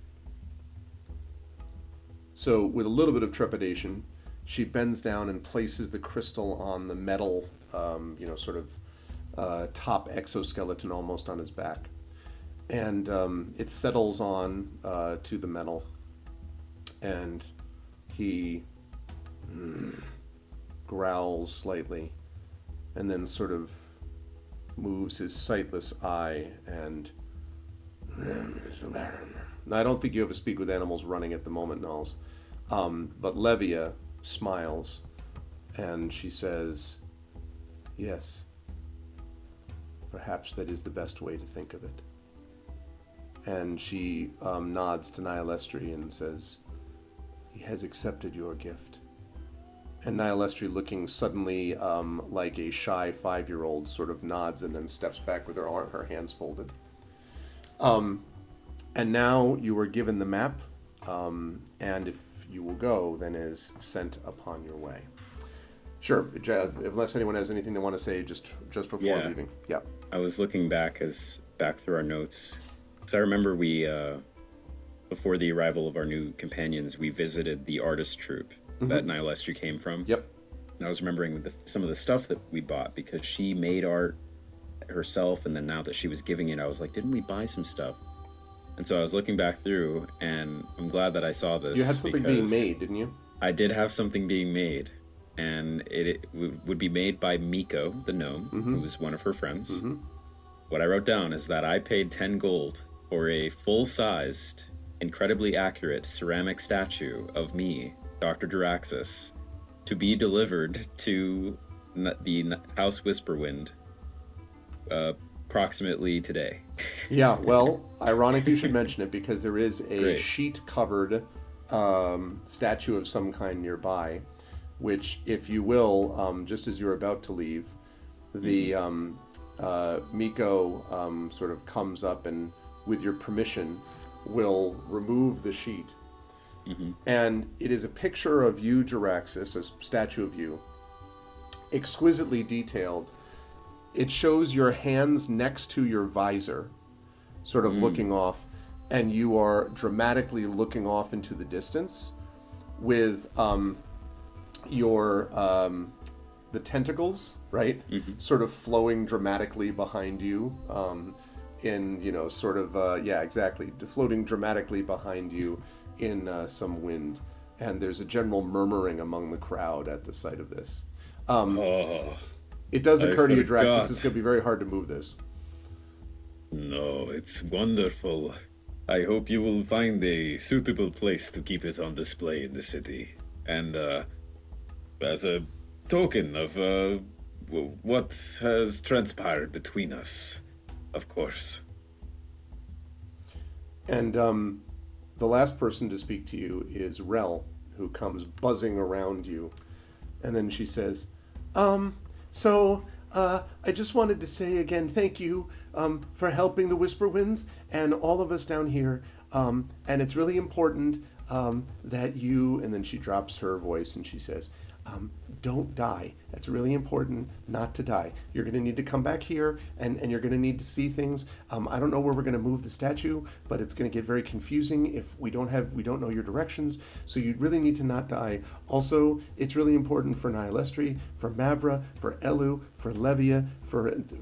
So with a little bit of trepidation, she bends down and places the crystal on the metal, sort of top exoskeleton almost on his back. And it settles on to the metal. And he growls slightly and then sort of moves his sightless eye and... Now, I don't think you have a speak with animals running at the moment, Nulls. But Levia smiles and she says, "Yes, perhaps that is the best way to think of it." And she nods to Nialestri and says, "He has accepted your gift." And Nialestri, looking suddenly like a shy 5-year-old, sort of nods and then steps back with her hands folded. And now you are given the map, and if you will go, then is sent upon your way. Sure, unless anyone has anything they want to say just before leaving. Yeah. I was looking back through our notes. So I remember we, before the arrival of our new companions, we visited the artist troupe that Nialestri came from. Yep. And I was remembering some of the stuff that we bought because she made art herself, and then now that she was giving it, I was like, didn't we buy some stuff? And so I was looking back through, and I'm glad that I saw this. You had something being made, didn't you? I did have something being made, and it would be made by Miko, the gnome, who was one of her friends. What I wrote down is that I paid 10 gold for a full-sized, incredibly accurate ceramic statue of me, Dr. Jaraxxus, to be delivered to the House Whisperwind approximately today. Yeah, well, ironic you should mention it because there is a Great. sheet-covered statue of some kind nearby, which, if you will, just as you're about to leave, the Miko sort of comes up and, with your permission, will remove the sheet. And it is a picture of you, Jaraxxus, a statue of you, exquisitely detailed. It shows your hands next to your visor, sort of looking off, and you are dramatically looking off into the distance with the tentacles, right? Sort of flowing dramatically behind you, floating dramatically behind you in some wind. And there's a general murmuring among the crowd at the sight of this. It does occur to you, Jaraxxus, it's going to be very hard to move this. No, it's wonderful. I hope you will find a suitable place to keep it on display in the city. And as a token of what has transpired between us, of course. And the last person to speak to you is Rel, who comes buzzing around you. And then she says, I just wanted to say again, thank you for helping the Whisperwinds and all of us down here. And it's really important that you, and then she drops her voice and she says, don't die. It's really important not to die. You're going to need to come back here and you're going to need to see things. I don't know where we're going to move the statue, but it's going to get very confusing if we don't know your directions. So you really need to not die. Also, it's really important for Nihilestri, for Mavra, for Elu, for Levia,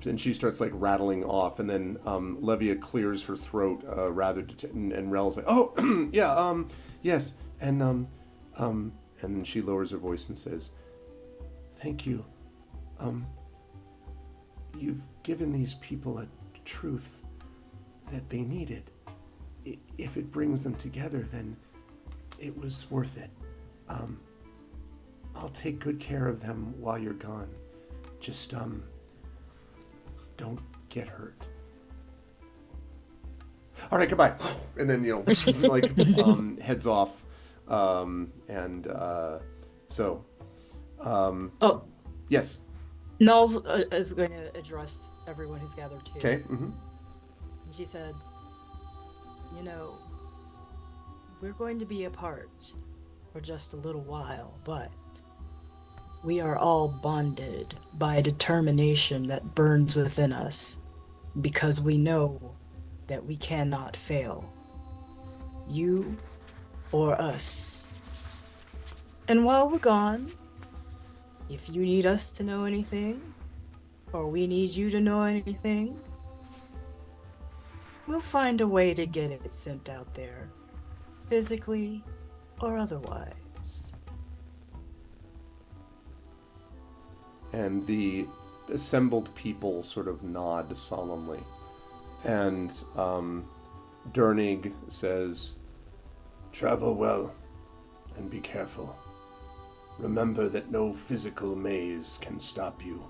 and she starts like rattling off, and then Levia clears her throat and Rel's like, oh, yeah, yes, and then she lowers her voice and says, thank you. You've given these people a truth that they needed. If it brings them together, then it was worth it. I'll take good care of them while you're gone. Just, don't get hurt. All right, goodbye. And then, heads off. Yes. Nulls is going to address everyone who's gathered here. Okay. Mm-hmm. And she said, we're going to be apart for just a little while, but we are all bonded by a determination that burns within us because we know that we cannot fail. You or us. And while we're gone, if you need us to know anything, or we need you to know anything, we'll find a way to get it sent out there, physically or otherwise. And the assembled people sort of nod solemnly. And Dernig says, travel well and be careful. Remember that no physical maze can stop you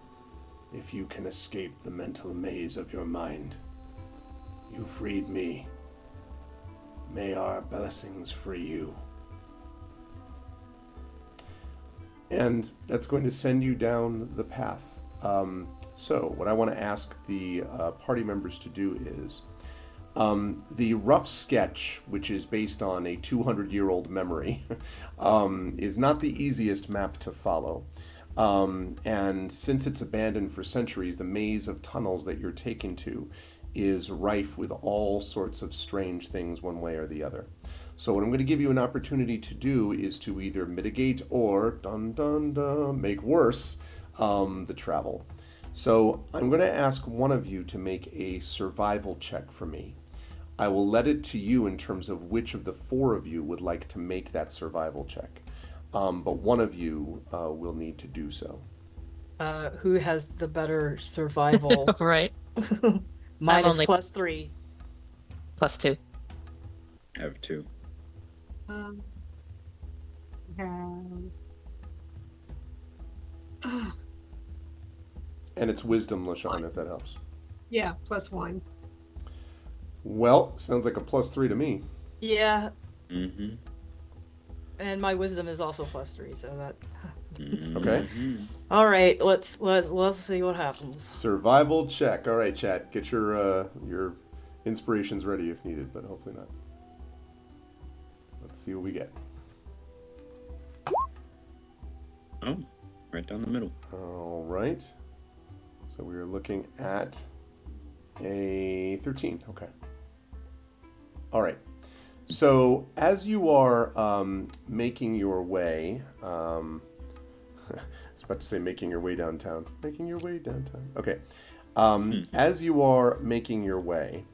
if you can escape the mental maze of your mind. You freed me. May our blessings free you. And that's going to send you down the path. So what I want to ask the party members to do is, the rough sketch, which is based on a 200-year-old memory, is not the easiest map to follow. And since it's abandoned for centuries, the maze of tunnels that you're taken to is rife with all sorts of strange things one way or the other. So what I'm going to give you an opportunity to do is to either mitigate or, make worse the travel. So I'm going to ask one of you to make a survival check for me. I will let it to you in terms of which of the four of you would like to make that survival check. But one of you will need to do so. Who has the better survival? Right. Mine is only- +3. +2. I have 2. And it's wisdom, LaShawn, if that helps. Yeah, +1. Well, sounds like a +3 to me. Yeah, Mm-hmm. and my wisdom is also +3, so that. Okay. All right, let's see what happens. Survival check. All right, chat. Get your inspirations ready if needed, but hopefully not. Let's see what we get. Oh, right down the middle. All right. So we are looking at a 13. Okay. All right. So as you are making your way, I was about to say making your way downtown. Making your way downtown. Okay. As you are making your way,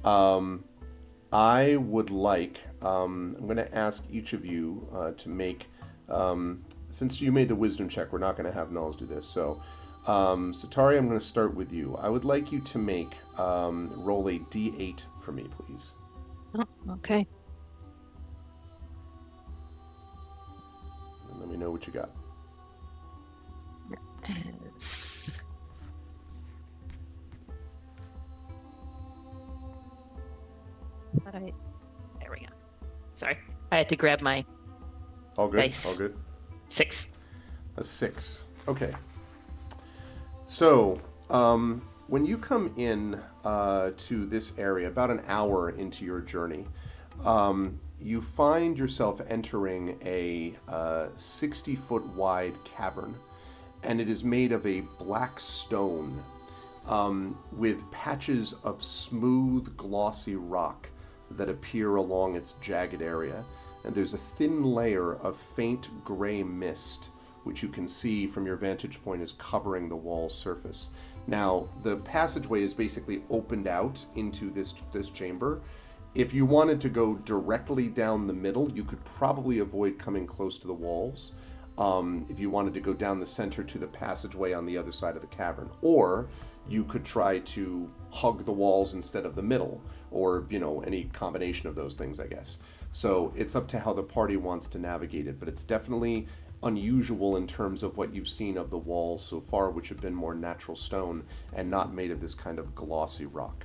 I would like, I'm going to ask each of you to make, since you made the wisdom check, we're not going to have Nulls do this. So, Satari, I'm going to start with you. I would like you to make, roll a d8 for me, please. Oh, okay. And let me know what you got. It's- There we go. Sorry, I had to grab my All good. Dice. All good. 6. A 6. Okay. So, when you come in to this area, about an hour into your journey, you find yourself entering a 60-foot wide cavern, and it is made of a black stone with patches of smooth, glossy rock that appear along its jagged area. And there's a thin layer of faint gray mist, which you can see from your vantage point is covering the wall's surface. Now, the passageway is basically opened out into this chamber. If you wanted to go directly down the middle, you could probably avoid coming close to the walls. If you wanted to go down the center to the passageway on the other side of the cavern. Or you could try to hug the walls instead of the middle, or, any combination of those things, I guess. So it's up to how the party wants to navigate it, but it's definitely unusual in terms of what you've seen of the walls so far, which have been more natural stone and not made of this kind of glossy rock.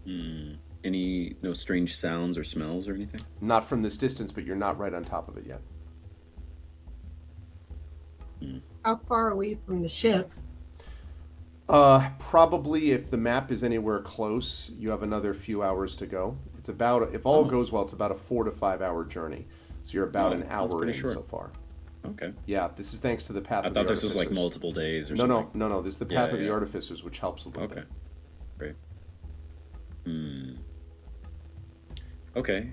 No strange sounds or smells or anything? Not from this distance, but you're not right on top of it yet. How far away from the ship? Probably if the map is anywhere close, you have another few hours to go. It's about, if all goes well, it's about a 4 to 5 hour journey. So you're about an that's hour in pretty short. so far. Okay. Yeah, this is thanks to the Path I of the thought this was like Artificers. multiple days or No, something. no. This is the Yeah, Path of the yeah. Artificers, which helps a little Okay. bit. Great. Okay.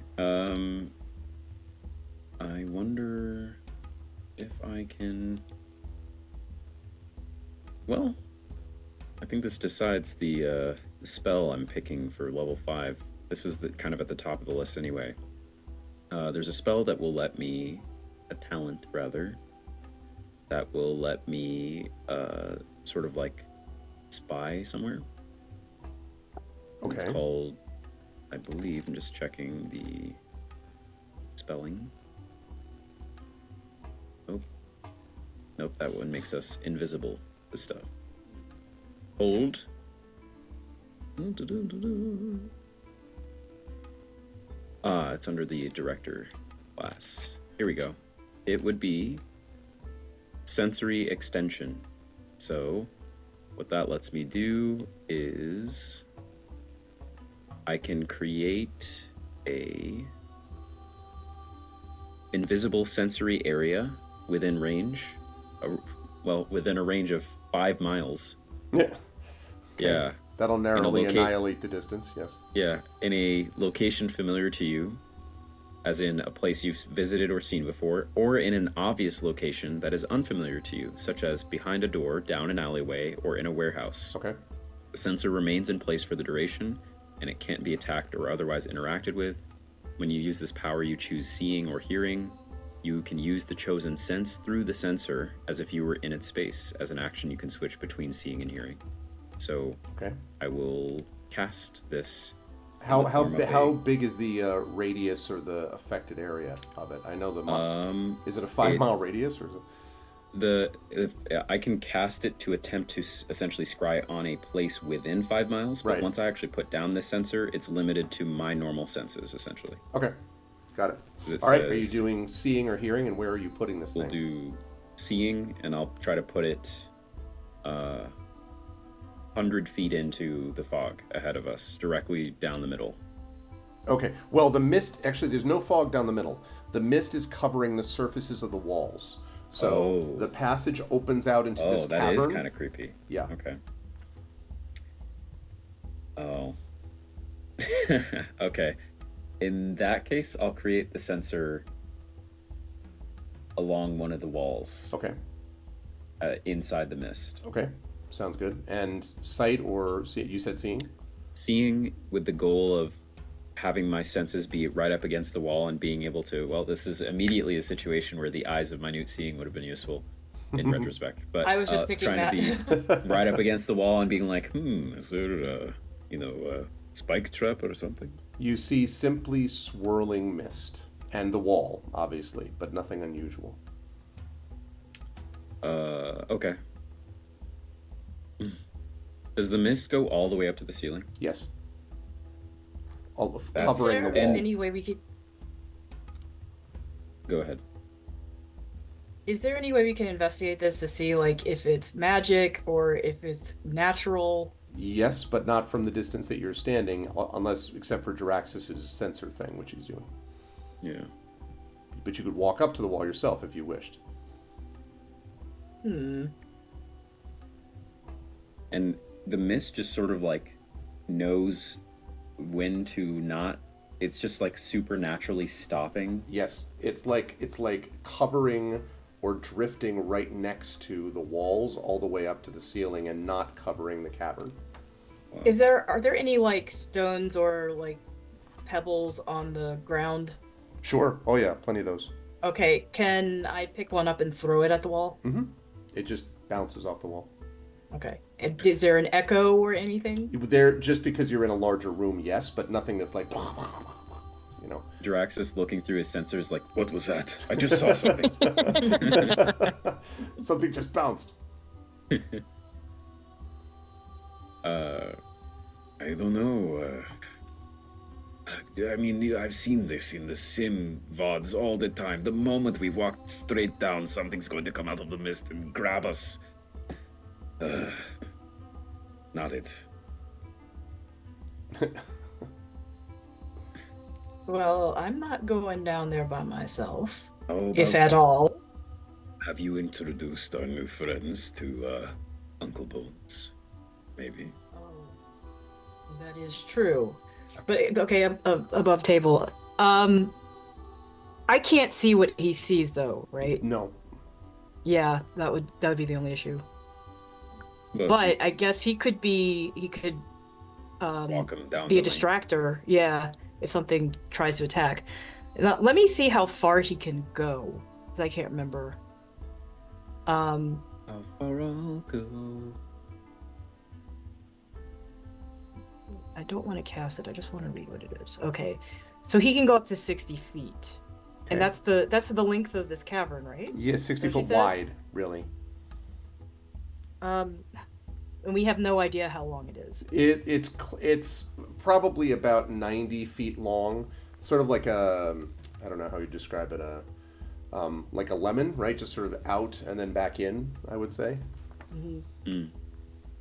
I wonder if I can. Well, I think this decides the spell I'm picking for level 5. This is kind of at the top of the list anyway. There's a spell that will let me, a talent rather, that will let me sort of like spy somewhere. Okay. It's called, I believe, I'm just checking the spelling. Nope, that one makes us invisible, this stuff. Hold. It's under the director class. Here we go. It would be sensory extension. So what that lets me do is I can create a invisible sensory area within range, within a range of 5 miles. Yeah. Yeah. That'll narrowly locate- annihilate the distance, yes. Yeah, in a location familiar to you, as in a place you've visited or seen before, or in an obvious location that is unfamiliar to you, such as behind a door, down an alleyway, or in a warehouse. Okay. The sensor remains in place for the duration, and it can't be attacked or otherwise interacted with. When you use this power, you choose seeing or hearing. You can use the chosen sense through the sensor as if you were in its space. As an action, you can switch between seeing and hearing. So Okay. I will cast this. How the form of how a- big is the radius or the affected area of it? I know the is it a 5 it- mile radius or is it? I can cast it to attempt to essentially scry on a place within 5 miles, but Right. once I actually put down this sensor, it's limited to my normal senses essentially. Okay, got it. It All right, are you says doing seeing or hearing, and where are you putting this We'll thing? do seeing, and I'll try to put it 100 feet into the fog ahead of us, directly down the middle. Okay, well, the mist, actually, there's no fog down the middle. The mist is covering the surfaces of the walls. So Oh. the passage opens out into Oh, this that cavern. is kind of creepy. Yeah. Okay. Oh. Okay. In that case, I'll create the sensor along one of the walls Okay, inside the mist. okay, sounds good. And sight or see, you said seeing? Seeing with the goal of having my senses be right up against the wall and being able to, well, this is immediately a situation where the eyes of minute seeing would have been useful in retrospect. But I was just thinking trying that. to be right up against the wall and being like, is there a spike trap or something? You see simply swirling mist and the wall, obviously, but nothing unusual. Okay. Does the mist go all the way up to the ceiling? Yes. That's- covering the Is there wall. any way we could? Go ahead. Is there any way we can investigate this to see like if it's magic or if it's natural? Yes, but not from the distance that you're standing, unless except for Jaraxxus's sensor thing, which he's doing. Yeah. But you could walk up to the wall yourself if you wished. And the mist just sort of like knows when to not. It's just like supernaturally stopping. Yes, it's like covering or drifting right next to the walls all the way up to the ceiling and not covering the cavern. Are there any like stones or like pebbles on the ground? Sure. Oh yeah, plenty of those. Okay, can I pick one up and throw it at the wall? Mm-hmm. It just bounces off the wall. Okay. And is there an echo or anything? There, just because you're in a larger room, yes, but nothing that's like, you know. Jaraxxus looking through his sensors like, what was that? I just saw something. Something just bounced. I don't know. I mean, I've seen this in the sim VODs all the time. The moment we walk straight down, something's going to come out of the mist and grab us. Not it. Well, I'm not going down there by myself, How if about- at all. Have you introduced our new friends to Uncle Bones? Maybe. Oh, that is true. But okay, above table. I can't see what he sees though, right? No. Yeah, that would be the only issue. But I guess he could walk him down be a the lane. distractor, yeah, if something tries to attack. Now, let me see how far he can go, because I can't remember. How far I'll go. I don't want to cast it, I just want to read what it is. Okay, so he can go up to 60 feet. Okay. And that's the length of this cavern, right? Yeah, 60 What she foot said? wide, really. And we have no idea how long it is. It's probably about 90 feet long. Sort of like a, I don't know how you describe it, like a lemon, right? Just sort of out and then back in, I would say.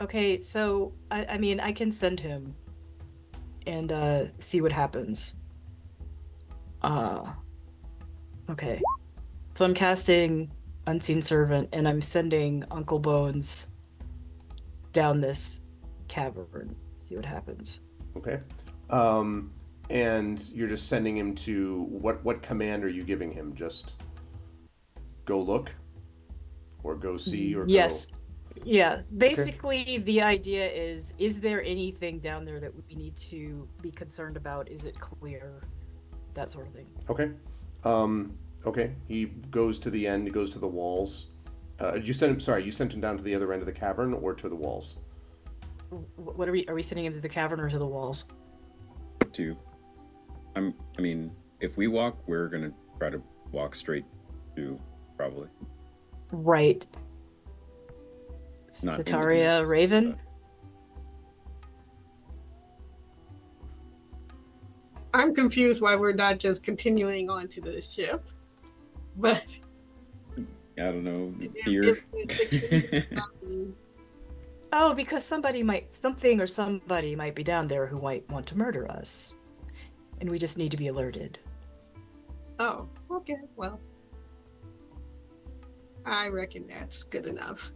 Okay, so I mean I can send him and see what happens. Okay. So I'm casting Unseen Servant and I'm sending Uncle Bones down this cavern. See what happens. Okay. And you're just sending him to what command are you giving him? Just go look, or go see, or Yes. Yeah. Basically, the idea is there anything down there that we need to be concerned about? Is it clear? That sort of thing. Go. Okay. Okay. He goes to the end. He goes to the walls. You sent him. Sorry, you sent him down to the other end of the cavern or to the walls. What are we sending him to the cavern or to the walls? Up to you. I mean, if we walk, we're gonna try to walk straight to probably. Right. Not into the Sataria mist, Raven? I'm confused why we're not just continuing on to the ship. But I don't know. if- Fear. Oh, because something or somebody might be down there who might want to murder us. And we just need to be alerted. Oh, okay, well. I reckon that's good enough.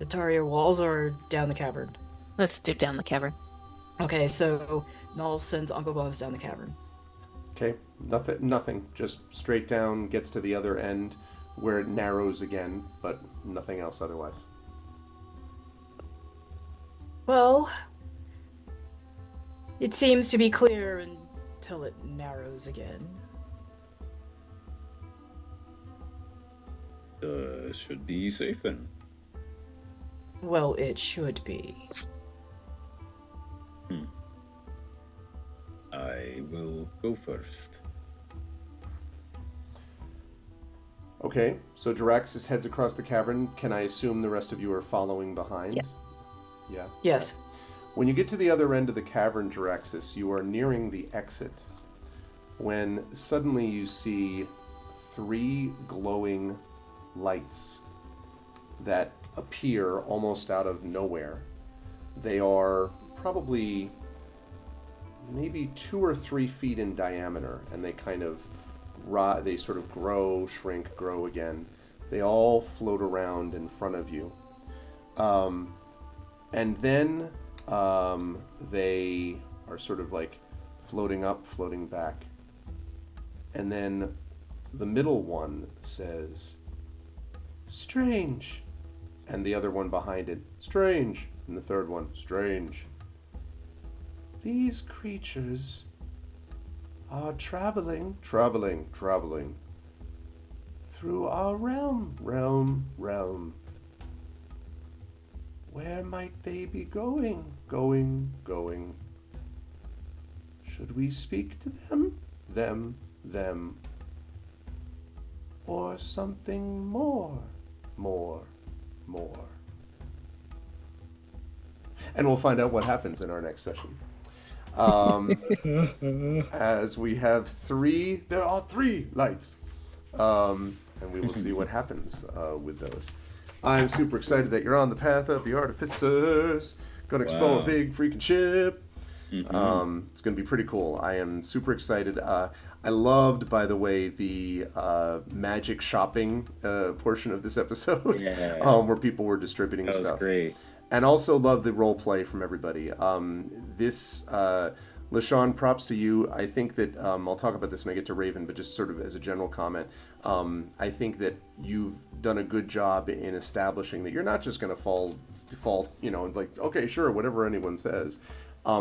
Sataria walls or down the cavern? Let's do down the cavern. Okay, so Null sends Uncle Bones down the cavern. Okay. Nothing. Just straight down. Gets to the other end, where it narrows again, but nothing else otherwise. Well, it seems to be clear until it narrows again. Should be safe then. Well, it should be. I will go first. Okay, so Jaraxxus heads across the cavern. Can I assume the rest of you are following behind? Yeah. Yeah. Yes. When you get to the other end of the cavern, Jaraxxus, you are nearing the exit when suddenly you see 3 glowing lights that appear almost out of nowhere. They are probably maybe 2 or 3 feet in diameter, and they kind of they sort of grow, shrink, grow again. They all float around in front of you. And then they are sort of like floating up, floating back. And then the middle one says, "Strange." And the other one behind it, "Strange." And the third one, "Strange. These creatures are traveling through our realm. Where might they be going? Should we speak to them, or something more? And we'll find out what happens in our next session. As we have 3, there are 3 lights. And we will see what happens with those. I'm super excited that you're on the path of the artificers. Gonna explore a big freaking ship. It's gonna be pretty cool. I am super excited. I loved, by the way, the magic shopping portion of this episode, where people were distributing That stuff. was great. And also love the role play from everybody. LaShawn, props to you. I think that I'll talk about this when I get to Raven, but just sort of as a general comment, I think that you've done a good job in establishing that you're not just going to fall, like, okay, sure, whatever anyone says,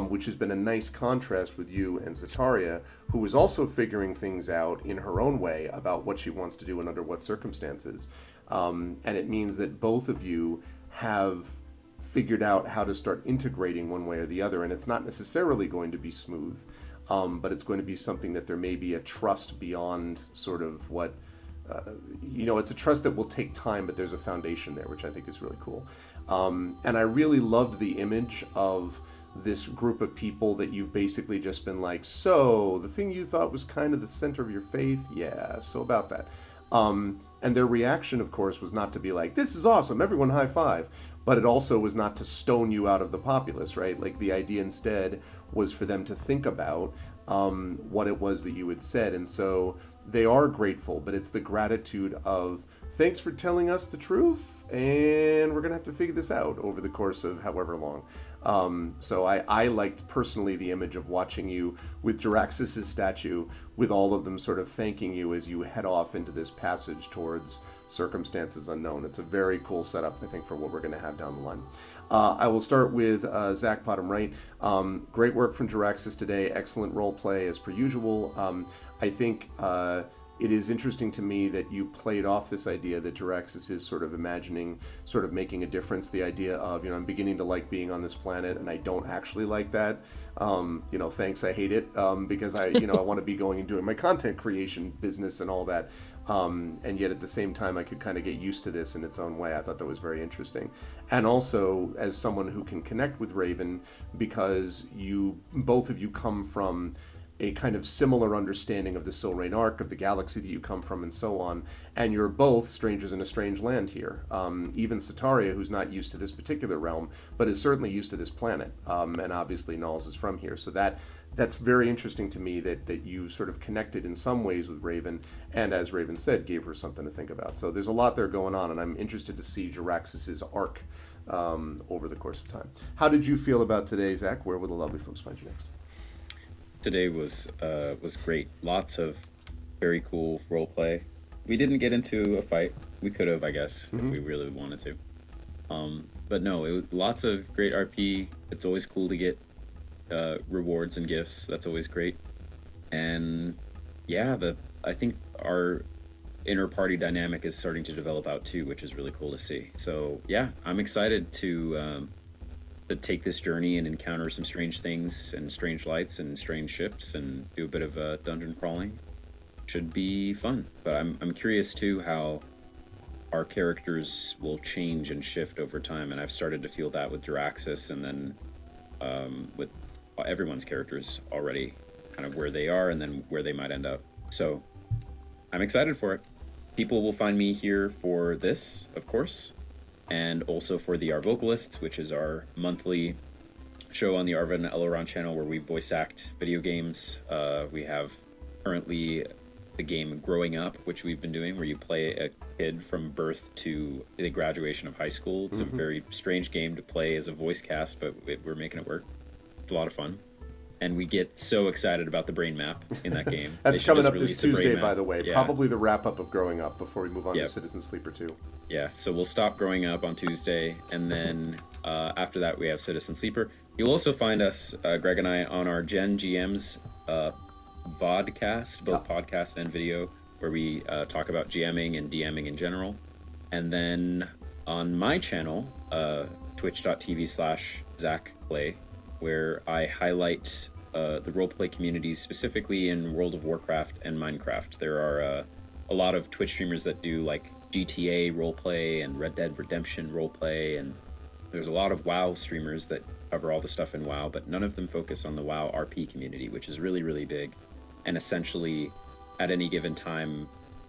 which has been a nice contrast with you and Zataria, who is also figuring things out in her own way about what she wants to do and under what circumstances. And it means that both of you have figured out how to start integrating one way or the other, and it's not necessarily going to be smooth, but it's going to be something that there may be a trust beyond sort of what it's a trust that will take time, but there's a foundation there, which I think is really cool. And I really loved the image of this group of people that you've basically just been like, so the thing you thought was kind of the center of your faith, yeah, so about that. And their reaction, of course, was not to be like, this is awesome, everyone high five. But it also was not to stone you out of the populace, right? Like the idea instead was for them to think about what it was that you had said. And so they are grateful, but it's the gratitude of, thanks for telling us the truth, and we're going to have to figure this out over the course of however long. So I liked personally the image of watching you with Jaraxxus' statue, with all of them sort of thanking you as you head off into this passage towards circumstances unknown. It's a very cool setup, I think, for what we're going to have down the line. I will start with Zach, bottom right. Great work from Jaraxxus today. Excellent role play as per usual. I think it is interesting to me that you played off this idea that Jaraxxus is sort of imagining, sort of making a difference. The idea of, I'm beginning to like being on this planet, and I don't actually like that. Thanks, I hate it, because I want to be going and doing my content creation business and all that. And yet at the same time, I could kind of get used to this in its own way. I thought that was very interesting. And also, as someone who can connect with Raven, because both of you come from a kind of similar understanding of the Silrain arc, of the galaxy that you come from, and so on. And you're both strangers in a strange land here. Even Sataria, who's not used to this particular realm, but is certainly used to this planet. And obviously Nulls is from here. So that's very interesting to me that you sort of connected in some ways with Raven, and as Raven said, gave her something to think about. So there's a lot there going on, and I'm interested to see Jaraxxus' arc over the course of time. How did you feel about today, Zach? Where will the lovely folks find you next? Today was great. Lots of very cool role play. We didn't get into a fight. We could have, I guess, if we really wanted to. But no, it was lots of great RP. It's always cool to get rewards and gifts. That's always great. And yeah, I think our inner party dynamic is starting to develop out too, which is really cool to see. So yeah, I'm excited to take this journey and encounter some strange things and strange lights and strange ships and do a bit of dungeon crawling. Should be fun. But I'm curious too how our characters will change and shift over time, and I've started to feel that with Jaraxxus, and then with everyone's characters already kind of where they are and then where they might end up. So I'm excited for it. People will find me here for this, of course, and also for the Our Vocalists, which is our monthly show on the Arvin and Elrond channel where we voice act video games. We have currently the game Growing Up, which we've been doing, where you play a kid from birth to the graduation of high school. It's a very strange game to play as a voice cast, but we're making it work. It's a lot of fun. And we get so excited about the brain map in that game. That's They should coming just up this release the brain Tuesday, map. by the way. Yeah. Probably the wrap-up of Growing Up before we move on to Yep. Citizen Sleeper 2. Yeah, so we'll stop Growing Up on Tuesday, and then after that we have Citizen Sleeper. You'll also find us, Greg and I, on our Gen GMs vodcast, both podcast and video, where we talk about GMing and DMing in general. And then on my channel, twitch.tv/ZachPlay, where I highlight the roleplay communities, specifically in World of Warcraft and Minecraft. There are a lot of Twitch streamers that do like GTA roleplay and Red Dead Redemption roleplay, and there's a lot of WoW streamers that cover all the stuff in WoW, but none of them focus on the WoW RP community, which is really, really big. And essentially, at any given time,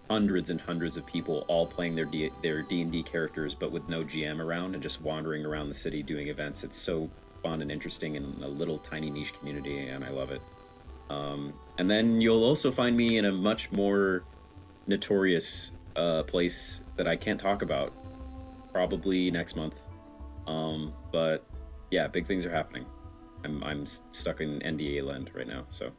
hundreds and hundreds of people all playing their D&D characters, but with no GM around and just wandering around the city doing events. It's so fun and interesting in a little tiny niche community, and I love it. And then you'll also find me in a much more notorious place that I can't talk about, probably next month. But yeah, big things are happening. I'm stuck in NDA land right now, so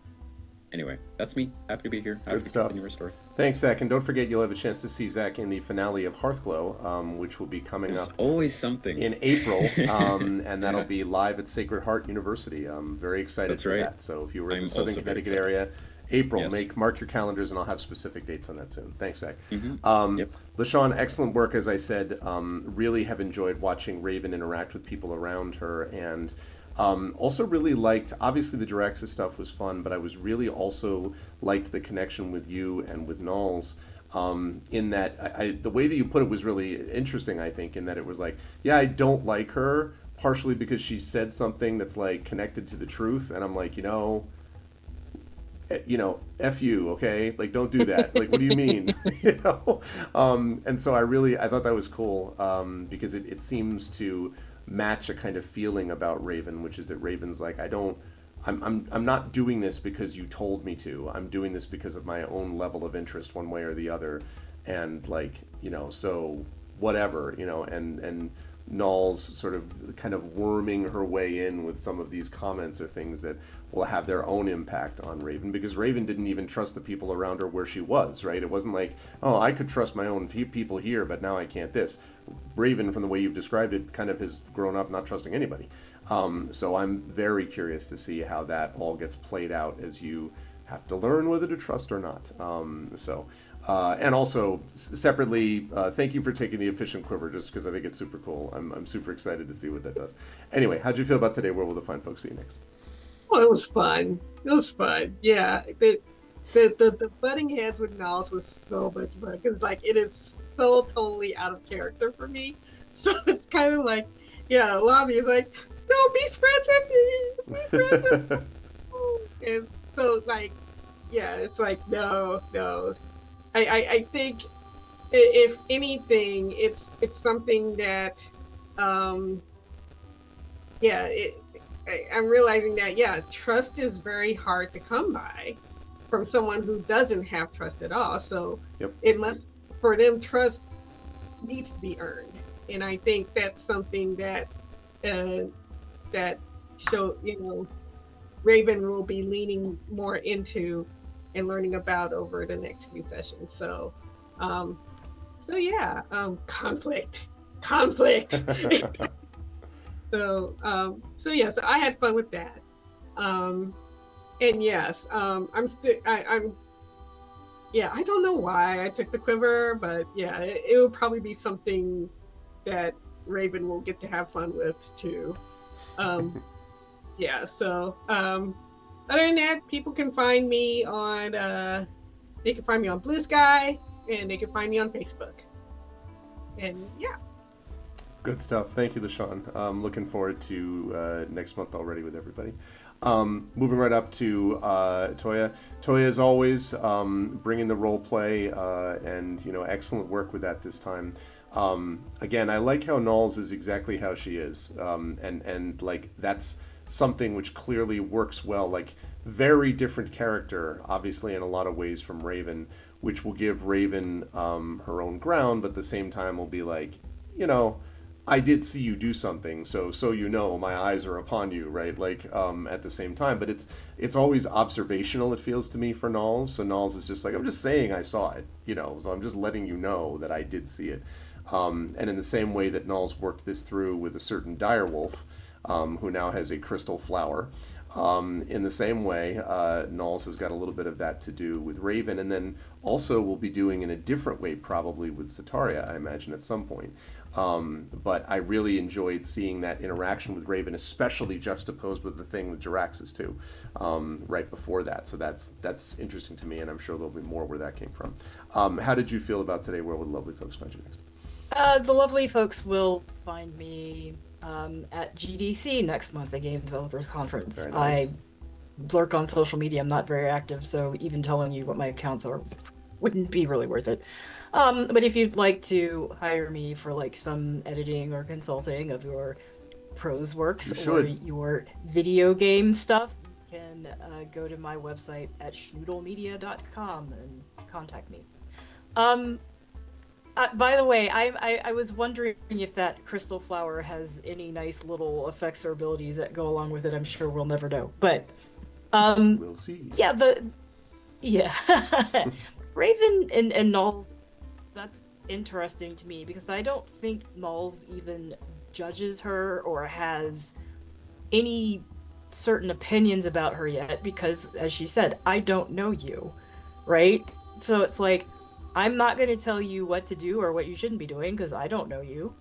anyway, that's me. Happy to be here. Happy Good to stuff. continue our story. Thanks, Zach. And don't forget, you'll have a chance to see Zach in the finale of Hearthglow, which will be coming There's up always something. in April, and that'll be live at Sacred Heart University. I'm very excited That's for right. that. So if you were in I'm the Southern also very Connecticut excited. area, April, Yes. mark your calendars, and I'll have specific dates on that soon. Thanks, Zach. Yep. LaShawn, excellent work, as I said. Really have enjoyed watching Raven interact with people around her, and also really liked, obviously the Jiraxis stuff was fun, but I was really also liked the connection with you and with Knowles. In that, the way that you put it was really interesting, I think, in that it was like, yeah, I don't like her, partially because she said something that's like connected to the truth, and I'm like, F you, okay? Like, don't do that. Like, what do you mean? And so I thought that was cool, because it seems to match a kind of feeling about Raven, which is that Raven's like, I'm not doing this because you told me to. I'm doing this because of my own level of interest, one way or the other, and like, so whatever, and Null's sort of kind of worming her way in with some of these comments or things that will have their own impact on Raven, because Raven didn't even trust the people around her where she was, right? It wasn't like, oh, I could trust my own people here, but now I can't this. Raven, from the way you've described it, kind of has grown up not trusting anybody. So I'm very curious to see how that all gets played out as you have to learn whether to trust or not. And also separately, thank you for taking the efficient quiver, just because I think it's super cool. I'm super excited to see what that does. Anyway, how'd you feel about today? Where will the fine folks see you next? Well, it was fun. It was fun. Yeah, the butting heads with Niles was so much fun, because like it is so totally out of character for me. So it's kind of like, yeah, Lobby is like, no, be friends with me. Be friends with me. And so like, yeah, it's like no. I think if anything, it's something that, I'm realizing that, trust is very hard to come by from someone who doesn't have trust at all. So Yep. for them, trust needs to be earned. And I think that's something that, Raven will be leaning more into and learning about over the next few sessions. So, conflict. So I had fun with that. And yes, I don't know why I took the quiver, but yeah, it will probably be something that Raven will get to have fun with too. Other than that, people can find me on Blue Sky, and they can find me on Facebook. And yeah. Good stuff. Thank you, LaShawn. Looking forward to next month already with everybody. Moving right up to Toya. Toya, as always, bringing the role play and excellent work with that this time. Again, I like how Knowles is exactly how she is, and like that's something which clearly works well. Like very different character, obviously in a lot of ways from Raven, which will give Raven her own ground, but at the same time will be like, I did see you do something, so my eyes are upon you, right? Like at the same time, but it's always observational. It feels to me for Knowles. So Knowles is just like, I'm just saying I saw it, So I'm just letting you know that I did see it. And in the same way that Knowles worked this through with a certain direwolf, who now has a crystal flower. In the same way, Knowles has got a little bit of that to do with Raven, and then also will be doing in a different way probably with Sataria, I imagine, at some point. But I really enjoyed seeing that interaction with Raven, especially juxtaposed with the thing with Jaraxxus too, right before that. So that's interesting to me, and I'm sure there'll be more where that came from. How did you feel about today? Where would lovely folks find you next? The lovely folks will find me at GDC next month, the Game Developers Conference. Very nice. I lurk on social media. I'm not very active, so even telling you what my accounts are wouldn't be really worth it. But if you'd like to hire me for like some editing or consulting of your prose works or your video game stuff, you can go to my website at schnoodlemedia.com and contact me. By the way, I was wondering if that crystal flower has any nice little effects or abilities that go along with it. I'm sure we'll never know, but we'll see. Yeah, Raven and Knowles, that's interesting to me because I don't think Knowles even judges her or has any certain opinions about her yet because, as she said, I don't know you, right? So it's like, I'm not going to tell you what to do or what you shouldn't be doing because I don't know you.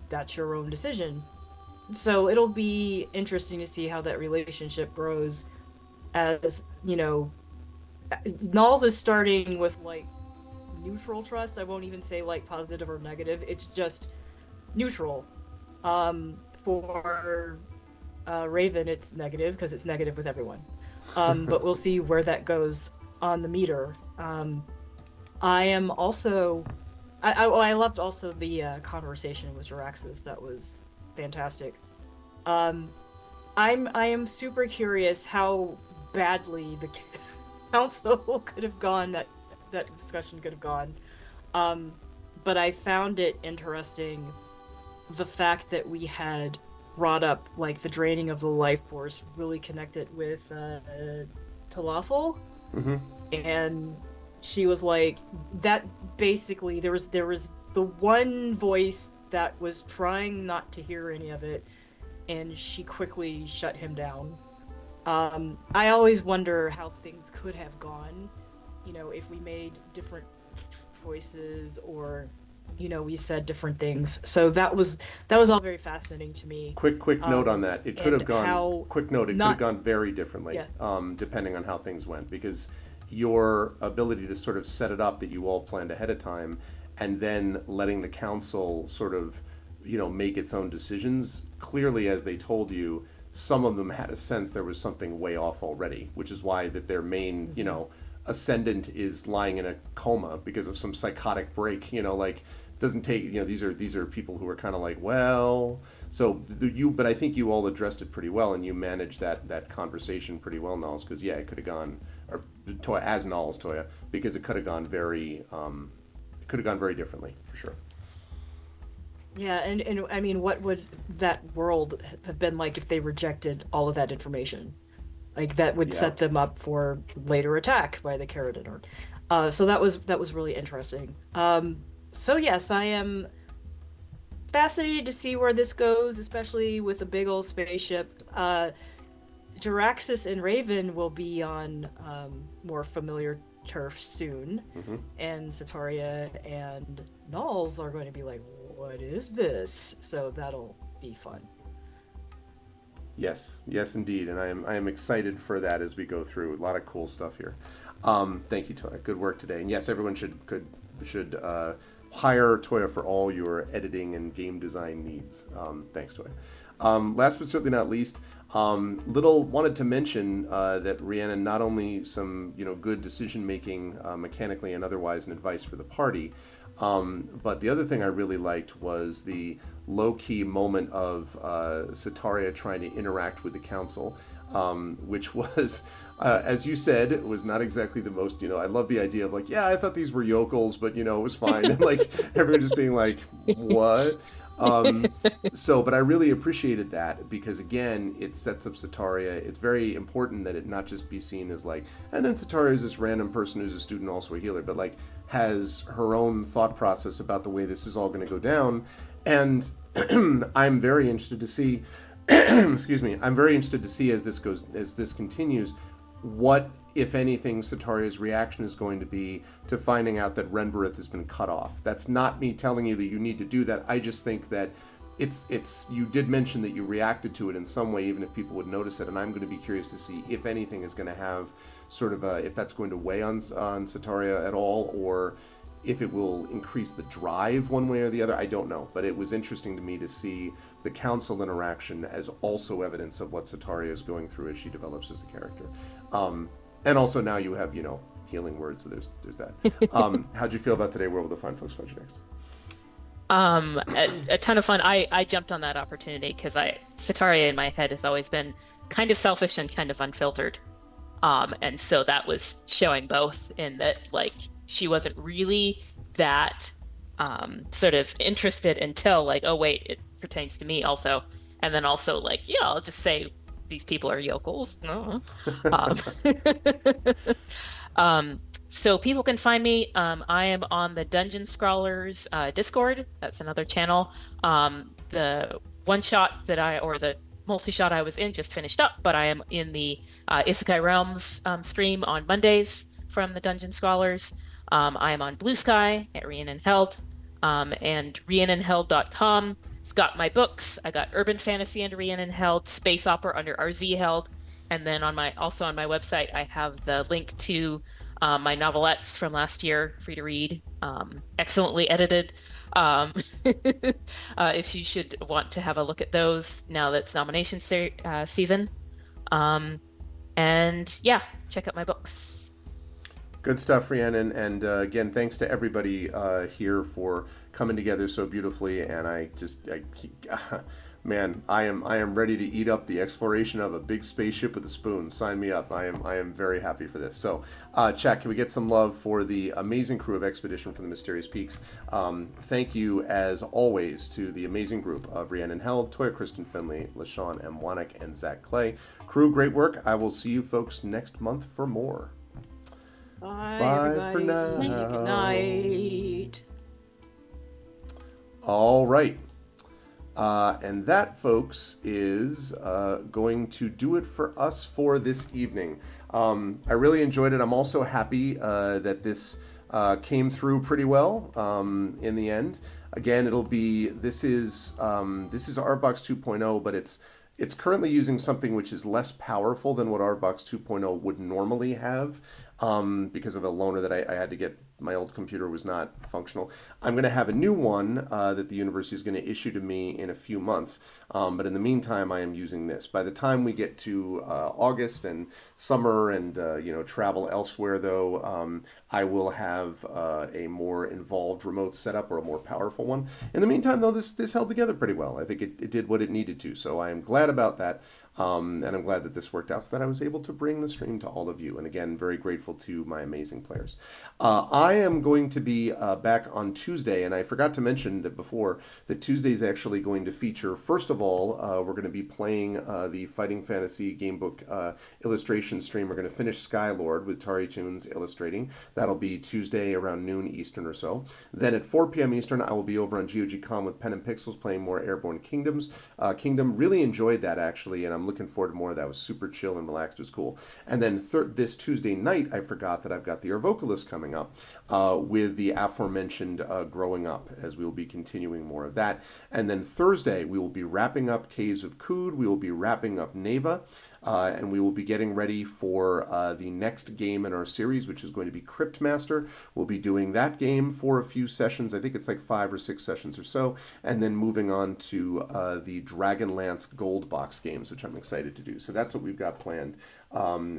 That's your own decision. So it'll be interesting to see how that relationship grows as, Knowles is starting with like neutral trust. I won't even say like positive or negative. It's just neutral. For Raven, it's negative because it's negative with everyone. But we'll see where that goes on the meter. I am also, I loved also the conversation with Jaraxxus. That was fantastic. I am super curious how badly the council could have gone, that discussion could have gone. But I found it interesting, the fact that we had brought up like the draining of the life force really connected with Talafel. Mm-hmm. And she was like, that basically there was the one voice that was trying not to hear any of it, and she quickly shut him down. I always wonder how things could have gone, if we made different choices or, we said different things. So that was all very fascinating to me. Quick note on that. It could have gone. Quick note. It could have gone very differently, Yeah. Depending on how things went, because your ability to sort of set it up that you all planned ahead of time, and then letting the council sort of, make its own decisions. Clearly, as they told you, some of them had a sense there was something way off already, which is why that their main, ascendant is lying in a coma because of some psychotic break. Doesn't take. These are people who are kind of like, well. So but I think you all addressed it pretty well, and you managed that conversation pretty well, Knowles. Because it could have gone, or Toya as Knowles, Toya, because it could have gone very differently for sure. Yeah, and I mean, what would that world have been like if they rejected all of that information? Like that would set them up for later attack by the Kharadron. So that was really interesting. So yes, I am fascinated to see where this goes, especially with a big old spaceship. Jaraxxus and Raven will be on more familiar turf soon, and Sataria and Knowles are going to be like, what is this? So that'll be fun. Yes, indeed, and I am excited for that as we go through. A lot of cool stuff here. Thank you, Toya. Good work today. And yes, everyone should hire Toya for all your editing and game design needs. Thanks, Toya. Last but certainly not least, Little wanted to mention that Rhiannon not only some good decision making mechanically and otherwise and advice for the party, but the other thing I really liked was the low-key moment of Sataria trying to interact with the council, which was, as you said, it was not exactly the most, I love the idea of like, yeah, I thought these were yokels, but, it was fine. And like everyone just being like, what? But I really appreciated that because again, it sets up Sataria. It's very important that it not just be seen as like, and then Sataria is this random person who's a student, also a healer, but like has her own thought process about the way this is all going to go down. And I'm very interested to see, excuse me, I'm very interested to see as this continues, what, if anything, Sataria's reaction is going to be to finding out that Renvarith has been cut off. That's not me telling you that you need to do that. I just think that it's you did mention that you reacted to it in some way, even if people would notice it, and I'm going to be curious to see if anything is going to have sort of if that's going to weigh on Sataria at all, or if it will increase the drive one way or the other. I don't know, but it was interesting to me to see the council interaction as also evidence of what Sataria is going through as she develops as a character. And also now you have, healing words, so there's that. How'd you feel about today? Where will the fine folks find you next? A ton of fun. I jumped on that opportunity because Sataria in my head has always been kind of selfish and kind of unfiltered. And so that was showing both in that, like, she wasn't really that sort of interested until like, oh wait, it pertains to me also. And then also like, yeah, I'll just say these people are yokels. So people can find me. I am on the Dungeon Scrawlers Discord. That's another channel. The one shot or the multi-shot I was in just finished up, but I am in the Isekai Realms stream on Mondays from the Dungeon Scholars. I am on Blue Sky at Rhiannon Held, and rhiannonheld.com. It's got my books. I got Urban Fantasy under Rhiannon Held, Space Opera under RZ Held, and then also on my website I have the link to my novelettes from last year, free to read, excellently edited. If you should want to have a look at those now that's nomination season. And yeah, check out my books. Good stuff, Rhiannon. And again, thanks to everybody here for coming together so beautifully. And man, I am ready to eat up the exploration of a big spaceship with a spoon. Sign me up. I am very happy for this. So, chat, can we get some love for the amazing crew of Expedition from the Mysterious Peaks? Thank you, as always, to the amazing group of Rhiannon Held, Toya Kristen Finley, LaShawn M. Wanek, and Zach Clay. Crew, great work. I will see you folks next month for more. Bye for now. Good night. All right. And that, folks, is going to do it for us for this evening. I really enjoyed it. I'm also happy that this came through pretty well in the end. Again, this is Artbox 2.0, but it's currently using something which is less powerful than what Artbox 2.0 would normally have, because of a loaner that I had to get. My old computer was not functional. I'm going to have a new one that the university is going to issue to me in a few months. But in the meantime, I am using this. By the time we get to August and summer and travel elsewhere, though, I will have a more involved remote setup or a more powerful one. In the meantime, though, this held together pretty well. I think it did what it needed to. So I am glad about that. And I'm glad that this worked out so that I was able to bring the stream to all of you. And again, very grateful to my amazing players. I am going to be back on Tuesday, and I forgot to mention that before, that Tuesday is actually going to feature, first of all, we're going to be playing the Fighting Fantasy Gamebook illustration stream. We're going to finish Skylord with Tari Toons illustrating. That'll be Tuesday around noon Eastern or so. Then at 4 p.m. Eastern, I will be over on GOG.com with Pen and Pixels playing more Airborne Kingdoms. Really enjoyed that, actually, and I'm looking forward to more of that. It was super chill and relaxed. It was cool. And then this Tuesday night, I forgot that I've got the Arvoculus coming up with the aforementioned Growing Up, as we will be continuing more of that. And then Thursday, we will be wrapping up Caves of Kood. We will be wrapping up Neva. and we will be getting ready for the next game in our series, which is going to be Cryptmaster. We'll be doing that game for a few sessions. I think it's like 5 or 6 sessions or so, and then moving on to the Dragonlance Gold Box games, which I'm excited to do. So that's what we've got planned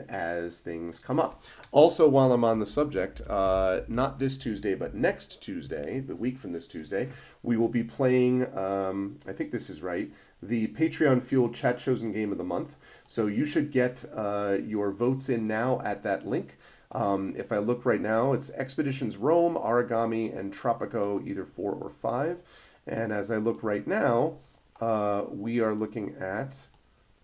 as things come up. Also, while I'm on the subject, not this Tuesday, but next Tuesday, the week from this Tuesday, we will be playing, I think this is right, the Patreon Fueled Chat Chosen Game of the Month. So you should get your votes in now at that link. If I look right now, it's Expeditions Rome, Origami, and Tropico, either 4 or 5. And as I look right now, we are looking at,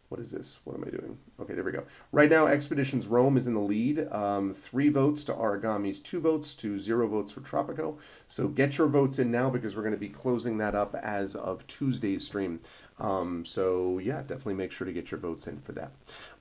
what is this? What am I doing? Okay, there we go. Right now, Expeditions Rome is in the lead. 3 votes to Origami's 2 votes to 0 votes for Tropico. So get your votes in now because we're going to be closing that up as of Tuesday's stream. So yeah, definitely make sure to get your votes in for that.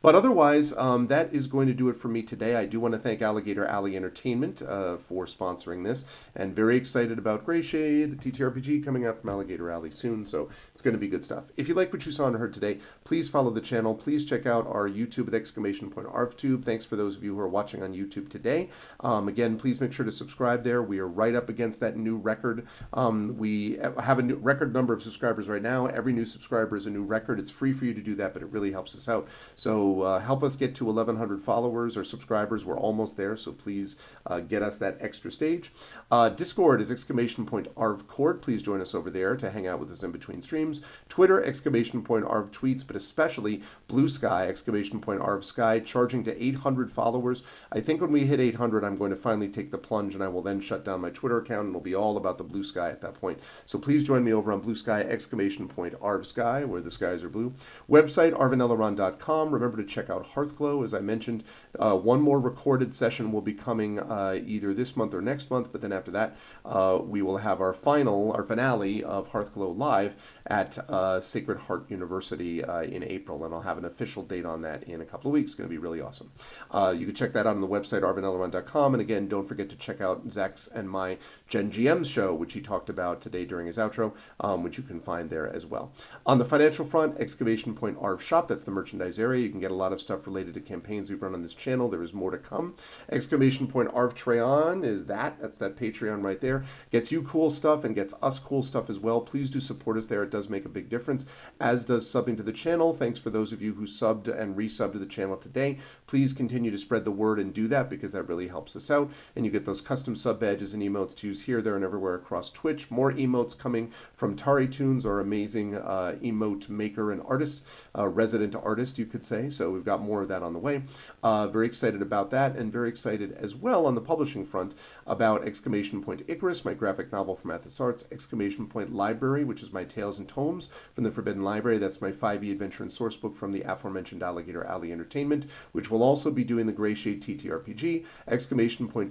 But otherwise, that is going to do it for me today. I do want to thank Alligator Alley Entertainment for sponsoring this, and very excited about Greyshade, the TTRPG coming out from Alligator Alley soon. So it's going to be good stuff. If you like what you saw and heard today, please follow the channel. Please check out our YouTube with !ArvTube. Thanks for those of you who are watching on YouTube today. Again, please make sure to subscribe there. We are right up against that new record. We have a new record number of subscribers right now. Every new subscriber is a new record. It's free for you to do that, but it really helps us out. So help us get to 1,100 followers or subscribers. We're almost there, so please get us that extra stage. Discord is !ArvCourt. Please join us over there to hang out with us in between streams. Twitter, !ArvTweets, but especially Blue Sky, !ArvSky, charging to 800 followers. I think when we hit 800, I'm going to finally take the plunge, and I will then shut down my Twitter account, and it'll be all about the Blue Sky at that point. So please join me over on Blue Sky, !ArvSky, where the skies are blue. Website, arvanelleron.com. Remember to check out Hearthglow. As I mentioned, one more recorded session will be coming either this month or next month, but then after that, we will have our finale of Hearthglow Live at Sacred Heart University in April, and I'll have an official date on that in a couple of weeks. It's going to be really awesome. You can check that out on the website, arvanelleron.com, and again, don't forget to check out Zach's and my Gen GM's show, which he talked about today during his outro, which you can find there as well. On the financial front, !Arv Shop, that's the merchandise area. You can get a lot of stuff related to campaigns we've run on this channel. There is more to come. !Arv Treon is that's that Patreon right there. Gets you cool stuff and gets us cool stuff as well. Please do support us there. It does make a big difference, as does subbing to the channel. Thanks for those of you who subbed and resubbed to the channel today. Please continue to spread the word and do that because that really helps us out. And you get those custom sub badges and emotes to use here, there, and everywhere across Twitch. More emotes coming from Tari Toons, our amazing emote maker and artist, resident artist, you could say. So we've got more of that on the way. Very excited about that, and very excited as well on the publishing front about !Icarus, my graphic novel from Athos Arts, !Library, which is my Tales and Tomes from the Forbidden Library. That's my 5e adventure and source book from the aforementioned Alligator Alley Entertainment, which will also be doing the Greyshade TTRPG.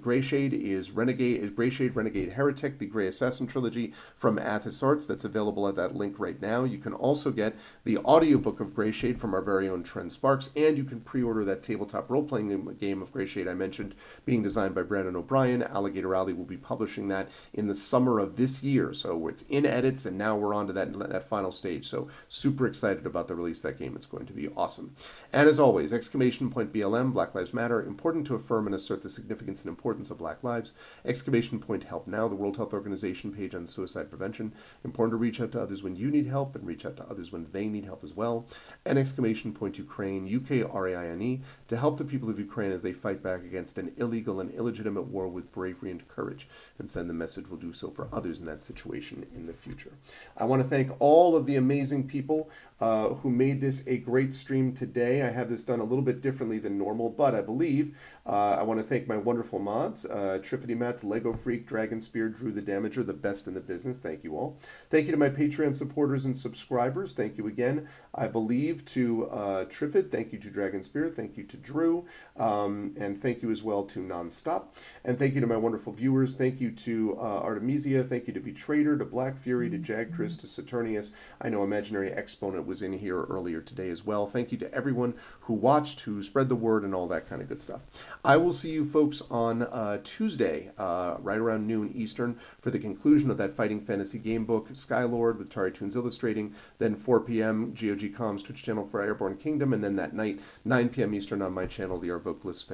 Greyshade is Greyshade Renegade Heretic, the Grey Assassin trilogy from Athos Arts. That's available at that link right now. You can also get the audiobook of Greyshade from our very own Trent Sparks, and you can pre-order that tabletop role-playing game of Greyshade I mentioned, being designed by Brandon O'Brien. Alligator Alley will be publishing that in the summer of this year, so it's in edits, and now we're on to that final stage. So super excited about the release of that game. It's going to be awesome. And as always, !BLM, Black Lives Matter, important to affirm and assert the significance and importance of Black lives. !Help Now, the World Health Organization page on suicide prevention. Important to reach out to others when you need help and reach out to others when they need help as well. And !Ukraine, UKRAINE, to help the people of Ukraine as they fight back against an illegal and illegitimate war with bravery and courage, and send the message we'll do so for others in that situation in the future. I want to thank all of the amazing people who made this a great stream today. I have this done a little bit differently than normal, but I believe I want to thank my wonderful mods, Triffity Mats, Lego Freak, Dragon Spear, Drew the Damager, the best in the business. Thank you all. Thank you to my Patreon supporters and subscribers. Thank you again. I believe to Triffid. Thank you to Dragon Spear. Thank you to Drew. And thank you as well to Nonstop. And thank you to my wonderful viewers. Thank you to Artemisia. Thank you to Betrader, to Black Fury, to Jagtris, to Saturnius. I know Imaginary Exponent was in here earlier today as well. Thank you to everyone everyone who watched, who spread the word, and all that kind of good stuff. I will see you folks on Tuesday, right around noon Eastern, for the conclusion of that Fighting Fantasy game book, Skylord, with Tari Toons illustrating. Then 4 p.m., GOG Comms Twitch channel for Airborne Kingdom. And then that night, 9 p.m. Eastern on my channel, The Arvocalis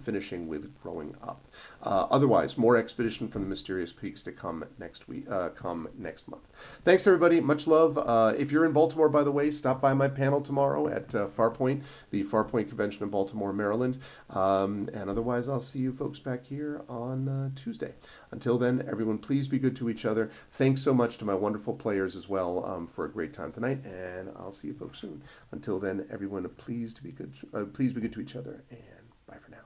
finishing with Growing Up. Otherwise, more Expedition from the Mysterious Peaks to come next week, come next month. Thanks, everybody. Much love. If you're in Baltimore, by the way, stop by my panel tomorrow at Farpoint, the Farpoint Convention in Baltimore, Maryland. And otherwise, I'll see you folks back here on Tuesday. Until then, everyone, please be good to each other. Thanks so much to my wonderful players as well for a great time tonight, and I'll see you folks soon. Until then, everyone, please be good to each other, and bye for now.